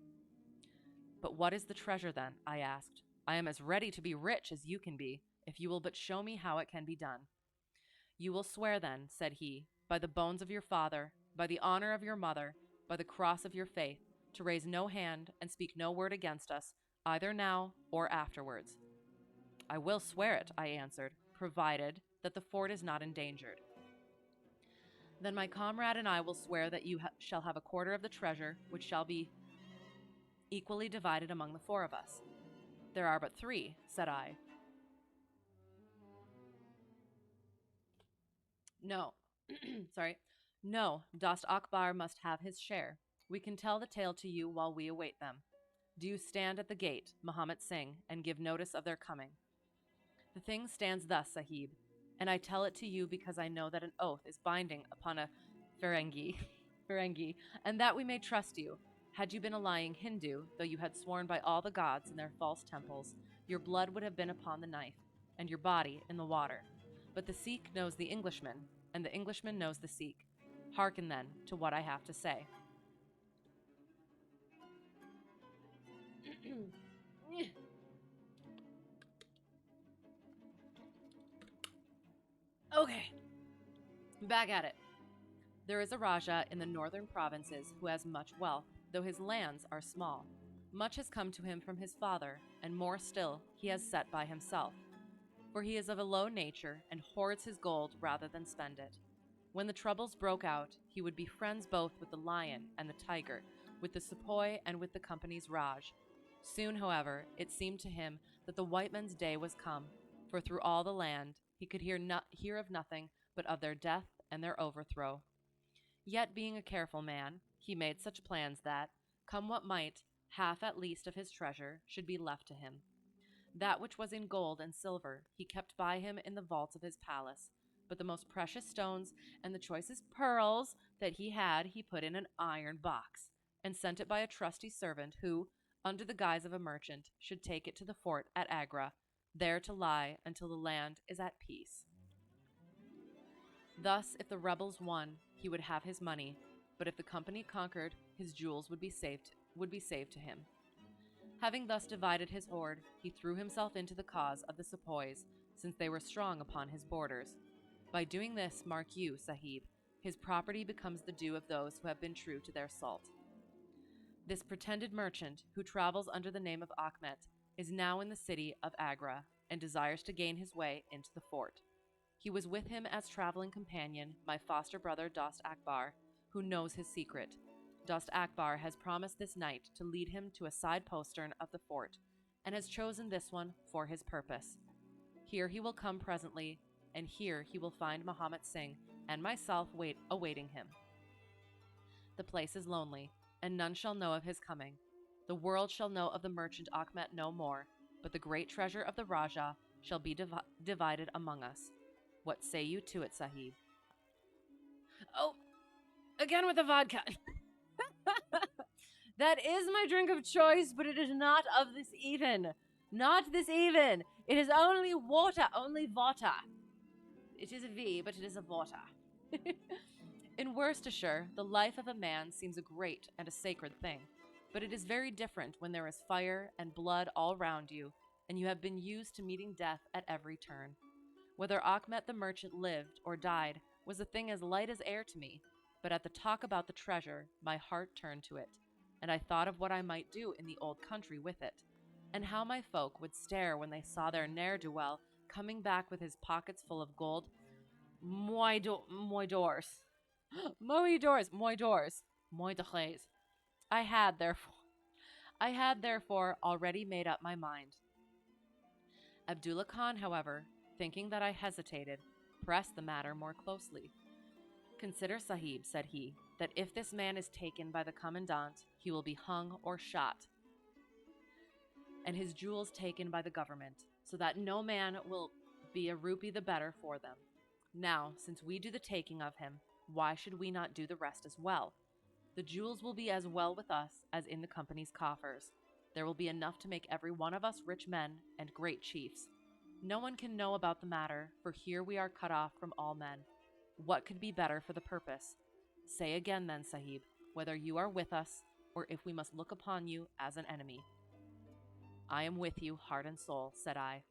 Speaker 1: But what is the treasure then? I asked. I am as ready to be rich as you can be, if you will but show me how it can be done. You will swear then, said he, by the bones of your father, by the honor of your mother, by the cross of your faith, to raise no hand and speak no word against us, either now or afterwards. I will swear it, I answered, provided that the fort is not endangered. Then my comrade and I will swear that you shall have a quarter of the treasure, which shall be equally divided among the four of us. There are but three, said I. No, sorry. No, Dost Akbar must have his share. We can tell the tale to you while we await them. Do you stand at the gate, Muhammad Singh, and give notice of their coming? The thing stands thus, Sahib, and I tell it to you because I know that an oath is binding upon a Ferengi, and that we may trust you. Had you been a lying Hindu, though you had sworn by all the gods in their false temples, your blood would have been upon the knife, and your body in the water. But the Sikh knows the Englishman, and the Englishman knows the Sikh. Hearken then to what I have to say. Okay, back at it. There is a Raja in the northern provinces who has much wealth, though his lands are small. Much has come to him from his father, and more still he has set by himself. For he is of a low nature and hoards his gold rather than spend it. When the troubles broke out, he would be friends both with the lion and the tiger, with the sepoy and with the company's Raj. Soon, however, it seemed to him that the white men's day was come, for through all the land he could hear of nothing but of their death and their overthrow. Yet, being a careful man, he made such plans that, come what might, half at least of his treasure should be left to him. That which was in gold and silver he kept by him in the vaults of his palace, but the most precious stones and the choicest pearls that he had he put in an iron box, and sent it by a trusty servant who, under the guise of a merchant, should take it to the fort at Agra, there to lie until the land is at peace. Thus, if the rebels won, he would have his money, but if the company conquered, his jewels would be saved to him. Having thus divided his hoard, he threw himself into the cause of the sepoys, since they were strong upon his borders. By doing this, mark you, Sahib, his property becomes the due of those who have been true to their salt. This pretended merchant, who travels under the name of Achmet, is now in the city of Agra, and desires to gain his way into the fort. He was with him as traveling companion, my foster brother Dost Akbar, who knows his secret. Dost Akbar has promised this night to lead him to a side postern of the fort, and has chosen this one for his purpose. Here he will come presently, and here he will find Muhammad Singh and myself awaiting him. The place is lonely, and none shall know of his coming. The world shall know of the merchant Achmet no more, but the great treasure of the Rajah shall be divided among us. What say you to it, Sahib? Oh, again with the vodka. That is my drink of choice, but it is not of this even. Not this even. It is only water, only water. It is a V, but it is a water. In Worcestershire, the life of a man seems a great and a sacred thing, but it is very different when there is fire and blood all round you, and you have been used to meeting death at every turn. Whether Achmet the merchant lived or died was a thing as light as air to me, but at the talk about the treasure, my heart turned to it, and I thought of what I might do in the old country with it, and how my folk would stare when they saw their ne'er-do-well coming back with his pockets full of gold. Moi doors. I had therefore already made up my mind. Abdullah Khan, however, thinking that I hesitated, pressed the matter more closely. Consider, Sahib, said he, that if this man is taken by the commandant, he will be hung or shot, and his jewels taken by the government, so that no man will be a rupee the better for them. Now, since we do the taking of him, why should we not do the rest as well? The jewels will be as well with us as in the company's coffers. There will be enough to make every one of us rich men and great chiefs. No one can know about the matter, for here we are cut off from all men. What could be better for the purpose? Say again, then, Sahib, whether you are with us, or if we must look upon you as an enemy. I am with you, heart and soul, said I.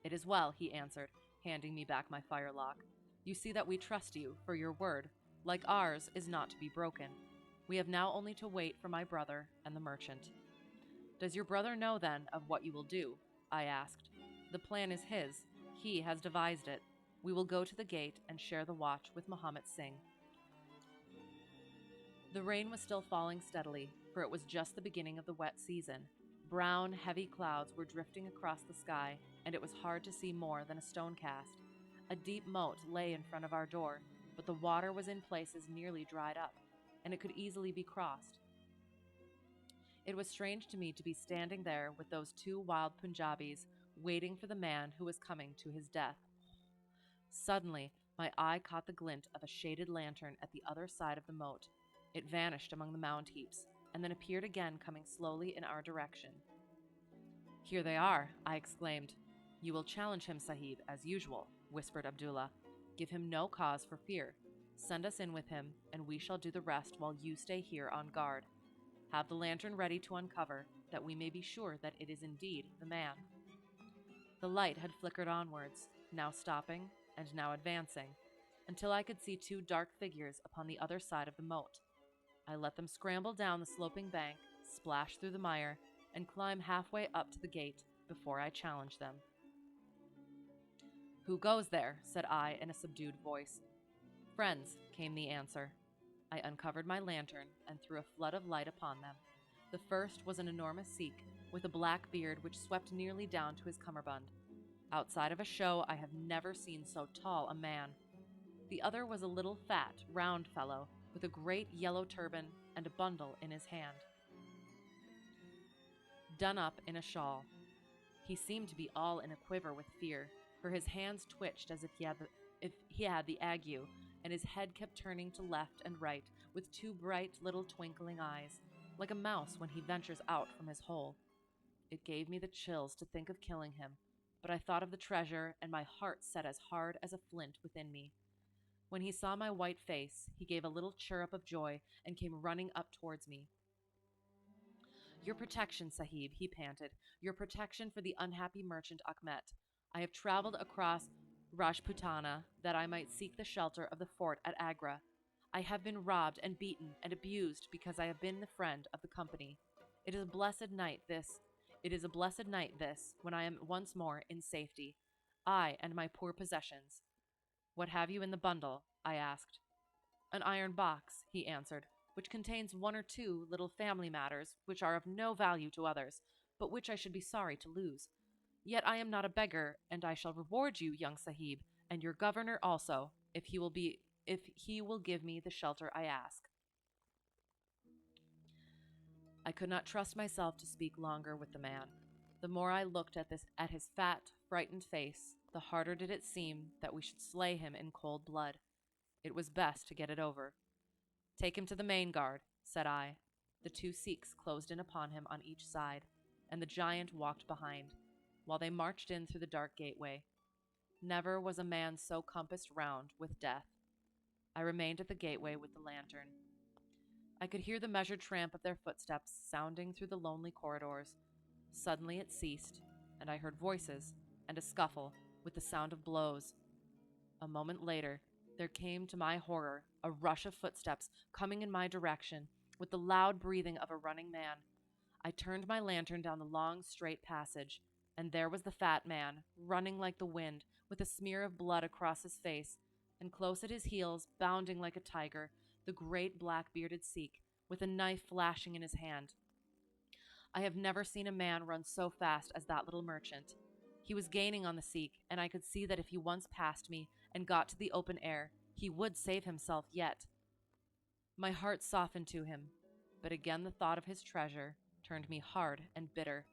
Speaker 1: It is well, he answered, handing me back my firelock. You see that we trust you, for your word, like ours, is not to be broken. We have now only to wait for my brother and the merchant. Does your brother know, then, of what you will do? I asked. The plan is his. He has devised it. We will go to the gate and share the watch with Muhammad Singh. The rain was still falling steadily, for it was just the beginning of the wet season. Brown, heavy clouds were drifting across the sky, and it was hard to see more than a stone cast. A deep moat lay in front of our door, but the water was in places nearly dried up, and it could easily be crossed. It was strange to me to be standing there with those two wild Punjabis, waiting for the man who was coming to his death. Suddenly, my eye caught the glint of a shaded lantern at the other side of the moat. It vanished among the mound heaps, and then appeared again coming slowly in our direction. Here they are, I exclaimed. You will challenge him, Sahib, as usual, whispered Abdullah. Give him no cause for fear. Send us in with him, and we shall do the rest while you stay here on guard. Have the lantern ready to uncover, that we may be sure that it is indeed the man. The light had flickered onwards, now stopping and now advancing, until I could see two dark figures upon the other side of the moat. I let them scramble down the sloping bank, splash through the mire, and climb halfway up to the gate before I challenged them. Who goes there? Said I in a subdued voice. Friends, came the answer. I uncovered my lantern and threw a flood of light upon them. The first was an enormous Sikh with a black beard which swept nearly down to his cummerbund. Outside of a show, I have never seen so tall a man. The other was a little fat, round fellow with a great yellow turban and a bundle in his hand, done up in a shawl. He seemed to be all in a quiver with fear, for his hands twitched as if he had the ague, and his head kept turning to left and right with two bright little twinkling eyes, like a mouse when he ventures out from his hole. It gave me the chills to think of killing him, but I thought of the treasure, and my heart set as hard as a flint within me. When he saw my white face, he gave a little chirrup of joy and came running up towards me. Your protection, Sahib, he panted. Your protection for the unhappy merchant Achmet. I have traveled across Rajputana that I might seek the shelter of the fort at Agra. I have been robbed and beaten and abused because I have been the friend of the company. It is a blessed night this, when I am once more in safety, I and my poor possessions. What have you in the bundle? I asked. An iron box, he answered, which contains one or two little family matters which are of no value to others, but which I should be sorry to lose. Yet I am not a beggar, and I shall reward you, young Sahib, and your governor also, if he will give me the shelter I ask. I could not trust myself to speak longer with the man. The more I looked at his fat, frightened face, the harder did it seem that we should slay him in cold blood. It was best to get it over. Take him to the main guard, said I. The two Sikhs closed in upon him on each side, and the giant walked behind, while they marched in through the dark gateway. Never was a man so compassed round with death. I remained at the gateway with the lantern. I could hear the measured tramp of their footsteps sounding through the lonely corridors. Suddenly it ceased, and I heard voices and a scuffle with the sound of blows. A moment later, there came to my horror a rush of footsteps coming in my direction with the loud breathing of a running man. I turned my lantern down the long, straight passage, and there was the fat man, running like the wind, with a smear of blood across his face, and close at his heels, bounding like a tiger, the great black-bearded Sikh, with a knife flashing in his hand. I have never seen a man run so fast as that little merchant. He was gaining on the Sikh, and I could see that if he once passed me and got to the open air, he would save himself yet. My heart softened to him, but again the thought of his treasure turned me hard and bitter.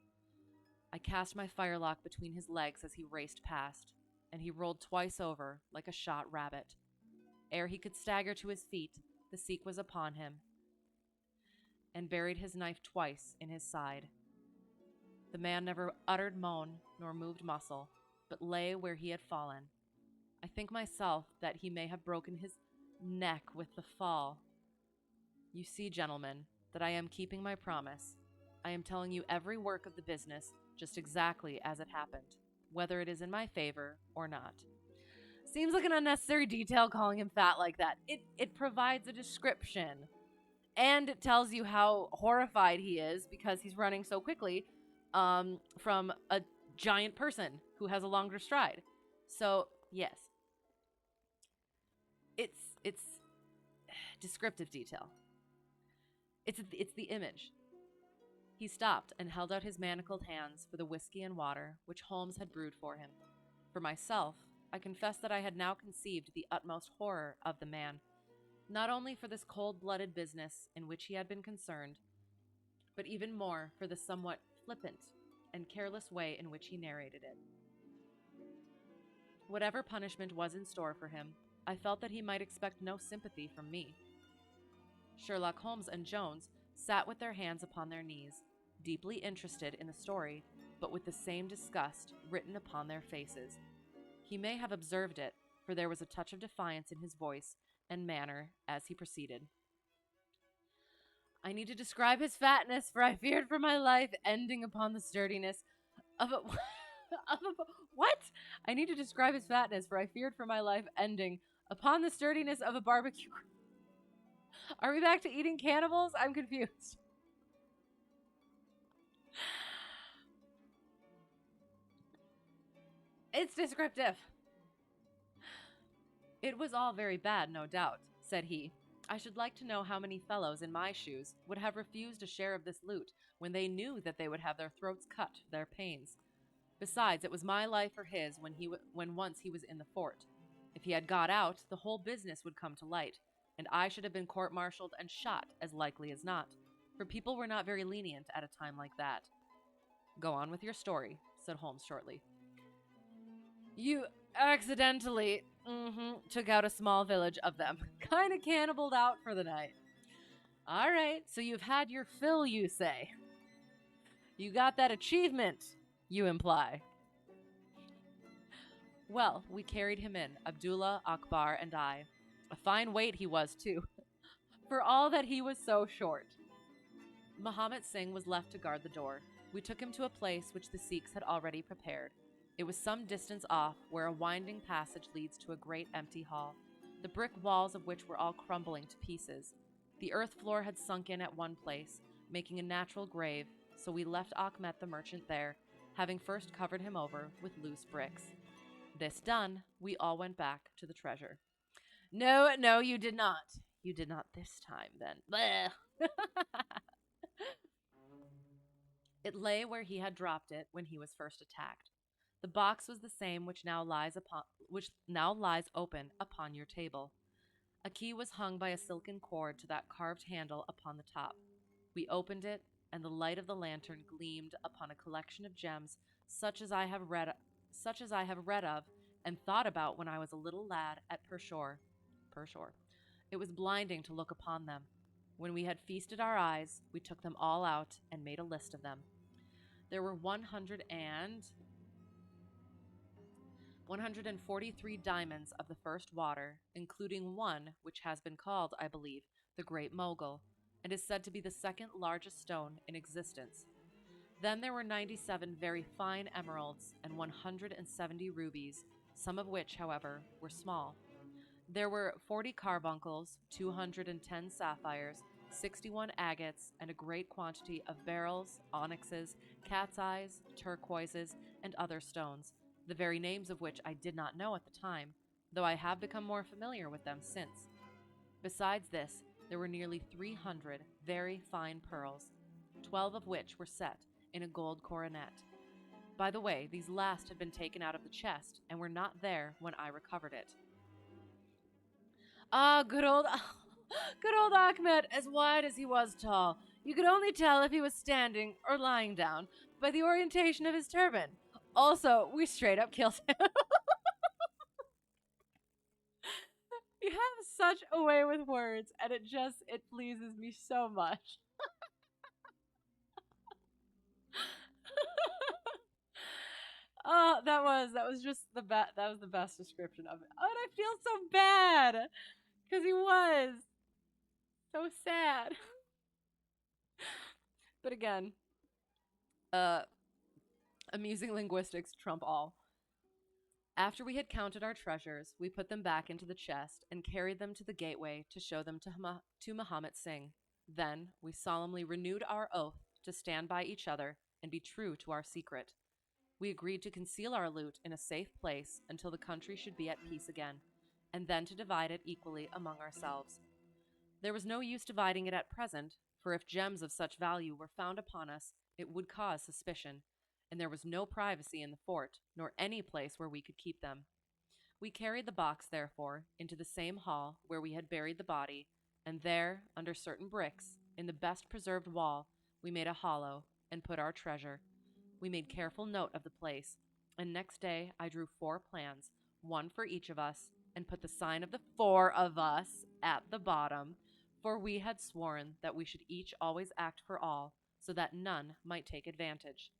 Speaker 1: I cast my firelock between his legs as he raced past, and he rolled twice over like a shot rabbit. Ere he could stagger to his feet, the Sikh was upon him and buried his knife twice in his side. The man never uttered moan nor moved muscle, but lay where he had fallen. I think myself that he may have broken his neck with the fall. You see, gentlemen, that I am keeping my promise. I am telling you every work of the business just exactly as it happened, whether it is in my favor or not. Seems like an unnecessary detail calling him fat like that. It provides a description. And it tells you how horrified he is because he's running so quickly from a giant person who has a longer stride. So, yes. It's descriptive detail. It's the image. He stopped and held out his manacled hands for the whiskey and water which Holmes had brewed for him. For myself, I confess that I had now conceived the utmost horror of the man, not only for this cold-blooded business in which he had been concerned, but even more for the somewhat flippant and careless way in which he narrated it. Whatever punishment was in store for him, I felt that he might expect no sympathy from me. Sherlock Holmes and Jones sat with their hands upon their knees, deeply interested in the story, but with the same disgust written upon their faces. He may have observed it, for there was a touch of defiance in his voice and manner as he proceeded. I need to describe his fatness, for I feared for my life, ending upon the sturdiness of a... What? I need to describe his fatness, for I feared for my life, ending upon the sturdiness of a barbecue... Are we back to eating cannibals? I'm confused. It's descriptive. It was all very bad, no doubt, said he. I should like to know how many fellows in my shoes would have refused a share of this loot when they knew that they would have their throats cut for their pains. Besides, it was my life or his when once he was in the fort. If he had got out, the whole business would come to light, and I should have been court-martialed and shot as likely as not, for people were not very lenient at a time like that. Go on with your story, said Holmes shortly. You accidentally took out a small village of them. Kind of cannibaled out for the night. All right, so you've had your fill, you say. You got that achievement, you imply. Well, we carried him in, Abdullah, Akbar, and I. A fine weight he was, too, for all that he was so short. Muhammad Singh was left to guard the door. We took him to a place which the Sikhs had already prepared. It was some distance off, where a winding passage leads to a great empty hall, the brick walls of which were all crumbling to pieces. The earth floor had sunk in at one place, making a natural grave, so we left Achmet the merchant there, having first covered him over with loose bricks. This done, we all went back to the treasure. No, you did not. You did not this time, then. It lay where he had dropped it when he was first attacked. The box was the same which now lies open upon your table. A key was hung by a silken cord to that carved handle upon the top. We opened it, and the light of the lantern gleamed upon a collection of gems such as I have read of and thought about when I was a little lad at Pershore. It was blinding to look upon them. When we had feasted our eyes, we took them all out and made a list of them. There were 143 diamonds of the first water, including one which has been called, I believe, the Great Mogul, and is said to be the second largest stone in existence. Then there were 97 very fine emeralds and 170 rubies, some of which, however, were small. There were 40 carbuncles, 210 sapphires, 61 agates, and a great quantity of beryls, onyxes, cat's eyes, turquoises, and other stones, the very names of which I did not know at the time, though I have become more familiar with them since. Besides this, there were nearly 300 very fine pearls, 12 of which were set in a gold coronet. By the way, these last had been taken out of the chest and were not there when I recovered it. Ah, good old Achmet, as wide as he was tall. You could only tell if he was standing or lying down by the orientation of his turban. Also, we straight up killed him. You have such a way with words, and it pleases me so much. Oh, that was just the best. That was the best description of it. Oh, and I feel so bad because he was so sad. But again, uh, amusing linguistics trump all. After we had counted our treasures, we put them back into the chest and carried them to the gateway to show them to Muhammad Singh. Then we solemnly renewed our oath to stand by each other and be true to our secret. We agreed to conceal our loot in a safe place until the country should be at peace again, and then to divide it equally among ourselves. There was no use dividing it at present, for if gems of such value were found upon us, it would cause suspicion, and there was no privacy in the fort, nor any place where we could keep them. We carried the box, therefore, into the same hall where we had buried the body, and there, under certain bricks, in the best preserved wall, we made a hollow and put our treasure. We made careful note of the place, and next day I drew 4 plans, one for each of us, and put the sign of the 4 of us at the bottom, for we had sworn that we should each always act for all, so that none might take advantage.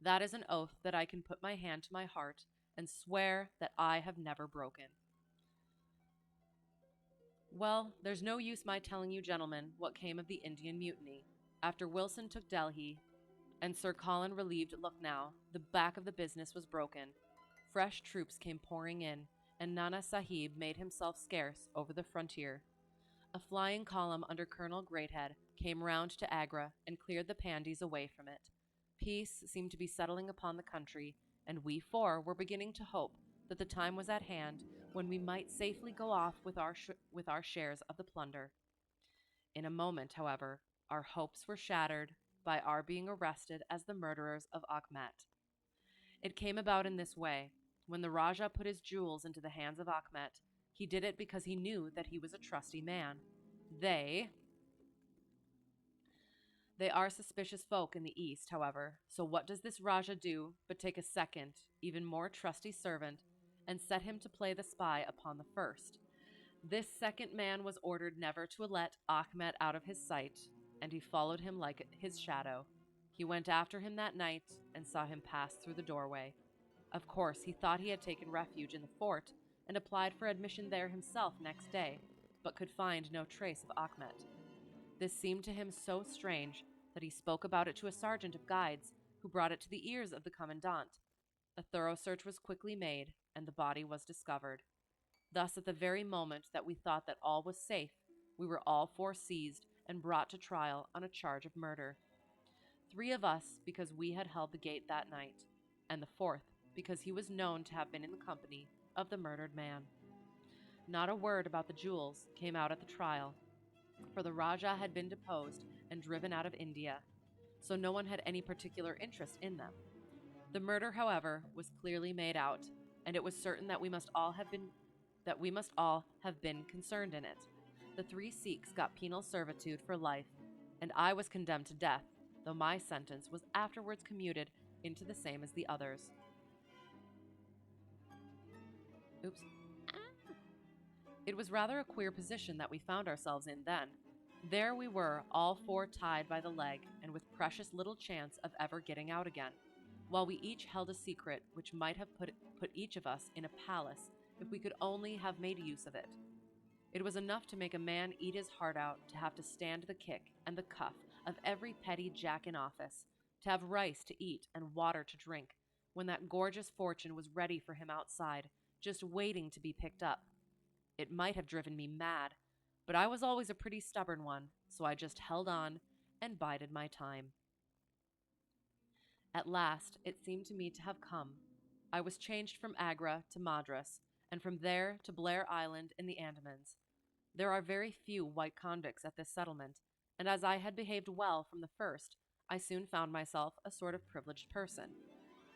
Speaker 1: That is an oath that I can put my hand to my heart and swear that I have never broken. Well, there's no use my telling you, gentlemen, what came of the Indian Mutiny. After Wilson took Delhi and Sir Colin relieved Lucknow, the back of the business was broken. Fresh troops came pouring in, and Nana Sahib made himself scarce over the frontier. A flying column under Colonel Greathead came round to Agra and cleared the Pandies away from it. Peace seemed to be settling upon the country, and we 4 were beginning to hope that the time was at hand when we might safely go off with our shares of the plunder. In a moment, however, our hopes were shattered by our being arrested as the murderers of Achmet. It came about in this way. When the Rajah put his jewels into the hands of Achmet, he did it because he knew that he was a trusty man. They are suspicious folk in the East, however, so what does this Rajah do but take a second, even more trusty servant, and set him to play the spy upon the first? This second man was ordered never to let Achmet out of his sight, and he followed him like his shadow. He went after him that night and saw him pass through the doorway. Of course, he thought he had taken refuge in the fort and applied for admission there himself next day, but could find no trace of Achmet. This seemed to him so strange that he spoke about it to a sergeant of guides, who brought it to the ears of the commandant. A thorough search was quickly made, and the body was discovered. Thus, at the very moment that we thought that all was safe, we were all 4 seized and brought to trial on a charge of murder. 3 of us because we had held the gate that night, and the 4th because he was known to have been in the company of the murdered man. Not a word about the jewels came out at the trial, for the Rajah had been deposed and driven out of India, so no one had any particular interest in them. The murder, however, was clearly made out, and it was certain that we must all have been concerned in it. The 3 Sikhs got penal servitude for life, and I was condemned to death, though my sentence was afterwards commuted into the same as the others. Oops. It was rather a queer position that we found ourselves in then. There we were, all 4 tied by the leg, and with precious little chance of ever getting out again, while we each held a secret which might have put each of us in a palace if we could only have made use of it. It was enough to make a man eat his heart out to have to stand the kick and the cuff of every petty jack in office, to have rice to eat and water to drink, when that gorgeous fortune was ready for him outside, just waiting to be picked up. It might have driven me mad, but I was always a pretty stubborn one, so I just held on and bided my time. At last, it seemed to me to have come. I was changed from Agra to Madras, and from there to Blair Island in the Andamans. There are very few white convicts at this settlement, and as I had behaved well from the first, I soon found myself a sort of privileged person.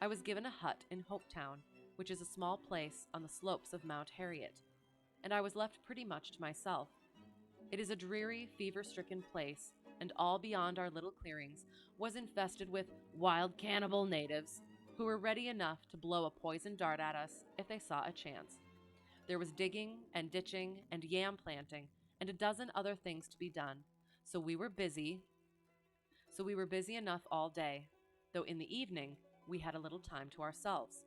Speaker 1: I was given a hut in Hopetown, which is a small place on the slopes of Mount Harriet, and I was left pretty much to myself. It is a dreary, fever-stricken place, and all beyond our little clearings was infested with wild cannibal natives who were ready enough to blow a poisoned dart at us if they saw a chance. There was digging and ditching and yam planting and a dozen other things to be done, so we were busy enough all day, though in the evening we had a little time to ourselves.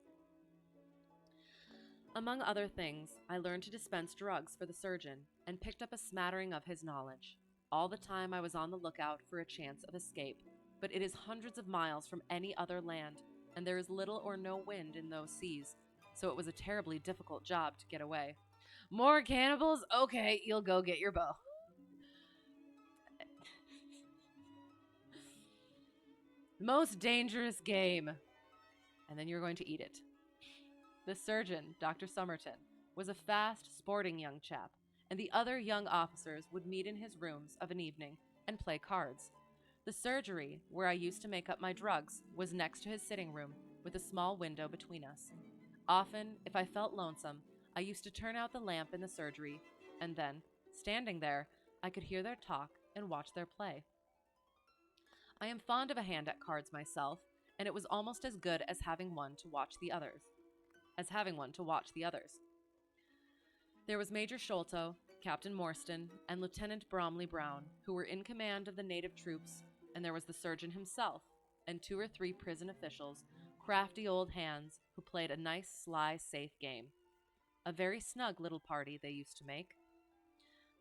Speaker 1: Among other things, I learned to dispense drugs for the surgeon and picked up a smattering of his knowledge. All the time I was on the lookout for a chance of escape, but it is hundreds of miles from any other land, and there is little or no wind in those seas, so it was a terribly difficult job to get away. More cannibals? Okay, you'll go get your bow. Most dangerous game. And then you're going to eat it. The surgeon, Dr. Somerton, was a fast, sporting young chap, and the other young officers would meet in his rooms of an evening and play cards. The surgery, where I used to make up my drugs, was next to his sitting room, with a small window between us. Often, if I felt lonesome, I used to turn out the lamp in the surgery, and then, standing there, I could hear their talk and watch their play. I am fond of a hand at cards myself, and it was almost as good as having one to watch the others. There was Major Sholto, Captain Morstan, and Lieutenant Bromley Brown, who were in command of the native troops, and there was the surgeon himself, and 2 or 3 prison officials, crafty old hands, who played a nice, sly, safe game. A very snug little party they used to make.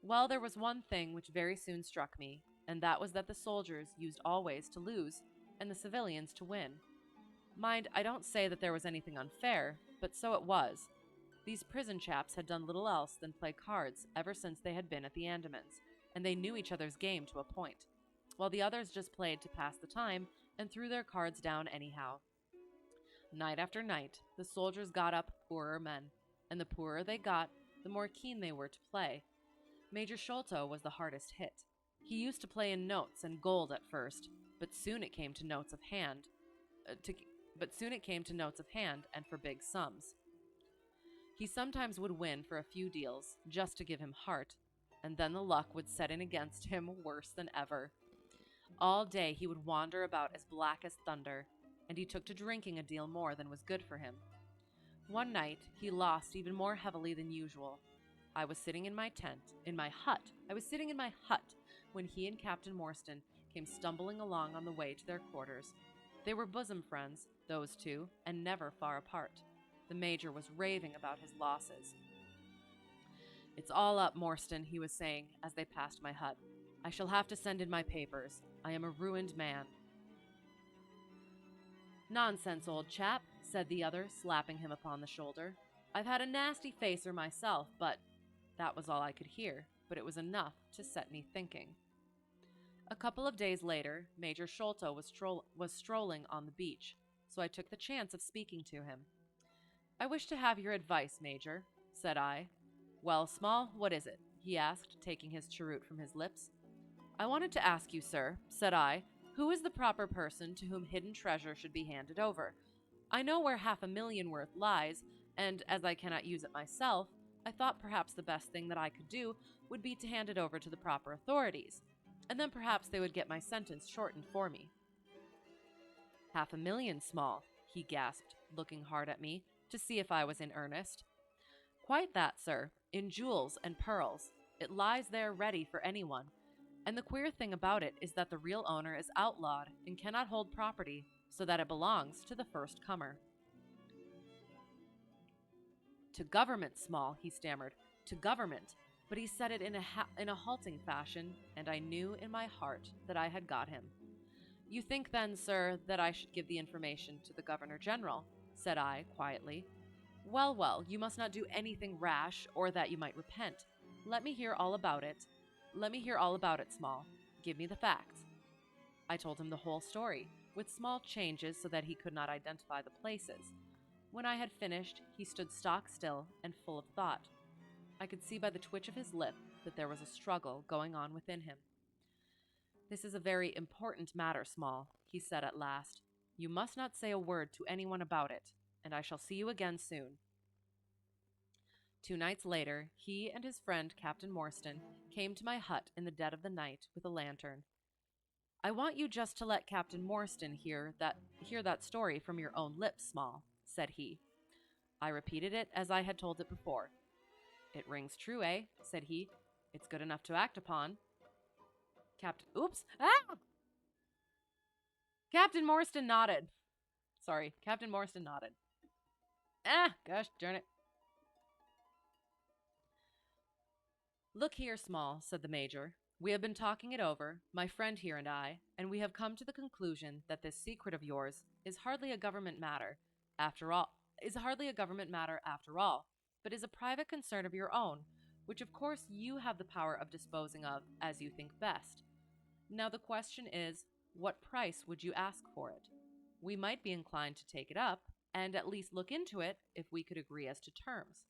Speaker 1: Well, there was one thing which very soon struck me, and that was that the soldiers used always to lose, and the civilians to win. Mind, I don't say that there was anything unfair, but so it was. These prison chaps had done little else than play cards ever since they had been at the Andamans, and they knew each other's game to a point, while the others just played to pass the time and threw their cards down anyhow. Night after night, the soldiers got up poorer men, and the poorer they got, the more keen they were to play. Major Sholto was the hardest hit. He used to play in notes and gold at first, but soon it came to notes of hand, and for big sums. He sometimes would win for a few deals, just to give him heart, and then the luck would set in against him worse than ever. All day he would wander about as black as thunder, and he took to drinking a deal more than was good for him. One night he lost even more heavily than usual. I was sitting in my hut, when he and Captain Morstan came stumbling along on the way to their quarters. They were bosom friends, those two, and never far apart. The Major was raving about his losses. "It's all up, Morstan," he was saying as they passed my hut. "I shall have to send in my papers. I am a ruined man." "Nonsense, old chap," said the other, slapping him upon the shoulder. "I've had a nasty facer myself, but—" That was all I could hear, but it was enough to set me thinking. A couple of days later, Major Sholto was strolling on the beach, so I took the chance of speaking to him. "I wish to have your advice, Major," said I. "Well, Small, what is it?" he asked, taking his cheroot from his lips. "I wanted to ask you, sir," said I, "who is the proper person to whom hidden treasure should be handed over? I know where 500,000 worth lies, and as I cannot use it myself, I thought perhaps the best thing that I could do would be to hand it over to the proper authorities, and then perhaps they would get my sentence shortened for me." "500,000, Small," he gasped, looking hard at me to see if I was in earnest. "Quite that, sir, in jewels and pearls. It lies there ready for anyone, and the queer thing about it is that the real owner is outlawed and cannot hold property, so that it belongs to the first comer." "To government, Small," he stammered. "To government." But he said it in a halting fashion, and I knew in my heart that I had got him. "You think then, sir, that I should give the information to the Governor-General?" said I, quietly. Well, well, you must not do anything rash, or that you might repent. Let me hear all about it. Small. Give me the facts." I told him the whole story, with small changes so that he could not identify the places. When I had finished, he stood stock still and full of thought. I could see by the twitch of his lip that there was a struggle going on within him. "This is a very important matter, Small," he said at last. "You must not say a word to anyone about it, and I shall see you again soon." 2 nights later, he and his friend Captain Morstan came to my hut in the dead of the night with a lantern. "I want you just to let Captain Morstan hear that story from your own lips, Small," said he. I repeated it as I had told it before. "It rings true, eh?" said he. "It's good enough to act upon." Captain Morstan nodded. Sorry, Captain Morstan nodded. Ah, gosh darn it. Look here, Small, said the Major. We have been talking it over, my friend here and I, and we have come to the conclusion that this secret of yours is hardly a government matter, after all, but is a private concern of your own, which of course you have the power of disposing of as you think best. Now the question is, what price would you ask for it? We might be inclined to take it up, and at least look into it if we could agree as to terms.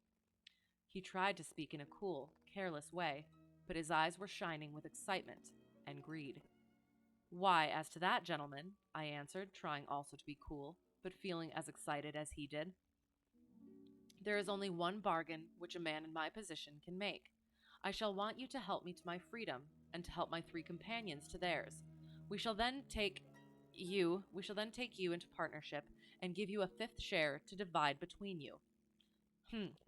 Speaker 1: He tried to speak in a cool, careless way, but his eyes were shining with excitement and greed. Why, as to that, gentlemen, I answered, trying also to be cool, but feeling as excited as he did. There is only one bargain which a man in my position can make. I shall want you to help me to my freedom, and to help my 3 companions to theirs. We shall then take you into partnership, and give you a 5th share to divide between you.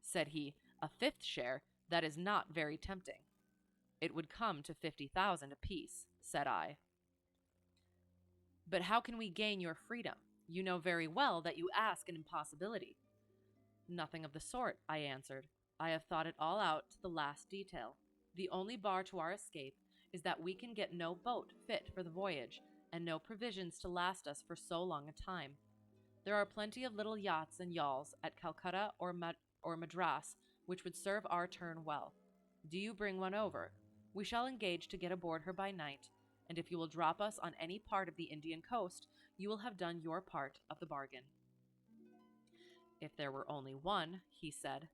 Speaker 1: Said he, a 5th share? That is not very tempting. It would come to 50,000 apiece, said I. But how can we gain your freedom? You know very well that you ask an impossibility. Nothing of the sort, I answered. I have thought it all out to the last detail. The only bar to our escape is that we can get no boat fit for the voyage, and no provisions to last us for so long a time. There are plenty of little yachts and yawls at Calcutta or Madras which would serve our turn well. Do you bring one over? We shall engage to get aboard her by night, and if you will drop us on any part of the Indian coast, you will have done your part of the bargain. If there were only one, he said.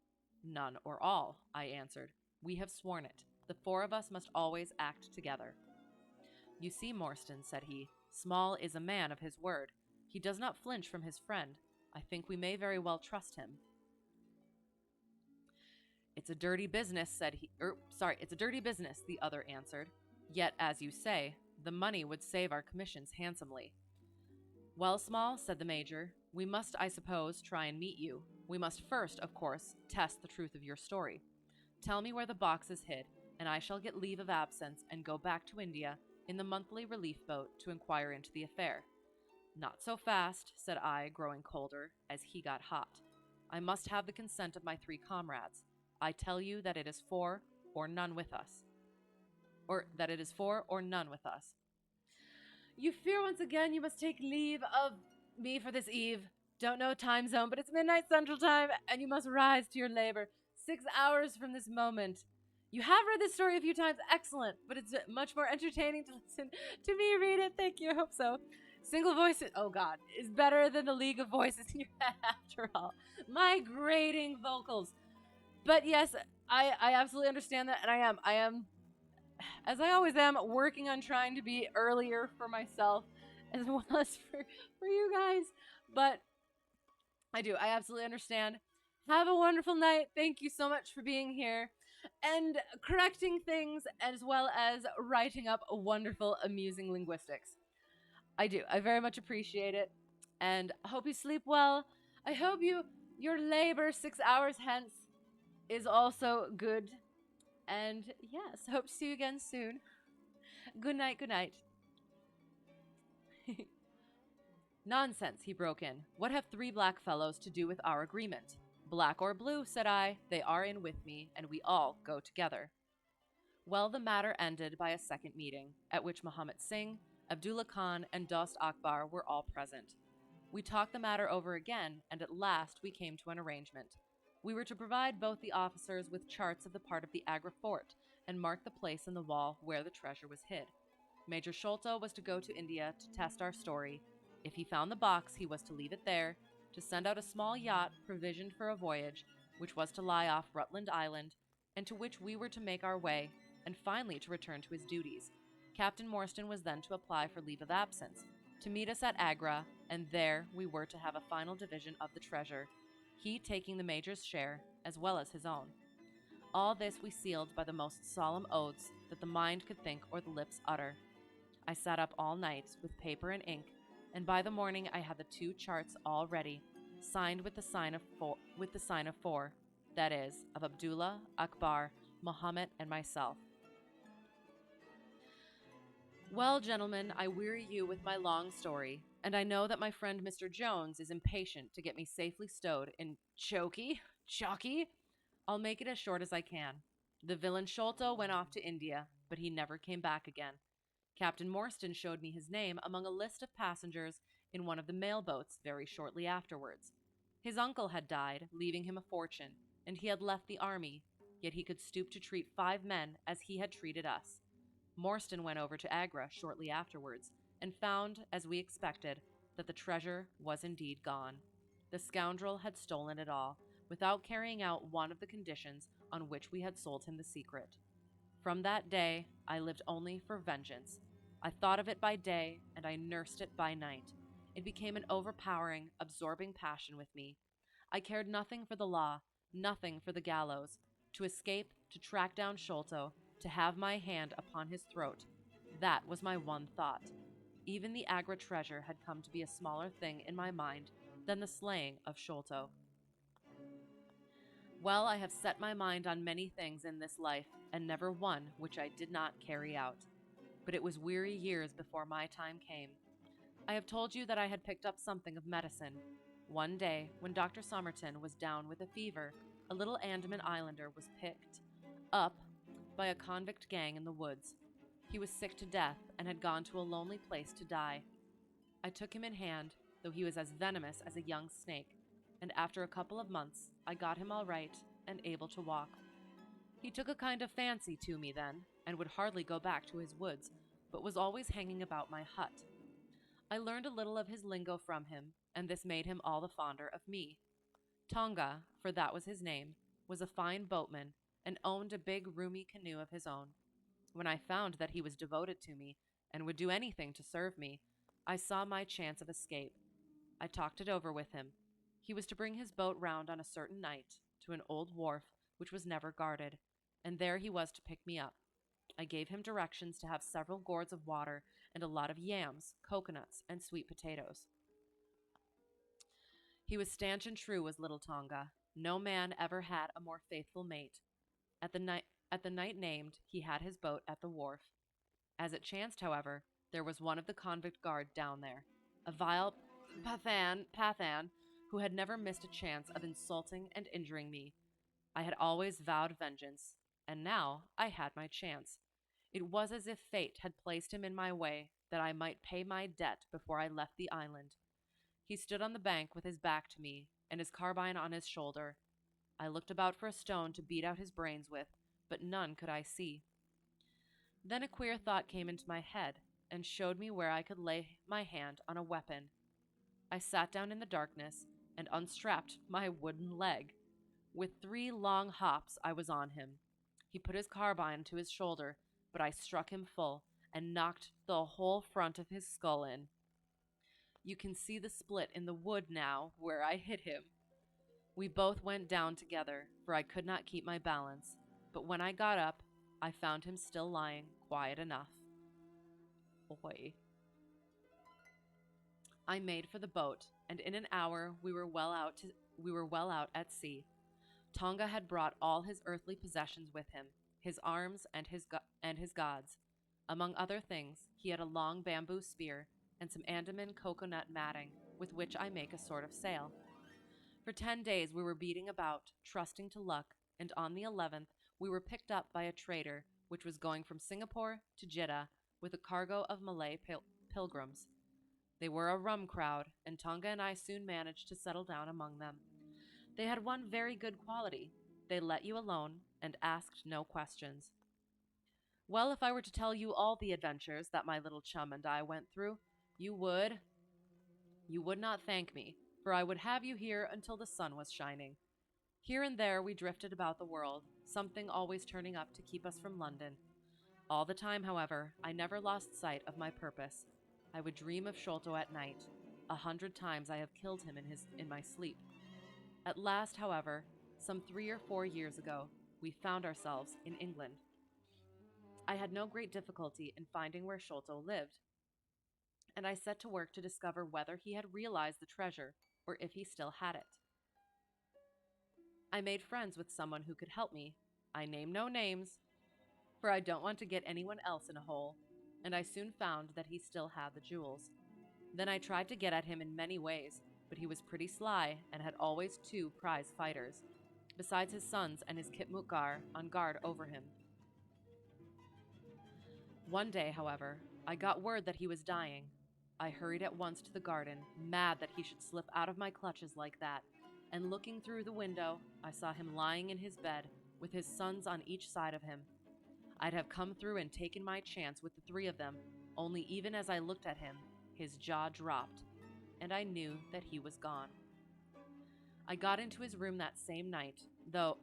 Speaker 1: None or all, I answered. We have sworn it. The 4 of us must always act together. You see, Morstan, said he, Small is a man of his word. He does not flinch from his friend. I think we may very well trust him. It's a dirty business, it's a dirty business, the other answered. Yet, as you say, the money would save our commissions handsomely. Well, Small, said the Major, we must, I suppose, try and meet you. We must first, of course, test the truth of your story. Tell me where the box is hid, and I shall get leave of absence and go back to India in the monthly relief boat to inquire into the affair. Not so fast, said I, growing colder, as he got hot. I must have the consent of my 3 comrades. I tell you that it is 4 or none with us. You fear once again you must take leave of me for this eve. Don't know time zone, but it's midnight Central Time, and you must rise to your labor. 6 hours from this moment. You have read this story a few times. Excellent, but it's much more entertaining to listen to me read it. Thank you. I hope so. Single voice, oh God, is better than the league of voices in your head after all. My grating vocals. But yes, I absolutely understand that, and I am, as I always am, working on trying to be earlier for myself as well as for you guys. But I absolutely understand. Have a wonderful night. Thank you so much for being here and correcting things as well as writing up wonderful, amusing linguistics. I very much appreciate it, and I hope you sleep well. I hope your labor 6 hours hence is also good. And yes, hope to see you again soon. Good night, good night. Nonsense, he broke in. What have 3 black fellows to do with our agreement? Black or blue, said I, they are in with me, and we all go together. Well, the matter ended by a second meeting, at which Muhammad Singh, Abdullah Khan, and Dost Akbar were all present. We talked the matter over again, and at last we came to an arrangement. We were to provide both the officers with charts of the part of the Agra fort, and mark the place in the wall where the treasure was hid. Major Sholto was to go to India to test our story. If he found the box, he was to leave it there, to send out a small yacht provisioned for a voyage, which was to lie off Rutland Island, and to which we were to make our way, and finally to return to his duties. Captain Morstan was then to apply for leave of absence, to meet us at Agra, and there we were to have a final division of the treasure, he taking the Major's share, as well as his own. All this we sealed by the most solemn oaths that the mind could think or the lips utter. I sat up all night with paper and ink, and by the morning I had the 2 charts all ready, signed with the sign of 4, that is, of Abdullah, Akbar, Muhammad, and myself. Well, gentlemen, I weary you with my long story, and I know that my friend Mr. Jones is impatient to get me safely stowed in Chalky. I'll make it as short as I can. The villain Sholto went off to India, but he never came back again. Captain Morstan showed me his name among a list of passengers in one of the mail boats very shortly afterwards. His uncle had died, leaving him a fortune, and he had left the army, yet he could stoop to treat 5 men as he had treated us. Morstan went over to Agra shortly afterwards, and found, as we expected, that the treasure was indeed gone. The scoundrel had stolen it all, without carrying out one of the conditions on which we had sold him the secret. From that day, I lived only for vengeance. I thought of it by day, and I nursed it by night. It became an overpowering, absorbing passion with me. I cared nothing for the law, nothing for the gallows. To escape, to track down Sholto, to have my hand upon his throat. That was my one thought. Even the Agra treasure had come to be a smaller thing in my mind than the slaying of Sholto. Well, I have set my mind on many things in this life, and never one which I did not carry out. But it was weary years before my time came. I have told you that I had picked up something of medicine. One day, when Dr. Somerton was down with a fever, a little Andaman islander was picked up by a convict gang in the woods. He was sick to death and had gone to a lonely place to die. I took him in hand, though he was as venomous as a young snake, and after a couple of months, I got him all right and able to walk. He took a kind of fancy to me then, and would hardly go back to his woods, but was always hanging about my hut. I learned a little of his lingo from him, and this made him all the fonder of me. Tonga, for that was his name, was a fine boatman, and owned a big roomy canoe of his own. When I found that he was devoted to me, and would do anything to serve me, I saw my chance of escape. I talked it over with him. He was to bring his boat round on a certain night to an old wharf which was never guarded, and there he was to pick me up. I gave him directions to have several gourds of water and a lot of yams, coconuts, and sweet potatoes. He was stanch and true, was little Tonga. No man ever had a more faithful mate. At the night named, he had his boat at the wharf. As it chanced, however, there was one of the convict guard down there, a vile Pathan, who had never missed a chance of insulting and injuring me. I had always vowed vengeance, and now I had my chance. It was as if fate had placed him in my way, that I might pay my debt before I left the island. He stood on the bank with his back to me, and his carbine on his shoulder. I looked about for a stone to beat out his brains with, but none could I see. Then a queer thought came into my head, and showed me where I could lay my hand on a weapon. I sat down in the darkness, and unstrapped my wooden leg. With 3 long hops I was on him. He put his carbine to his shoulder, but I struck him full, and knocked the whole front of his skull in. You can see the split in the wood now, where I hit him. We both went down together, for I could not keep my balance, but when I got up, I found him still lying quiet enough. Boy. I made for the boat, and in an hour we were well out at sea. Tonga had brought all his earthly possessions with him, his arms and his gods. Among other things, he had a long bamboo spear and some Andaman coconut matting, with which I make a sort of sail. For 10 days we were beating about, trusting to luck, and on the 11th we were picked up by a trader which was going from Singapore to Jeddah with a cargo of Malay pilgrims. They were a rum crowd, and Tonga and I soon managed to settle down among them. They had one very good quality. They let you alone and asked no questions. Well, if I were to tell you all the adventures that my little chum and I went through, you would not thank me, for I would have you here until the sun was shining. Here and there we drifted about the world, something always turning up to keep us from London. All the time, however, I never lost sight of my purpose. I would dream of Sholto at night. 100 times I have killed him in my sleep. At last, however, some 3 or 4 years ago, we found ourselves in England. I had no great difficulty in finding where Sholto lived, and I set to work to discover whether he had realized the treasure or if he still had it. I made friends with someone who could help me. I name no names, for I don't want to get anyone else in a hole, and I soon found that he still had the jewels. Then I tried to get at him in many ways, but he was pretty sly and had always 2 prize fighters, besides his sons and his Khitmutgar on guard over him. One day, however, I got word that he was dying. I hurried at once to the garden, mad that he should slip out of my clutches like that, and looking through the window, I saw him lying in his bed, with his sons on each side of him. I'd have come through and taken my chance with the 3 of them, only even as I looked at him, his jaw dropped, and I knew that he was gone. I got into his room that same night, though,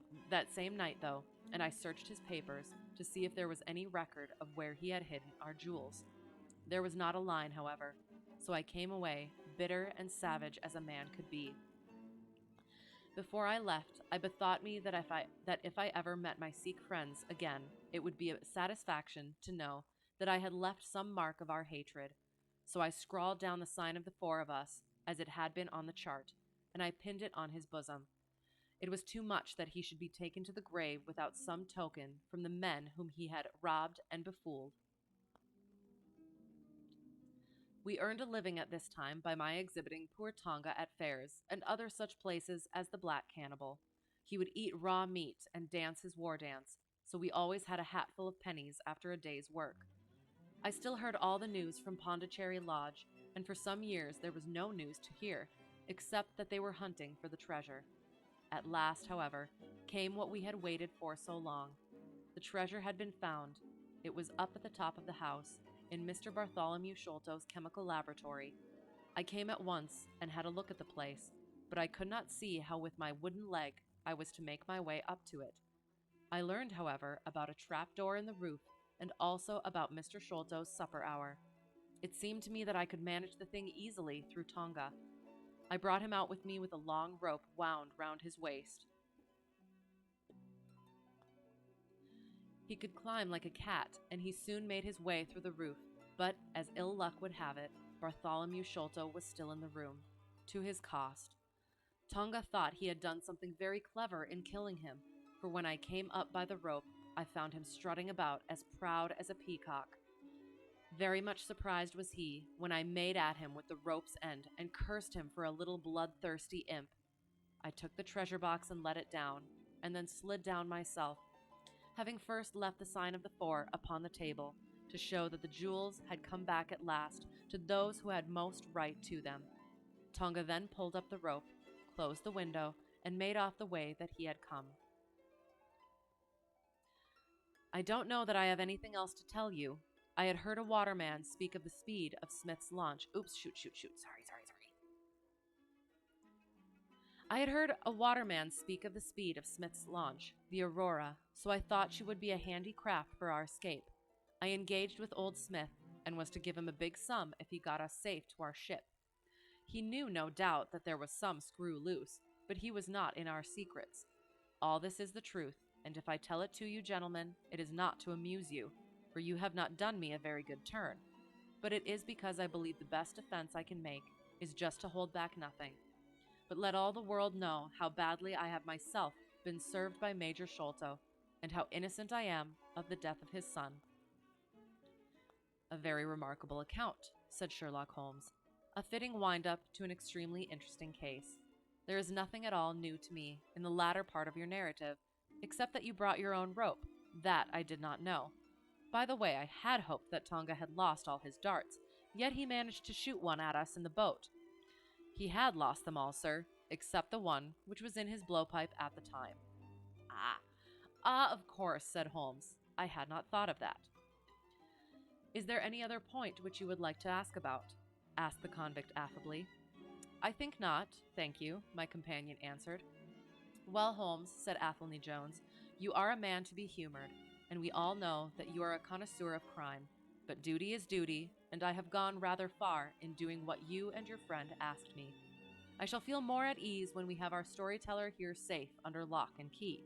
Speaker 1: and I searched his papers to see if there was any record of where he had hidden our jewels. There was not a line, however, so I came away, bitter and savage as a man could be. Before I left, I bethought me that if I ever met my Sikh friends again, it would be a satisfaction to know that I had left some mark of our hatred. So I scrawled down the sign of the 4 of us, as it had been on the chart, and I pinned it on his bosom. It was too much that he should be taken to the grave without some token from the men whom he had robbed and befooled. We earned a living at this time by my exhibiting poor Tonga at fairs and other such places as the Black Cannibal. He would eat raw meat and dance his war dance, so we always had a hatful of pennies after a day's work. I still heard all the news from Pondicherry Lodge, and for some years there was no news to hear, except that they were hunting for the treasure. At last, however, came what we had waited for so long. The treasure had been found. It was up at the top of the house, in Mr. Bartholomew Sholto's chemical laboratory. I came at once and had a look at the place, but I could not see how with my wooden leg I was to make my way up to it. I learned, however, about a trapdoor in the roof and also about Mr. Sholto's supper hour. It seemed to me that I could manage the thing easily through Tonga. I brought him out with me with a long rope wound round his waist. He could climb like a cat, and he soon made his way through the roof, but, as ill luck would have it, Bartholomew Sholto was still in the room, to his cost. Tonga thought he had done something very clever in killing him, for when I came up by the rope, I found him strutting about as proud as a peacock. Very much surprised was he when I made at him with the rope's end and cursed him for a little bloodthirsty imp. I took the treasure box and let it down, and then slid down myself, having first left the sign of the 4 upon the table to show that the jewels had come back at last to those who had most right to them. Tonga then pulled up the rope, closed the window, and made off the way that he had come. I don't know that I have anything else to tell you. I had heard a waterman speak of the speed of Smith's launch. I had heard a waterman speak of the speed of Smith's launch, the Aurora, so I thought she would be a handy craft for our escape. I engaged with old Smith, and was to give him a big sum if he got us safe to our ship. He knew, no doubt, that there was some screw loose, but he was not in our secrets. All this is the truth, and if I tell it to you, gentlemen, it is not to amuse you, for you have not done me a very good turn, but it is because I believe the best defense I can make is just to hold back nothing. But let all the world know how badly I have myself been served by Major Sholto, and how innocent I am of the death of his son. A very remarkable account, said Sherlock Holmes. A fitting wind-up to an extremely interesting case. There is nothing at all new to me in the latter part of your narrative, except that you brought your own rope. That I did not know. By the way, I had hoped that Tonga had lost all his darts, yet he managed to shoot one at us in the boat. He had lost them all, sir, except the one which was in his blowpipe at the time. Of course, said Holmes. I had not thought of that. Is there any other point which you would like to ask about? Asked the convict affably. I think not, thank you, my companion answered. Well, Holmes, said Athelney Jones, you are a man to be humored, and we all know that you are a connoisseur of crime. But duty is duty, and I have gone rather far in doing what you and your friend asked me. I shall feel more at ease when we have our storyteller here safe under lock and key.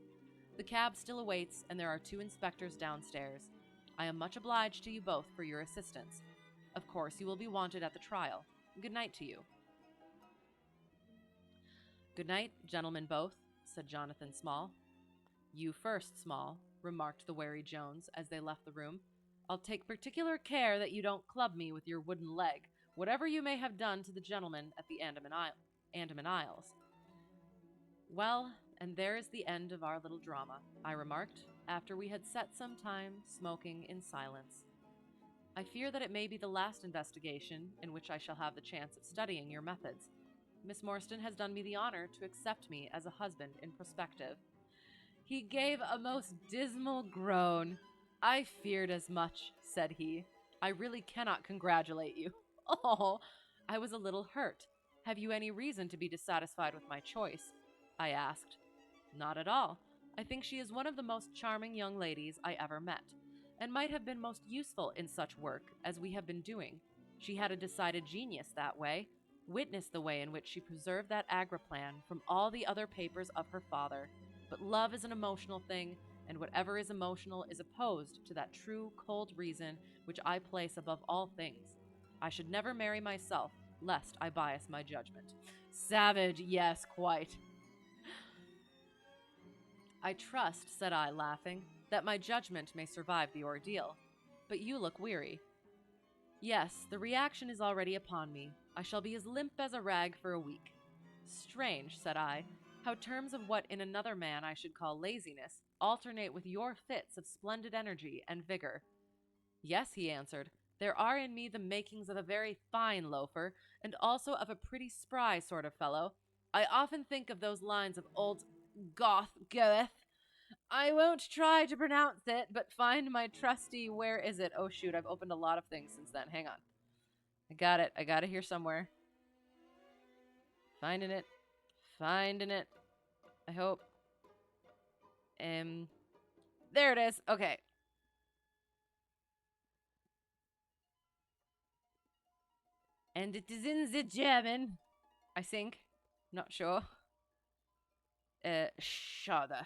Speaker 1: The cab still awaits, and there are 2 inspectors downstairs. I am much obliged to you both for your assistance. Of course, you will be wanted at the trial. Good night to you. Good night, gentlemen both, said Jonathan Small. You first, Small, remarked the wary Jones as they left the room. I'll take particular care that you don't club me with your wooden leg whatever you may have done to the gentleman at the Andaman Isles. Well, and there is the end of our little drama, I remarked, after we had sat some time smoking in silence. I fear that it may be the last investigation in which I shall have the chance of studying your methods. Miss Morstan has done me the honor to accept me as a husband in prospective. He gave a most dismal groan. I feared as much, said he. I really cannot congratulate you. Oh, I was a little hurt. Have you any reason to be dissatisfied with my choice? I asked. Not at all. I think she is one of the most charming young ladies I ever met, and might have been most useful in such work as we have been doing. She had a decided genius that way. Witness the way in which she preserved that Agra plan from all the other papers of her father. But love is an emotional thing, and whatever is emotional is opposed to that true, cold reason which I place above all things. I should never marry myself, lest I bias my judgment. Savage, yes, quite. I trust, said I, laughing, that my judgment may survive the ordeal. But you look weary. Yes, the reaction is already upon me. I shall be as limp as a rag for a week. Strange, said I, how terms of what in another man I should call laziness alternate with your fits of splendid energy and vigor. Yes, he answered, there are in me the makings of a very fine loafer, and also of a pretty spry sort of fellow. I often think of those lines of old Goethe. I won't try to pronounce it, but find my trusty, where is it? Oh shoot, I've opened a lot of things since then. Hang on. I got it. I got it here somewhere. Finding it. I hope. There it is. Okay. And it is in the German, I think. Not sure. Schade.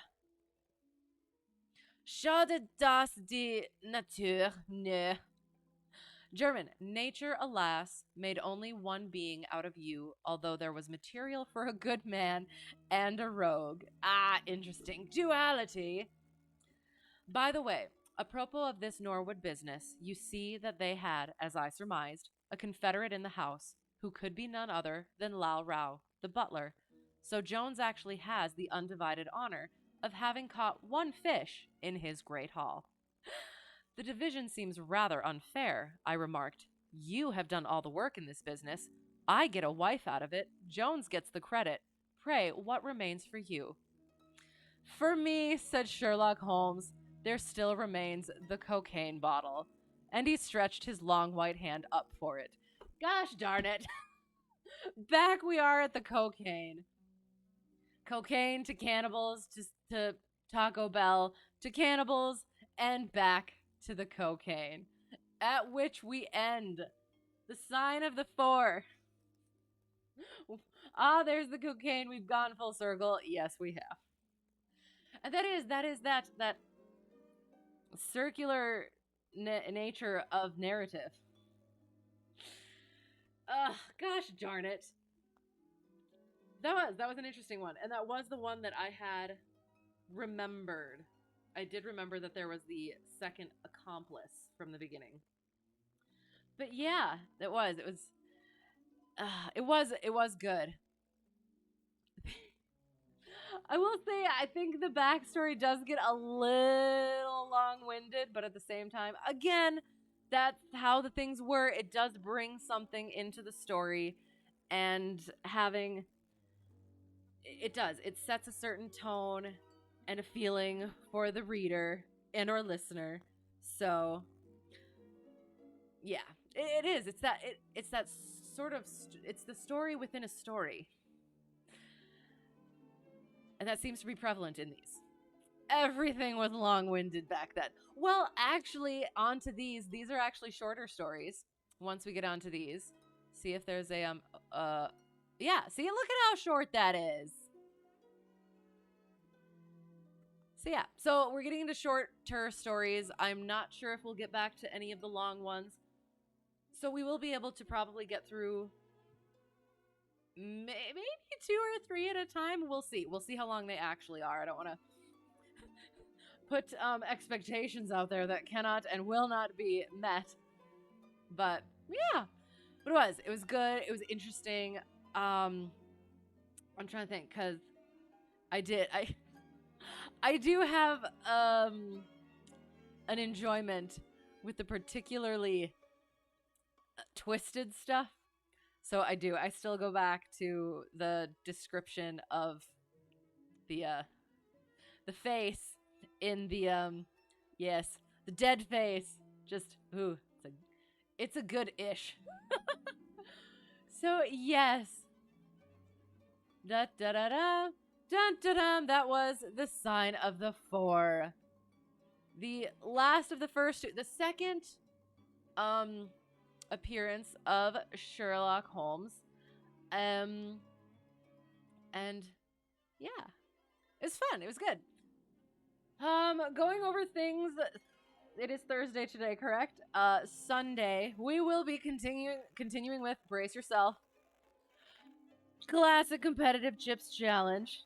Speaker 1: Schade, dass die Natur, ne. German, nature, alas, made only one being out of you, although there was material for a good man and a rogue. Ah, interesting. Duality. By the way, apropos of this Norwood business, you see that they had, as I surmised, a confederate in the house, who could be none other than Lal Rao, the butler. So Jones actually has the undivided honor of having caught one fish in his great hall. The division seems rather unfair, I remarked. You have done all the work in this business. I get a wife out of it. Jones gets the credit. Pray, what remains for you? For me, said Sherlock Holmes, there still remains the cocaine bottle. And he stretched his long white hand up for it. Gosh darn it. Back we are at the cocaine. Cocaine to cannibals, to Taco Bell, to cannibals, and back to the cocaine. At which we end. The sign of the 4. Ah, there's the cocaine. We've gone full circle. Yes, we have. And that is that circular nature of narrative. Gosh darn it. That was an interesting one. And that was the one that I had remembered. I did remember that there was the second accomplice from the beginning. But yeah, it was good. I will say, I think the backstory does get a little long-winded, but at the same time, again, that's how the things were. It does bring something into the story, and it sets a certain tone and a feeling for the reader and or listener. So yeah, it is. It's that sort of it's the story within a story. And that seems to be prevalent in these. Everything was long-winded back then. Well, actually, onto these. These are actually shorter stories. Once we get onto these, see if there's a yeah. See, look at how short that is. So yeah, so we're getting into shorter stories. I'm not sure if we'll get back to any of the long ones. So we will be able to probably get through maybe 2 or 3 at a time. We'll see. We'll see how long they actually are. I don't want to put expectations out there that cannot and will not be met. But yeah. But it was good. It was interesting. I'm trying to think because I did. I do have an enjoyment with the particularly twisted stuff. So I do. I still go back to the description of the face in the yes, the dead face. Just ooh, it's a good ish. So yes. Da da da da. Dun dun dun. That was the sign of the four. The last of the first two. The second appearance of Sherlock Holmes. And yeah. It was fun. It was good. Going over things. It is Thursday today, correct? Sunday, we will be continuing with Brace Yourself. Classic competitive chips challenge.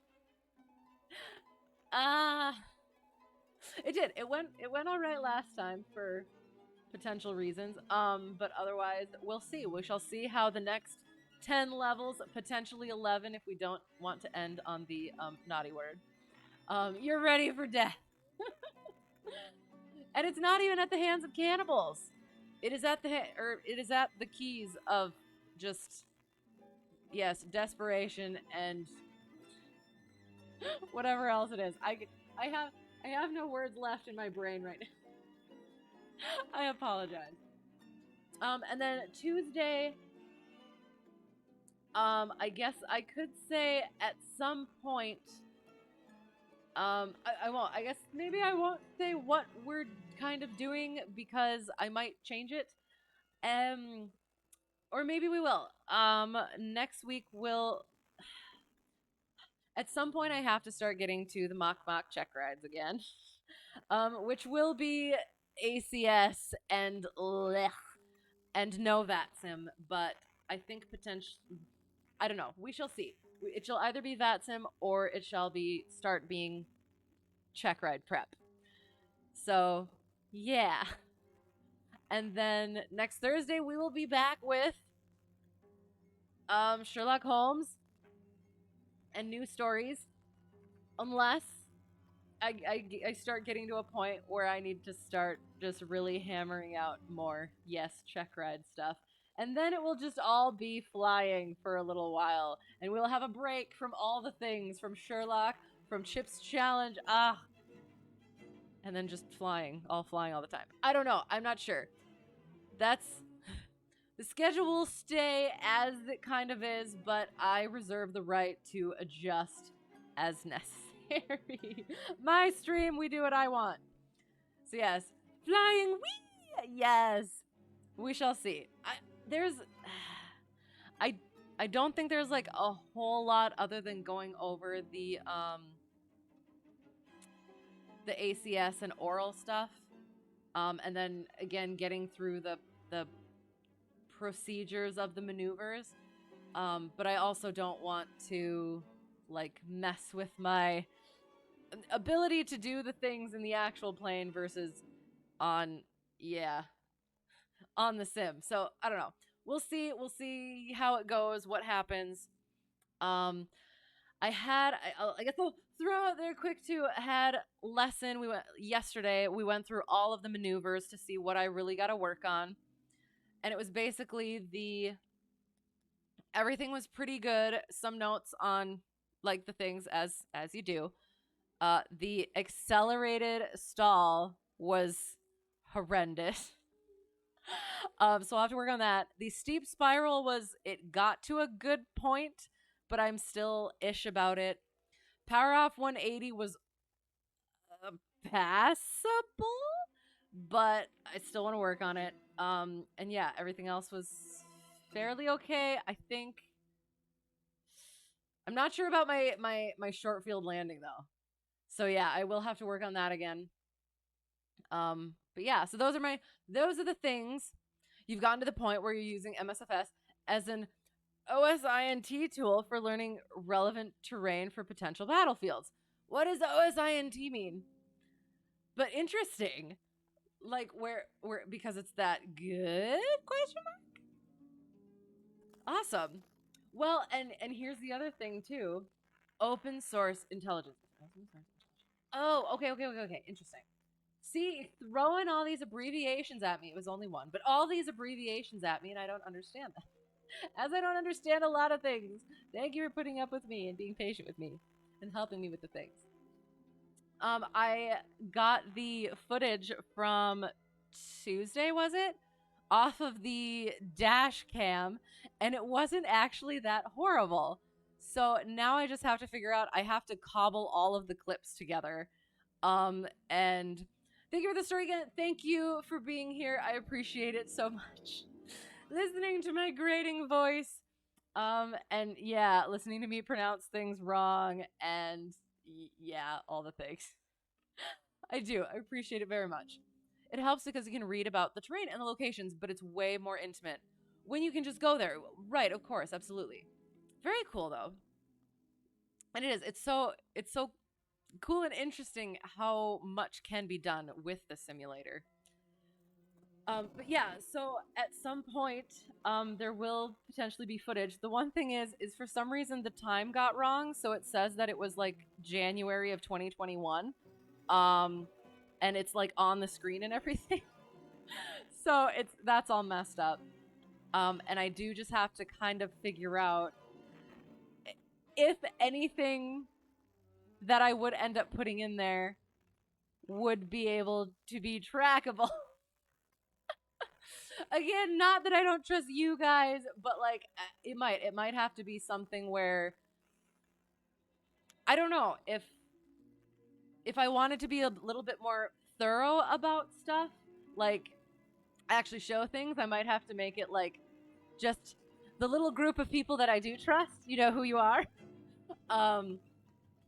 Speaker 1: It did. It went all right last time for potential reasons. But otherwise, we'll see. We shall see how the next 10 levels, potentially 11 if we don't want to end on the naughty word. You're ready for death. And it's not even at the hands of cannibals. It is at the keys of just desperation and whatever else it is. I have no words left in my brain right now. I apologize. And then Tuesday, I guess I could say at some point, I won't. I guess maybe I won't say what we're kind of doing because I might change it. Or maybe we will. Next week we'll. At some point, I have to start getting to the mock check rides again, which will be ACS and no VATSIM, but I think I don't know. We shall see. It shall either be VATSIM or it shall start being check ride prep. So, yeah. And then next Thursday, we will be back with Sherlock Holmes and new stories, unless I start getting to a point where I need to start just really hammering out more check ride stuff. And then it will just all be flying for a little while. And we'll have a break from all the things, from Sherlock, from Chip's Challenge, and then just flying all the time. I don't know. I'm not sure. The schedule will stay as it kind of is, but I reserve the right to adjust as necessary. My stream, we do what I want. So yes, flying wee! Yes. We shall see. I don't think there's like a whole lot other than going over the ACS and oral stuff. And then again getting through the procedures of the maneuvers. But I also don't want to like mess with my ability to do the things in the actual plane versus on the sim. So I don't know. We'll see how it goes, what happens. I guess I'll throw out there quick too. I had lesson. Yesterday we went through all of the maneuvers to see what I really got to work on. And it was basically everything was pretty good. Some notes on like the things as you do. The accelerated stall was horrendous. So I'll have to work on that. The steep spiral it got to a good point, but I'm still ish about it. Power off 180 was passable, but I still want to work on it. And yeah, everything else was fairly okay. I think I'm not sure about my short field landing though. So yeah, I will have to work on that again. But yeah, so those are the things. You've gotten to the point where you're using MSFS as an OSINT tool for learning relevant terrain for potential battlefields. What does OSINT mean? But interesting. Like where because it's that good? Question mark? Awesome. Well, and here's the other thing too. Open source intelligence. Oh, okay. Interesting. See, throwing all these abbreviations at me. It was only one, but all these abbreviations at me, and I don't understand them. As I don't understand a lot of things. Thank you for putting up with me and being patient with me and helping me with the things. I got the footage from Tuesday, was it? Off of the dash cam, and it wasn't actually that horrible. So now I just have to figure out, I have to cobble all of the clips together. And thank you for the story again. Thank you for being here. I appreciate it so much. Listening to my grating voice. And yeah, listening to me pronounce things wrong and yeah, all the things. I do. I appreciate it very much. It helps because you can read about the terrain and the locations, but it's way more intimate when you can just go there. Right, of course, absolutely. Very cool though. And it is. It's so cool and interesting how much can be done with the simulator. But yeah, so at some point, there will potentially be footage. The one thing is for some reason the time got wrong, so it says that it was like January of 2021. And it's like on the screen and everything. So that's all messed up. And I do just have to kind of figure out if anything that I would end up putting in there would be able to be trackable. Again, not that I don't trust you guys, but like it might have to be something where I don't know if I wanted to be a little bit more thorough about stuff, like actually show things, I might have to make it like just the little group of people that I do trust, you know who you are.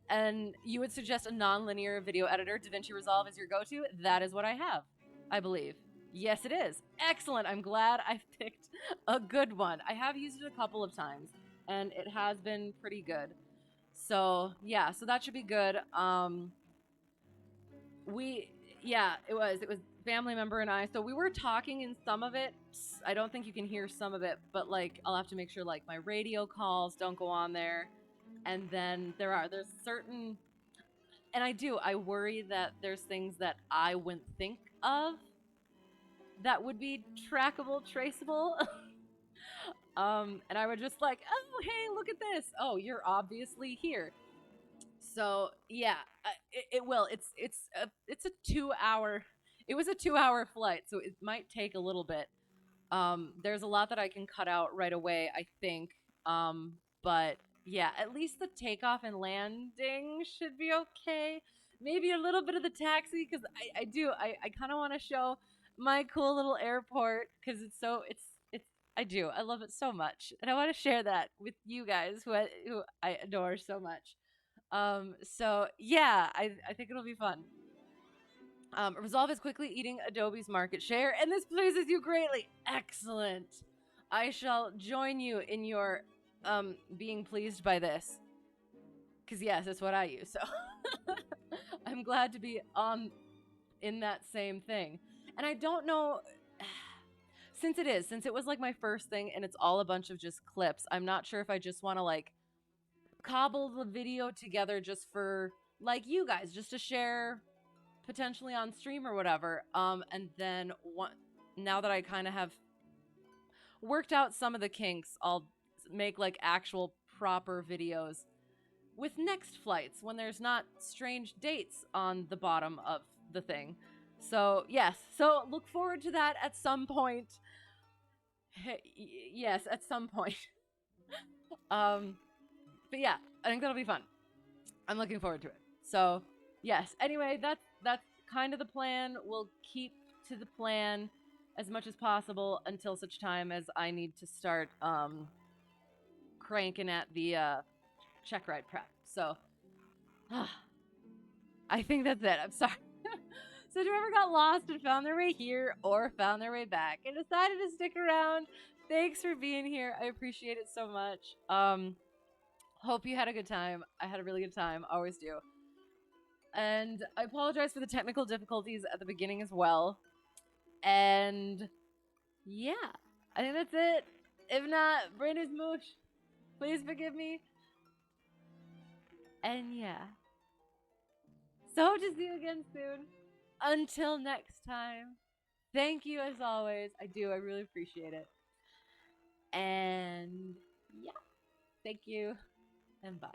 Speaker 1: And you would suggest a non-linear video editor, DaVinci Resolve is your go-to. That is what I have, I believe. Yes, it is. Excellent. I'm glad I picked a good one. I have used it a couple of times, and it has been pretty good. So, yeah, so that should be good. It was family member and I. So we were talking in some of it. I don't think you can hear some of it, but like I'll have to make sure like my radio calls don't go on there. And then there's certain, and I worry that there's things that I wouldn't think of that would be trackable, traceable. And I would just like, oh, hey, look at this. Oh, you're obviously here. So yeah, it will. It's a 2 hour. It was a 2 hour flight, so it might take a little bit. There's a lot that I can cut out right away, I think. But yeah, at least the takeoff and landing should be okay. Maybe a little bit of the taxi because I kind of want to show my cool little airport because I love it so much, and I want to share that with you guys who I adore so much. So yeah, I think it'll be fun. Resolve is quickly eating Adobe's market share, and this pleases you greatly. Excellent. I shall join you in your being pleased by this, because yes, it's what I use. So I'm glad to be on in that same thing. And I don't know, since it was like my first thing, and it's all a bunch of just clips. I'm not sure if I just want to like cobble the video together just for like you guys, just to share potentially on stream or whatever. And then now that I kind of have worked out some of the kinks, I'll make like actual proper videos with next flights when there's not strange dates on the bottom of the thing. So yes, so look forward to that at some point. Yes, at some point. But yeah, I think that'll be fun. I'm looking forward to it. So yes. Anyway, that's kind of the plan. We'll keep to the plan as much as possible until such time as I need to start cranking at the check ride prep. So I think that's it. I'm sorry. So whoever got lost and found their way here or found their way back and decided to stick around, thanks for being here. I appreciate it so much. Hope you had a good time. I had a really good time. Always do. And I apologize for the technical difficulties at the beginning as well. And yeah, I think that's it. If not, brain is moosh. Please forgive me. And yeah. So hope to see you again soon. Until next time. Thank you as always. I do. I really appreciate it. And yeah. Thank you. And bye.